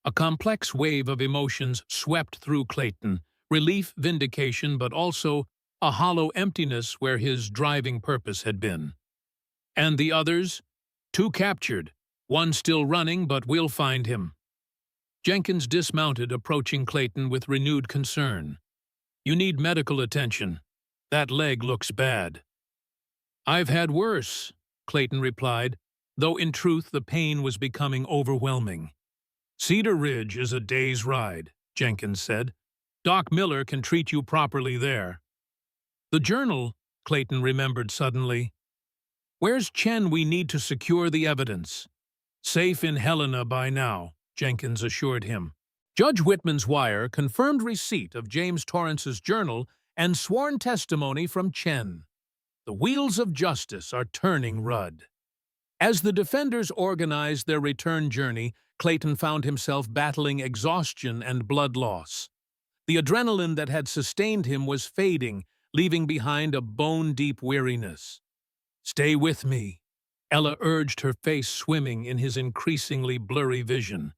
A complex wave of emotions swept through Clayton, relief, vindication, but also a hollow emptiness where his driving purpose had been. "And the others? 2 captured. 1 still running, but we'll find him." Jenkins dismounted, approaching Clayton with renewed concern. "You need medical attention. That leg looks bad." "I've had worse," Clayton replied, though in truth the pain was becoming overwhelming. "Cedar Ridge is a day's ride," Jenkins said. "Doc Miller can treat you properly there." "The journal," Clayton remembered suddenly. "Where's Chen? We need to secure the evidence." "Safe in Helena by now," Jenkins assured him. Judge Whitman's wire confirmed receipt of James Torrance's journal and sworn testimony from Chen. The wheels of justice are turning, Rudd. As the defenders organized their return journey, Clayton found himself battling exhaustion and blood loss. The adrenaline that had sustained him was fading, leaving behind a bone-deep weariness. "Stay with me," Ella urged, her face swimming in his increasingly blurry vision.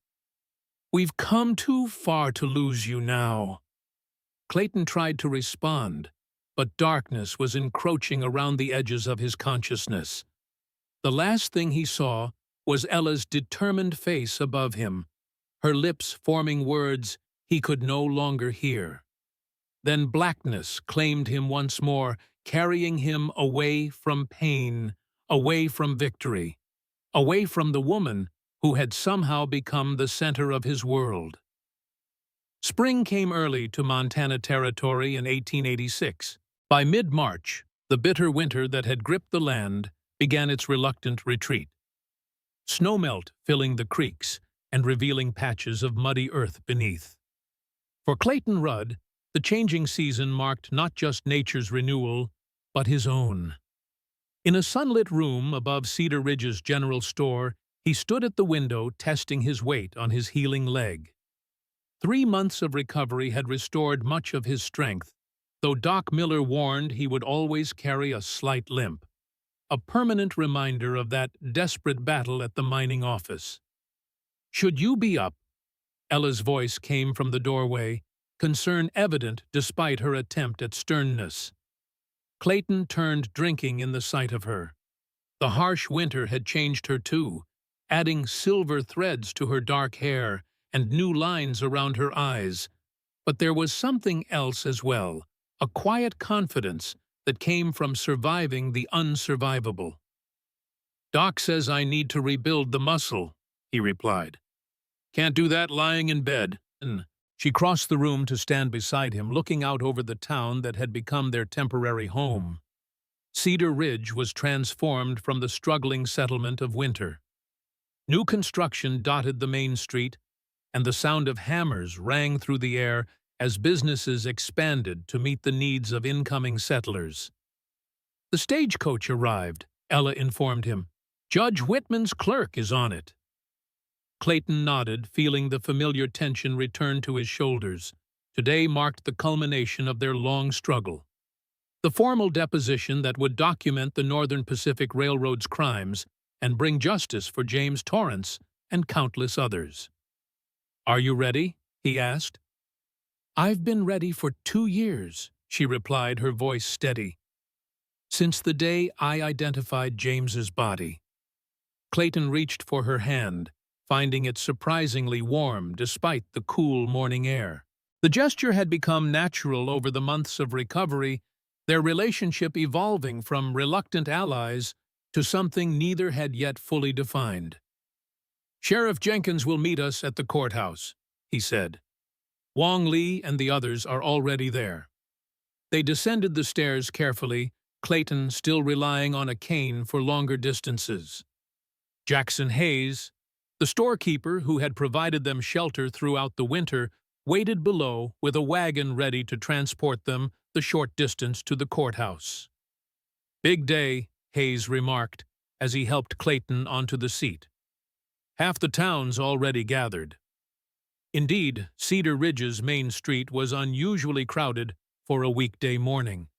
"We've come too far to lose you now." Clayton tried to respond, but darkness was encroaching around the edges of his consciousness. The last thing he saw was Ella's determined face above him, her lips forming words he could no longer hear. Then blackness claimed him once more, carrying him away from pain, away from victory, away from the woman who had somehow become the center of his world. Spring came early to Montana Territory in 1886. By mid-March, the bitter winter that had gripped the land began its reluctant retreat. Snowmelt filling the creeks and revealing patches of muddy earth beneath. For Clayton Rudd, the changing season marked not just nature's renewal, but his own. In a sunlit room above Cedar Ridge's general store, he stood at the window testing his weight on his healing leg. 3 months of recovery had restored much of his strength, though Doc Miller warned he would always carry a slight limp, a permanent reminder of that desperate battle at the mining office. "Should you be up?" Ella's voice came from the doorway, concern evident despite her attempt at sternness. Clayton turned, drinking in the sight of her. The harsh winter had changed her too, adding silver threads to her dark hair and new lines around her eyes, But there was something else as well, a quiet confidence that came from surviving the unsurvivable. "Doc says I need to rebuild the muscle," he replied. "Can't do that lying in bed." And she crossed the room to stand beside him, looking out over the town that had become their temporary home. Cedar Ridge was transformed from the struggling settlement of winter. New construction dotted the main street, and the sound of hammers rang through the air as businesses expanded to meet the needs of incoming settlers. "The stagecoach arrived," Ella informed him. "Judge Whitman's clerk is on it." Clayton nodded, feeling the familiar tension return to his shoulders. Today marked the culmination of their long struggle. The formal deposition that would document the Northern Pacific Railroad's crimes and bring justice for James Torrance and countless others. "Are you ready?" he asked. "I've been ready for 2 years," she replied, her voice steady. "Since the day I identified James's body." Clayton reached for her hand, finding it surprisingly warm despite the cool morning air. The gesture had become natural over the months of recovery, their relationship evolving from reluctant allies to something neither had yet fully defined. "Sheriff Jenkins will meet us at the courthouse," he said. "Wong Lee and the others are already there." They descended the stairs carefully, Clayton still relying on a cane for longer distances. Jackson Hayes, the storekeeper who had provided them shelter throughout the winter, waited below with a wagon ready to transport them the short distance to the courthouse. "Big day," Hayes remarked as he helped Clayton onto the seat. "Half the town's already gathered." Indeed, Cedar Ridge's main street was unusually crowded for a weekday morning.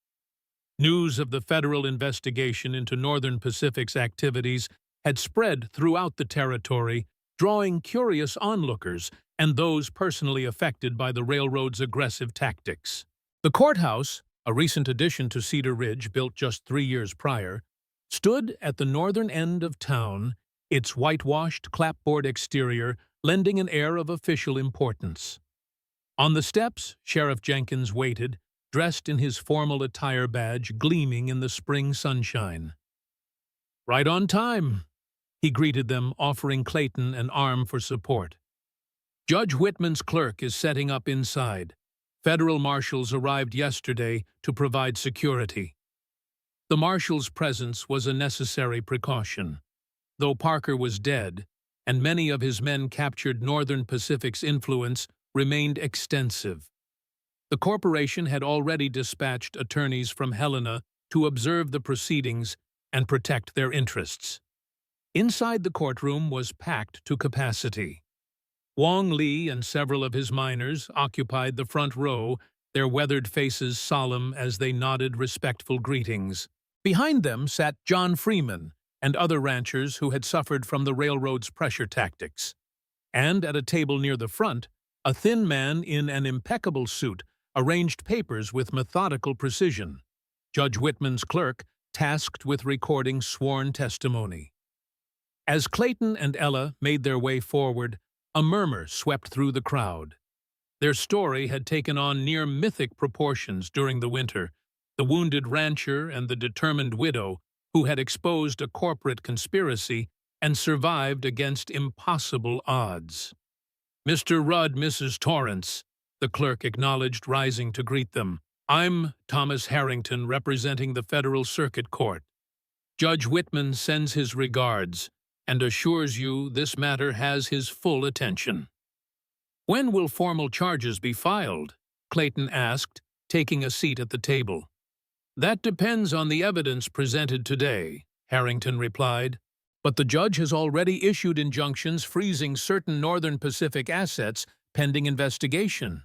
News of the federal investigation into Northern Pacific's activities had spread throughout the territory, drawing curious onlookers and those personally affected by the railroad's aggressive tactics. The courthouse, a recent addition to Cedar Ridge built just 3 years prior, stood at the northern end of town, its whitewashed clapboard exterior lending an air of official importance. On the steps, Sheriff Jenkins waited, dressed in his formal attire badge gleaming in the spring sunshine. "Right on time," he greeted them, offering Clayton an arm for support. "Judge Whitman's clerk is setting up inside. Federal marshals arrived yesterday to provide security." The marshal's presence was a necessary precaution. Though Parker was dead, and many of his men captured Northern Pacific's influence remained extensive. The corporation had already dispatched attorneys from Helena to observe the proceedings and protect their interests. Inside the courtroom was packed to capacity. Wong Lee and several of his miners occupied the front row, their weathered faces solemn as they nodded respectful greetings. Behind them sat John Freeman and other ranchers who had suffered from the railroad's pressure tactics. And at a table near the front, a thin man in an impeccable suit arranged papers with methodical precision. Judge Whitman's clerk, tasked with recording sworn testimony. As Clayton and Ella made their way forward, a murmur swept through the crowd. Their story had taken on near mythic proportions during the winter, the wounded rancher and the determined widow who had exposed a corporate conspiracy and survived against impossible odds. "Mr. Rudd, Mrs. Torrance," the clerk acknowledged, rising to greet them. "I'm Thomas Harrington, representing the Federal Circuit Court. Judge Whitman sends his regards and assures you this matter has his full attention." "When will formal charges be filed?" Clayton asked, taking a seat at the table. "That depends on the evidence presented today," Harrington replied. "But the judge has already issued injunctions freezing certain Northern Pacific assets pending investigation."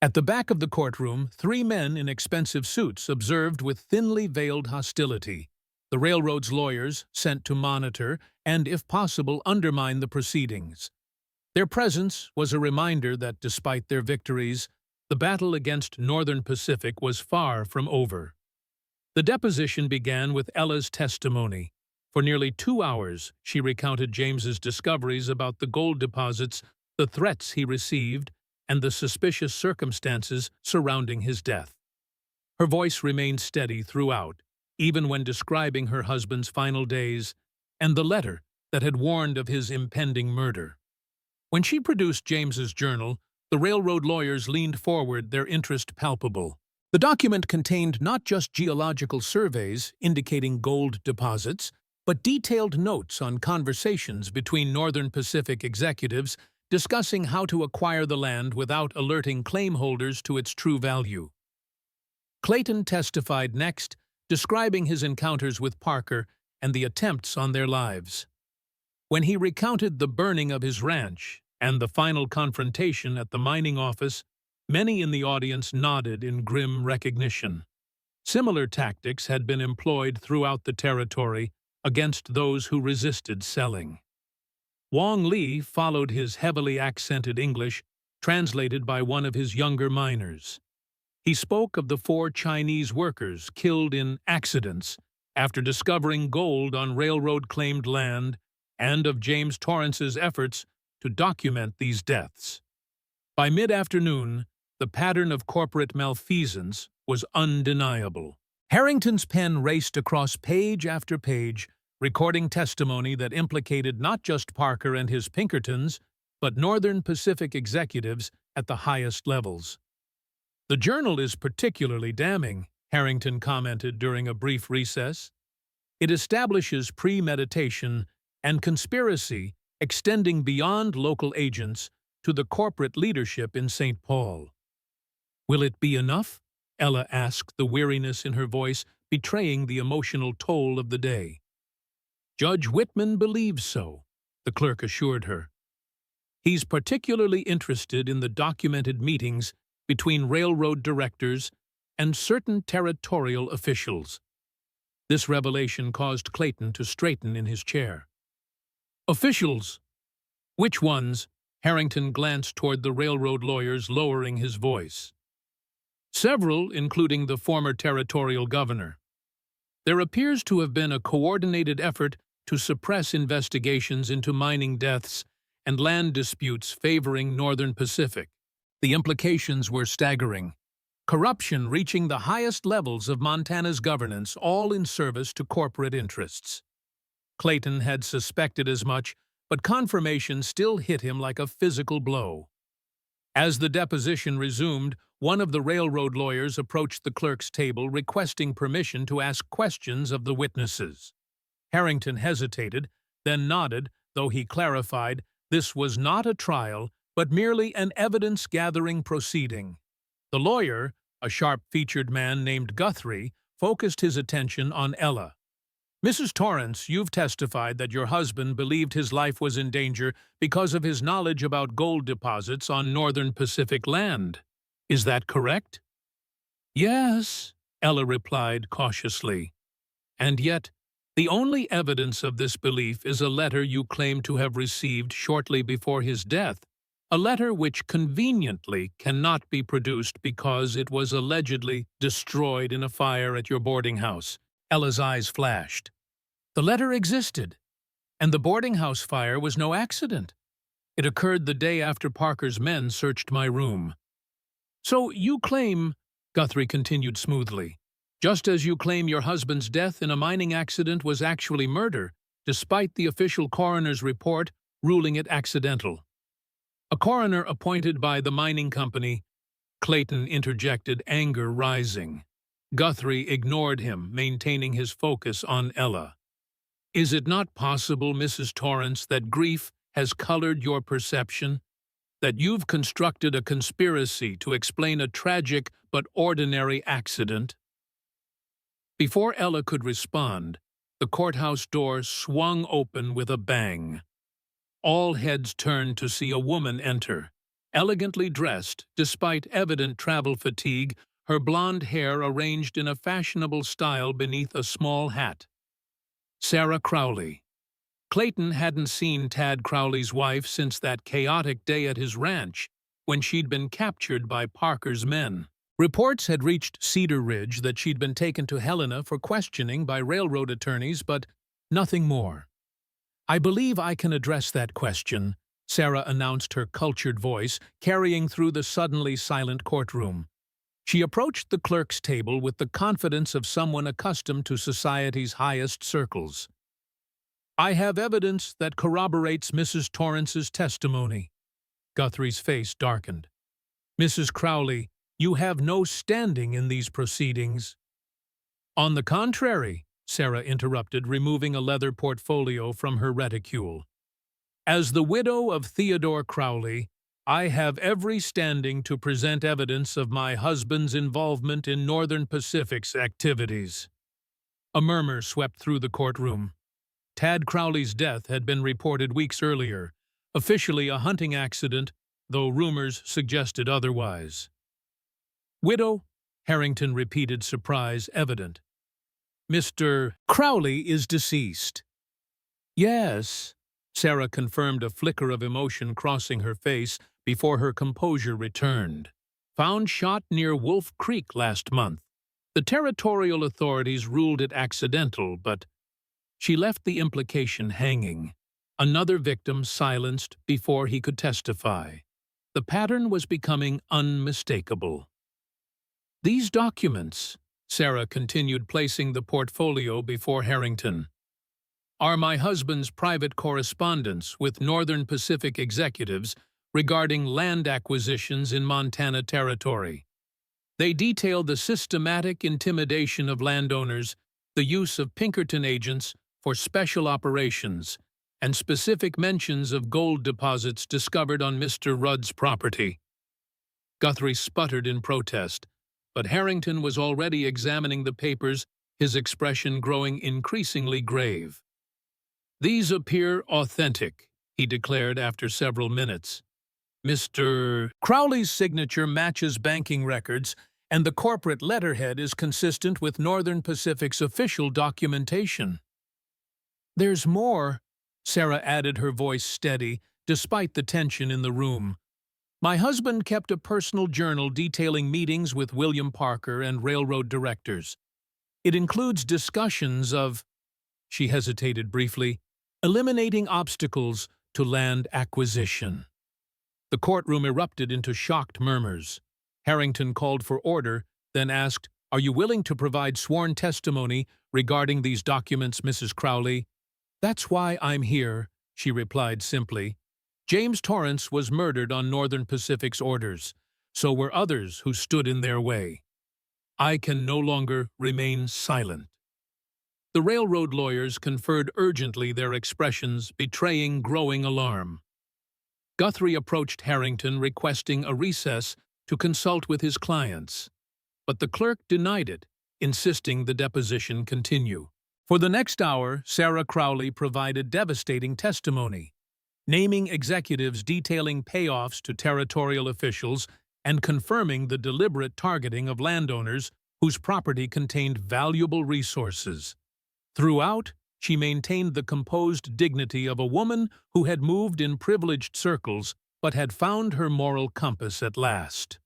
At the back of the courtroom, 3 men in expensive suits observed with thinly veiled hostility. The railroad's lawyers, sent to monitor and, if possible, undermine the proceedings. Their presence was a reminder that, despite their victories, the battle against Northern Pacific was far from over. The deposition began with Ella's testimony. For nearly 2 hours, she recounted James's discoveries about the gold deposits, the threats he received, and the suspicious circumstances surrounding his death. Her voice remained steady throughout, even when describing her husband's final days and the letter that had warned of his impending murder. When she produced James's journal, the railroad lawyers leaned forward, their interest palpable. The document contained not just geological surveys indicating gold deposits, but detailed notes on conversations between Northern Pacific executives discussing how to acquire the land without alerting claim holders to its true value. Clayton testified next, describing his encounters with Parker and the attempts on their lives. When he recounted the burning of his ranch and the final confrontation at the mining office, many in the audience nodded in grim recognition. Similar tactics had been employed throughout the territory against those who resisted selling. Wong Li followed his heavily accented English, translated by one of his younger miners. He spoke of the 4 Chinese workers killed in accidents after discovering gold on railroad-claimed land, and of James Torrance's efforts to document these deaths. By mid-afternoon, the pattern of corporate malfeasance was undeniable. Harrington's pen raced across page after page, recording testimony that implicated not just Parker and his Pinkertons, but Northern Pacific executives at the highest levels. "The journal is particularly damning," Harrington commented during a brief recess. "It establishes premeditation and conspiracy extending beyond local agents to the corporate leadership in St. Paul." "Will it be enough?" Ella asked, the weariness in her voice betraying the emotional toll of the day. "Judge Whitman believes so," the clerk assured her. "He's particularly interested in the documented meetings between railroad directors and certain territorial officials." This revelation caused Clayton to straighten in his chair. "Officials? Which ones?" Harrington glanced toward the railroad lawyers, lowering his voice. "Several, including the former territorial governor. There appears to have been a coordinated effort to suppress investigations into mining deaths and land disputes favoring Northern Pacific. The implications were staggering. Corruption reaching the highest levels of Montana's governance, all in service to corporate interests. Clayton had suspected as much, but confirmation still hit him like a physical blow. As the deposition resumed, one of the railroad lawyers approached the clerk's table requesting permission to ask questions of the witnesses. Harrington hesitated, then nodded, though he clarified this was not a trial, but merely an evidence-gathering proceeding. The lawyer, a sharp-featured man named Guthrie, focused his attention on Ella. "Mrs. Torrance, you've testified that your husband believed his life was in danger because of his knowledge about gold deposits on Northern Pacific land. Is that correct?" "Yes," Ella replied cautiously. "And yet, the only evidence of this belief is a letter you claim to have received shortly before his death, a letter which conveniently cannot be produced because it was allegedly destroyed in a fire at your boarding house." Ella's eyes flashed. "The letter existed, and the boarding house fire was no accident. It occurred the day after Parker's men searched my room." "So you claim," Guthrie continued smoothly, "just as you claim your husband's death in a mining accident was actually murder, despite the official coroner's report ruling it accidental." "A coroner appointed by the mining company," Clayton interjected, anger rising. Guthrie ignored him, maintaining his focus on Ella. "Is it not possible, Mrs. Torrance, that grief has colored your perception? That you've constructed a conspiracy to explain a tragic but ordinary accident?" Before Ella could respond, the courthouse door swung open with a bang. All heads turned to see a woman enter, elegantly dressed despite evident travel fatigue, her blonde hair arranged in a fashionable style beneath a small hat. Sarah Crowley. Clayton hadn't seen Tad Crowley's wife since that chaotic day at his ranch, when she'd been captured by Parker's men. Reports had reached Cedar Ridge that she'd been taken to Helena for questioning by railroad attorneys, but nothing more. "I believe I can address that question," Sarah announced, her cultured voice carrying through the suddenly silent courtroom. She approached the clerk's table with the confidence of someone accustomed to society's highest circles. "I have evidence that corroborates Mrs. Torrance's testimony." Guthrie's face darkened. "Mrs. Crowley, you have no standing in these proceedings." "On the contrary," Sarah interrupted, removing a leather portfolio from her reticule. "As the widow of Theodore Crowley, I have every standing to present evidence of my husband's involvement in Northern Pacific's activities." A murmur swept through the courtroom. Tad Crowley's death had been reported weeks earlier, officially a hunting accident, though rumors suggested otherwise. "Widow?" Harrington repeated, surprise evident. "Mr. Crowley is deceased." "Yes," Sarah confirmed, a flicker of emotion crossing her face before her composure returned. "Found shot near Wolf Creek last month. The territorial authorities ruled it accidental, but—" She left the implication hanging. Another victim silenced before he could testify. The pattern was becoming unmistakable. "These documents," Sarah continued, placing the portfolio before Harrington, "are my husband's private correspondence with Northern Pacific executives regarding land acquisitions in Montana Territory. They detail the systematic intimidation of landowners, the use of Pinkerton agents for special operations, and specific mentions of gold deposits discovered on Mr. Rudd's property." Guthrie sputtered in protest, but Harrington was already examining the papers, his expression growing increasingly grave. "These appear authentic," he declared after several minutes. "Mr. Crowley's signature matches banking records, and the corporate letterhead is consistent with Northern Pacific's official documentation." "There's more," Sarah added, her voice steady, despite the tension in the room. "My husband kept a personal journal detailing meetings with William Parker and railroad directors. It includes discussions of—" she hesitated briefly— "eliminating obstacles to land acquisition." The courtroom erupted into shocked murmurs. Harrington called for order, then asked, "Are you willing to provide sworn testimony regarding these documents, Mrs. Crowley?" "That's why I'm here," she replied simply. "James Torrance was murdered on Northern Pacific's orders. So were others who stood in their way. I can no longer remain silent." The railroad lawyers conferred urgently, their expressions betraying growing alarm. Guthrie approached Harrington, requesting a recess to consult with his clients, but the clerk denied it, insisting the deposition continue. For the next hour, Sarah Crowley provided devastating testimony, naming executives, detailing payoffs to territorial officials, and confirming the deliberate targeting of landowners whose property contained valuable resources. Throughout, she maintained the composed dignity of a woman who had moved in privileged circles but had found her moral compass at last.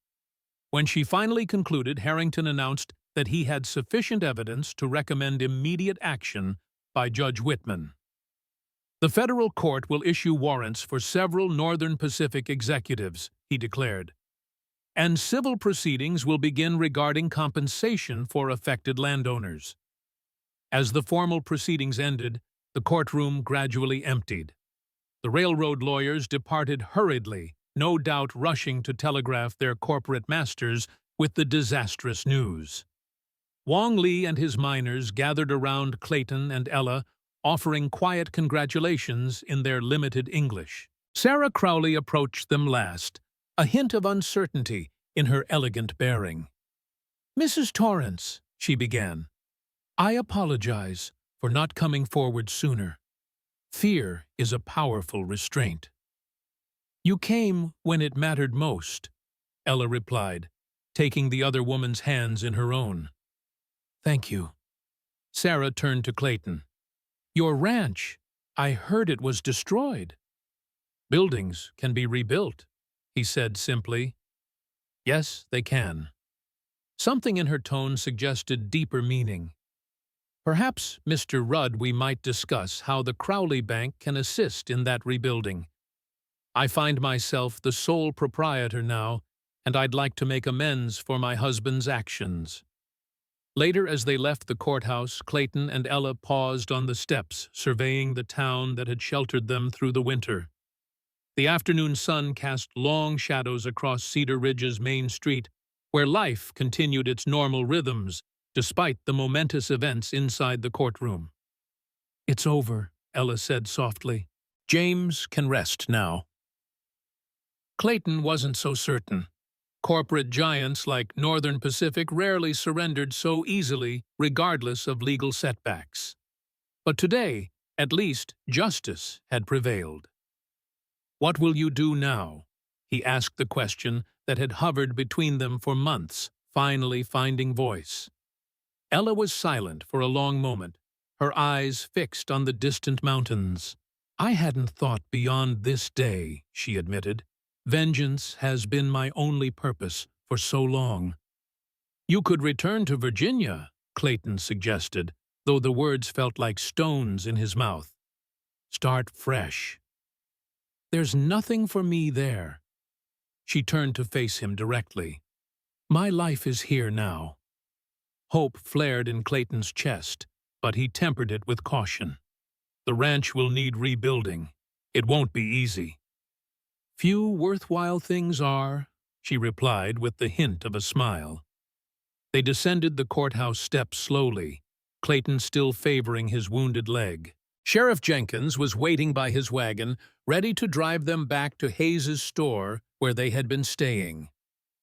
When she finally concluded, Harrington announced that he had sufficient evidence to recommend immediate action by Judge Whitman. "The federal court will issue warrants for several Northern Pacific executives," he declared, "and civil proceedings will begin regarding compensation for affected landowners." As the formal proceedings ended, the courtroom gradually emptied. The railroad lawyers departed hurriedly, no doubt rushing to telegraph their corporate masters with the disastrous news. Wong Lee and his miners gathered around Clayton and Ella, offering quiet congratulations in their limited English. Sarah Crowley approached them last, a hint of uncertainty in her elegant bearing. "Mrs. Torrance," she began, "I apologize for not coming forward sooner. Fear is a powerful restraint." "You came when it mattered most," Ella replied, taking the other woman's hands in her own. "Thank you." Sarah turned to Clayton. "Your ranch, I heard it was destroyed." "Buildings can be rebuilt," he said simply. "Yes, they can." Something in her tone suggested deeper meaning. "Perhaps, Mr. Rudd, we might discuss how the Crowley Bank can assist in that rebuilding." I find myself the sole proprietor now, and I'd like to make amends for my husband's actions." Later, as they left the courthouse, Clayton and Ella paused on the steps, surveying the town that had sheltered them through the winter. The afternoon sun cast long shadows across Cedar Ridge's main street, where life continued its normal rhythms, despite the momentous events inside the courtroom. "It's over," Ella said softly. "James can rest now." Clayton wasn't so certain. Corporate giants like Northern Pacific rarely surrendered so easily, regardless of legal setbacks. But today, at least, justice had prevailed. "What will you do now?" he asked the question that had hovered between them for months, finally finding voice. Ella was silent for a long moment, her eyes fixed on the distant mountains. "I hadn't thought beyond this day," she admitted. "Vengeance has been my only purpose for so long." "You could return to Virginia," Clayton suggested, though the words felt like stones in his mouth. "Start fresh." "There's nothing for me there." She turned to face him directly. "My life is here now." Hope flared in Clayton's chest, but he tempered it with caution. "The ranch will need rebuilding. It won't be easy." "Few worthwhile things are," she replied with the hint of a smile. They descended the courthouse steps slowly, Clayton still favoring his wounded leg. Sheriff Jenkins was waiting by his wagon, ready to drive them back to Hayes's store where they had been staying.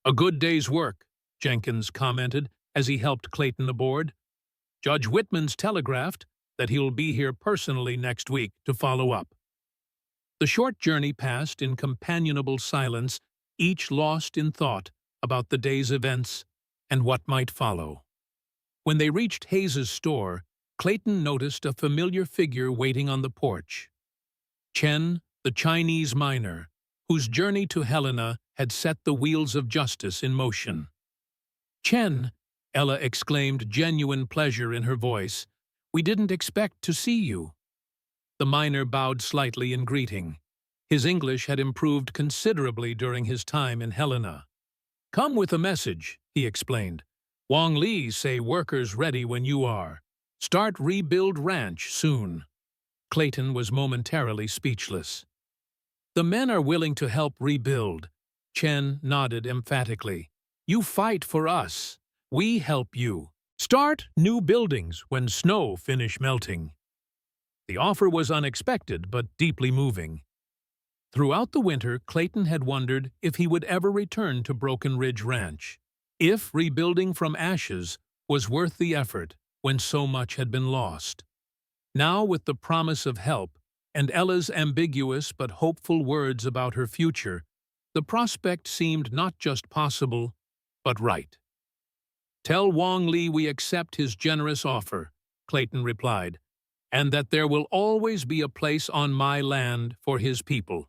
"A good day's work," Jenkins commented as he helped Clayton aboard. "Judge Whitman's telegraphed that he'll be here personally next week to follow up." The short journey passed in companionable silence, each lost in thought about the day's events and what might follow. When they reached Hayes's store, Clayton noticed a familiar figure waiting on the porch. Chen, the Chinese miner, whose journey to Helena had set the wheels of justice in motion. "Chen," Ella exclaimed, genuine pleasure in her voice, "we didn't expect to see you." The miner bowed slightly in greeting. His English had improved considerably during his time in Helena. "Come with a message," he explained. "Wang Li say workers ready when you are. Start rebuild ranch soon." Clayton was momentarily speechless. "The men are willing to help rebuild," Chen nodded emphatically. "You fight for us. We help you. Start new buildings when snow finish melting." The offer was unexpected but deeply moving. Throughout the winter, Clayton had wondered if he would ever return to Broken Ridge Ranch, if rebuilding from ashes was worth the effort when so much had been lost. Now, with the promise of help and Ella's ambiguous but hopeful words about her future, the prospect seemed not just possible, but right. "Tell Wang Li we accept his generous offer," Clayton replied, "and that there will always be a place on my land for his people."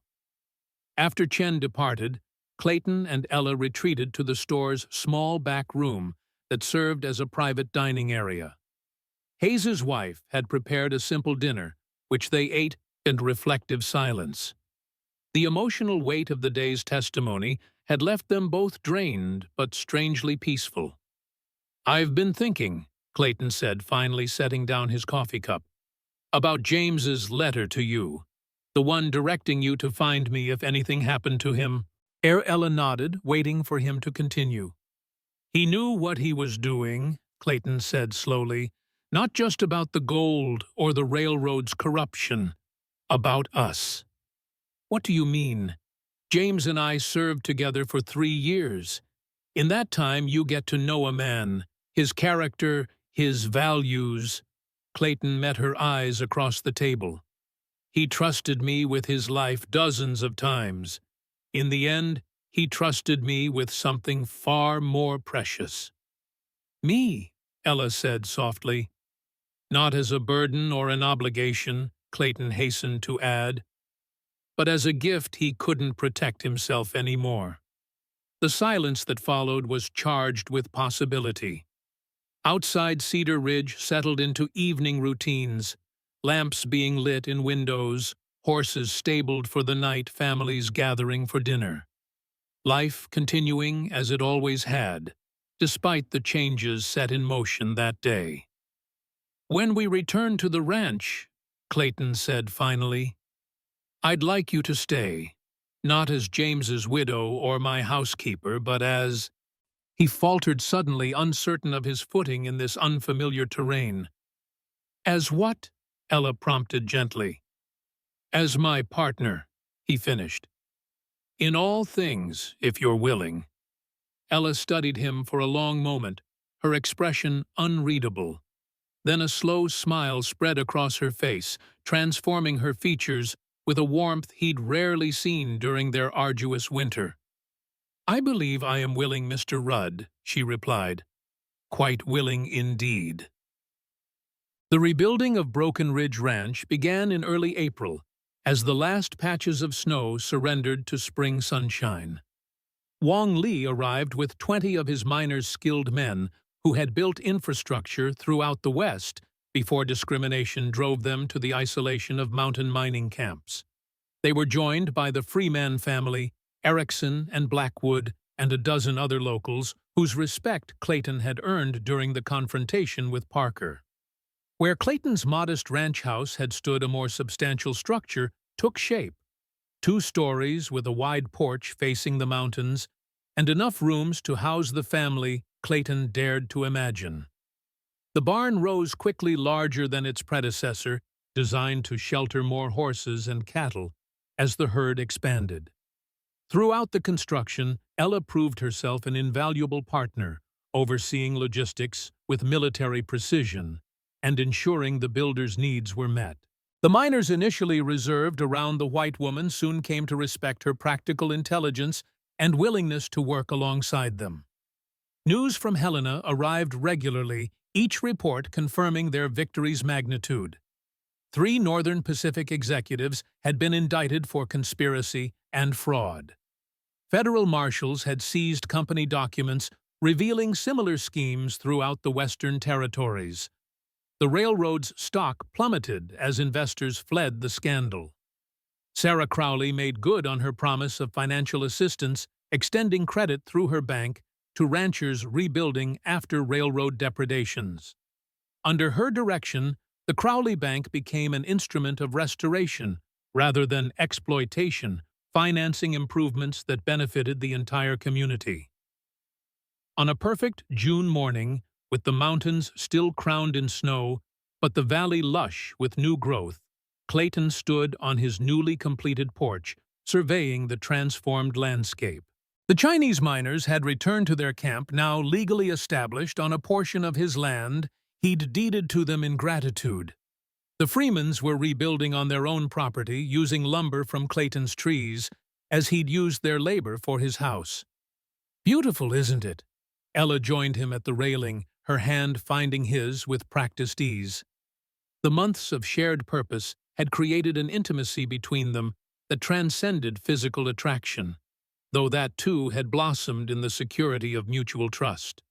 After Chen departed, Clayton and Ella retreated to the store's small back room that served as a private dining area. Hayes's wife had prepared a simple dinner, which they ate in reflective silence. The emotional weight of the day's testimony had left them both drained but strangely peaceful. "I've been thinking," Clayton said, finally setting down his coffee cup, "about James's letter to you, the one directing you to find me if anything happened to him." Ella nodded, waiting for him to continue. "He knew what he was doing," Clayton said slowly, "not just about the gold or the railroad's corruption, about us." "What do you mean?" "James and I served together for 3 years. In that time, you get to know a man, his character, his values." Clayton met her eyes across the table. "He trusted me with his life dozens of times. In the end, he trusted me with something far more precious." "Me," Ella said softly. "Not as a burden or an obligation," Clayton hastened to add, "but as a gift he couldn't protect himself anymore." The silence that followed was charged with possibility. Outside Cedar Ridge settled into evening routines, lamps being lit in windows, horses stabled for the night, families gathering for dinner. Life continuing as it always had, despite the changes set in motion that day. "When we return to the ranch," Clayton said finally, "I'd like you to stay, not as James's widow or my housekeeper, but as—" He faltered suddenly, uncertain of his footing in this unfamiliar terrain. "As what?" Ella prompted gently. "As my partner," he finished. "In all things, if you're willing." Ella studied him for a long moment, her expression unreadable. Then a slow smile spread across her face, transforming her features with a warmth he'd rarely seen during their arduous winter. "I believe I am willing, Mr. Rudd," she replied. "Quite willing indeed." The rebuilding of Broken Ridge Ranch began in early April, as the last patches of snow surrendered to spring sunshine. Wong Lee arrived with 20 of his miners' skilled men who had built infrastructure throughout the West before discrimination drove them to the isolation of mountain mining camps. They were joined by the Freeman family, Erickson and Blackwood, and a dozen other locals whose respect Clayton had earned during the confrontation with Parker. Where Clayton's modest ranch house had stood, a more substantial structure took shape. 2 stories with a wide porch facing the mountains, and enough rooms to house the family Clayton dared to imagine. The barn rose quickly, larger than its predecessor, designed to shelter more horses and cattle as the herd expanded. Throughout the construction, Ella proved herself an invaluable partner, overseeing logistics with military precision and ensuring the builders' needs were met. The miners initially reserved around the white woman soon came to respect her practical intelligence and willingness to work alongside them. News from Helena arrived regularly, each report confirming their victory's magnitude. 3 Northern Pacific executives had been indicted for conspiracy and fraud. Federal marshals had seized company documents revealing similar schemes throughout the Western territories. The railroad's stock plummeted as investors fled the scandal. Sarah Crowley made good on her promise of financial assistance, extending credit through her bank to ranchers rebuilding after railroad depredations. Under her direction, the Crowley Bank became an instrument of restoration rather than exploitation, financing improvements that benefited the entire community. On a perfect June morning, with the mountains still crowned in snow, but the valley lush with new growth, Clayton stood on his newly completed porch, surveying the transformed landscape. The Chinese miners had returned to their camp, now legally established on a portion of his land he'd deeded to them in gratitude. The Freemans were rebuilding on their own property, using lumber from Clayton's trees, as he'd used their labor for his house. "Beautiful, isn't it?" Ella joined him at the railing, her hand finding his with practiced ease. The months of shared purpose had created an intimacy between them that transcended physical attraction, though that too had blossomed in the security of mutual trust.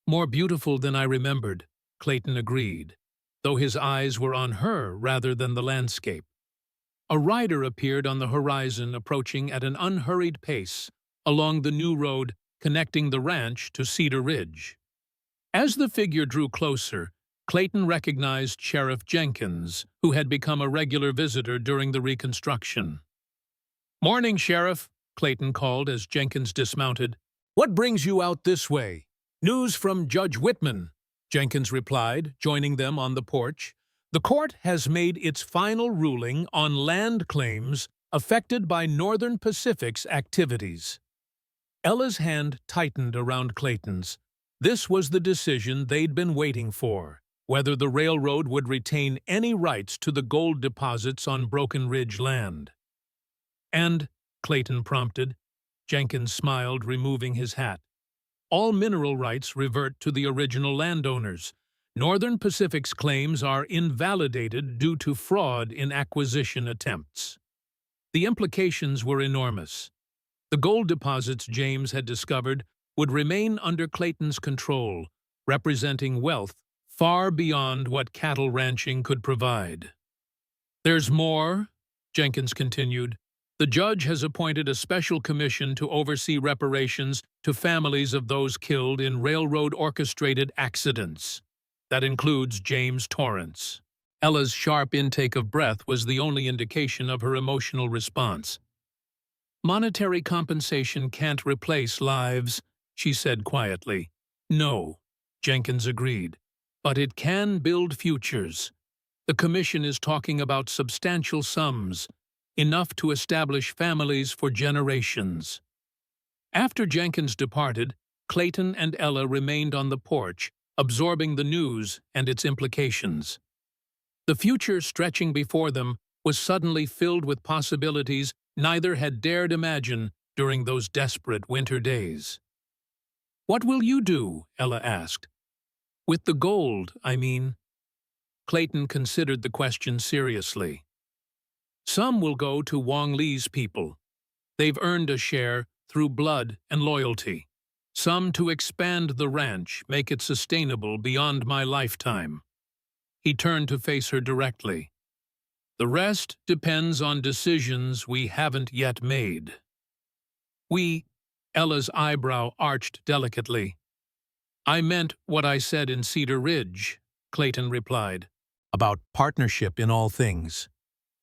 "More beautiful than I remembered," Clayton agreed, though his eyes were on her rather than the landscape. A rider appeared on the horizon, approaching at an unhurried pace along the new road connecting the ranch to Cedar Ridge. As the figure drew closer, Clayton recognized Sheriff Jenkins, who had become a regular visitor during the reconstruction. "Morning, Sheriff," Clayton called as Jenkins dismounted. "What brings you out this way?" "News from Judge Whitman," Jenkins replied, joining them on the porch. "The court has made its final ruling on land claims affected by Northern Pacific's activities." Ella's hand tightened around Clayton's. This was the decision they'd been waiting for, whether the railroad would retain any rights to the gold deposits on Broken Ridge land. "And," Clayton prompted. Jenkins smiled, removing his hat, "all mineral rights revert to the original landowners. Northern Pacific's claims are invalidated due to fraud in acquisition attempts." The implications were enormous. The gold deposits James had discovered would remain under Clayton's control, representing wealth far beyond what cattle ranching could provide. "There's more?" Jenkins continued. The judge has appointed a special commission to oversee reparations to families of those killed in railroad-orchestrated accidents. That includes James Torrance. Ella's sharp intake of breath was the only indication of her emotional response. Monetary compensation can't replace lives, she said quietly. No, Jenkins agreed, but it can build futures. The commission is talking about substantial sums, enough to establish families for generations. After Jenkins departed, Clayton and Ella remained on the porch, absorbing the news and its implications. The future stretching before them was suddenly filled with possibilities neither had dared imagine during those desperate winter days. "What will you do?" Ella asked. "With the gold, I mean." Clayton considered the question seriously. "Some will go to Wong Lee's people. They've earned a share through blood and loyalty. Some to expand the ranch, make it sustainable beyond my lifetime." He turned to face her directly. "The rest depends on decisions we haven't yet made." Ella's eyebrow arched delicately. "I meant what I said in Cedar Ridge," Clayton replied. "About partnership in all things."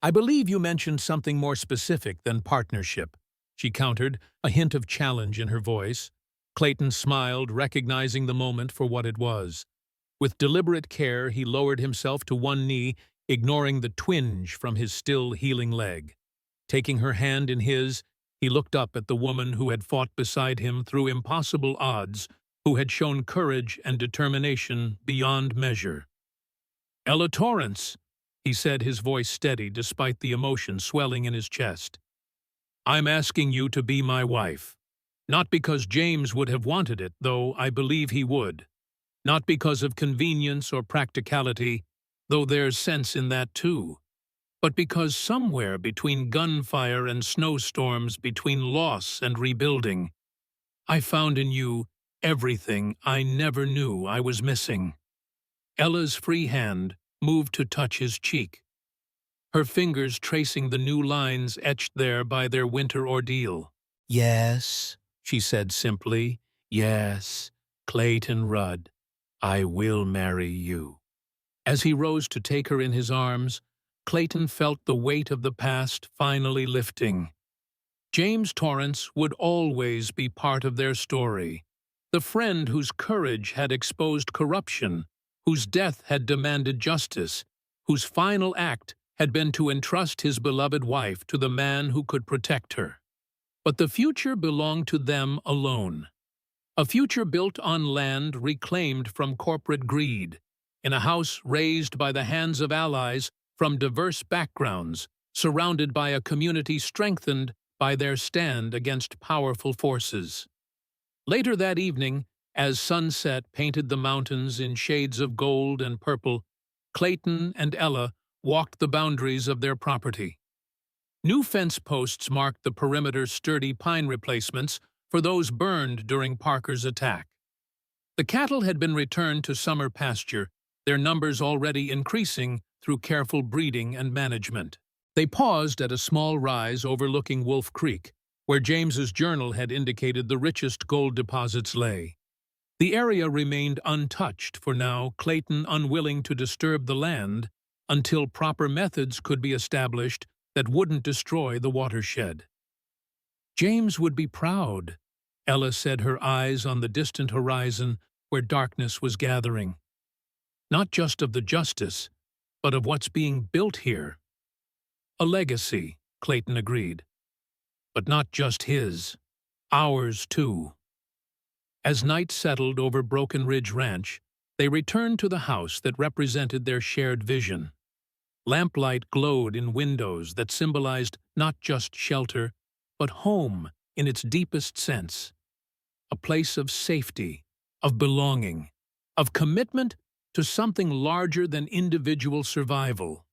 "I believe you mentioned something more specific than partnership," she countered, a hint of challenge in her voice. Clayton smiled, recognizing the moment for what it was. With deliberate care, he lowered himself to one knee, ignoring the twinge from his still healing leg. Taking her hand in his, he looked up at the woman who had fought beside him through impossible odds, who had shown courage and determination beyond measure. "Ella Torrance," he said, his voice steady despite the emotion swelling in his chest. "I'm asking you to be my wife. Not because James would have wanted it, though I believe he would. Not because of convenience or practicality, though there's sense in that too. But because somewhere between gunfire and snowstorms, between loss and rebuilding, I found in you everything I never knew I was missing." Ella's free hand moved to touch his cheek, her fingers tracing the new lines etched there by their winter ordeal. "Yes," she said simply. "Yes, Clayton Rudd, I will marry you." As he rose to take her in his arms, Clayton felt the weight of the past finally lifting. James Torrance would always be part of their story, the friend whose courage had exposed corruption, whose death had demanded justice, whose final act had been to entrust his beloved wife to the man who could protect her. But the future belonged to them alone. A future built on land reclaimed from corporate greed, in a house raised by the hands of allies from diverse backgrounds, surrounded by a community strengthened by their stand against powerful forces. Later that evening, as sunset painted the mountains in shades of gold and purple, Clayton and Ella walked the boundaries of their property. New fence posts marked the perimeter's sturdy pine replacements for those burned during Parker's attack. The cattle had been returned to summer pasture, their numbers already increasing through careful breeding and management. They paused at a small rise overlooking Wolf Creek, where James's journal had indicated the richest gold deposits lay. The area remained untouched for now, Clayton unwilling to disturb the land until proper methods could be established that wouldn't destroy the watershed. "James would be proud," Ella said, her eyes on the distant horizon where darkness was gathering. "Not just of the justice, but of what's being built here." "A legacy," Clayton agreed. "But not just his. Ours, too." As night settled over Broken Ridge Ranch, they returned to the house that represented their shared vision. Lamplight glowed in windows that symbolized not just shelter, but home in its deepest sense. A place of safety, of belonging, of commitment to something larger than individual survival.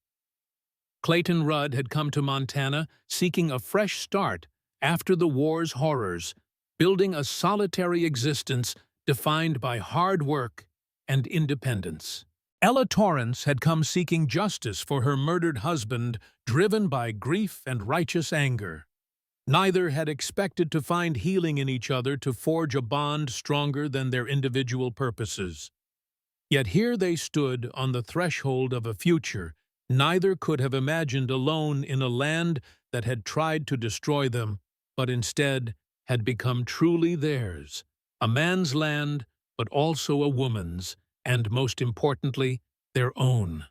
Clayton Rudd had come to Montana seeking a fresh start after the war's horrors, building a solitary existence defined by hard work and independence. Ella Torrance had come seeking justice for her murdered husband, driven by grief and righteous anger. Neither had expected to find healing in each other to forge a bond stronger than their individual purposes. Yet here they stood on the threshold of a future neither could have imagined alone in a land that had tried to destroy them, but instead had become truly theirs, a man's land, but also a woman's, and most importantly, their own.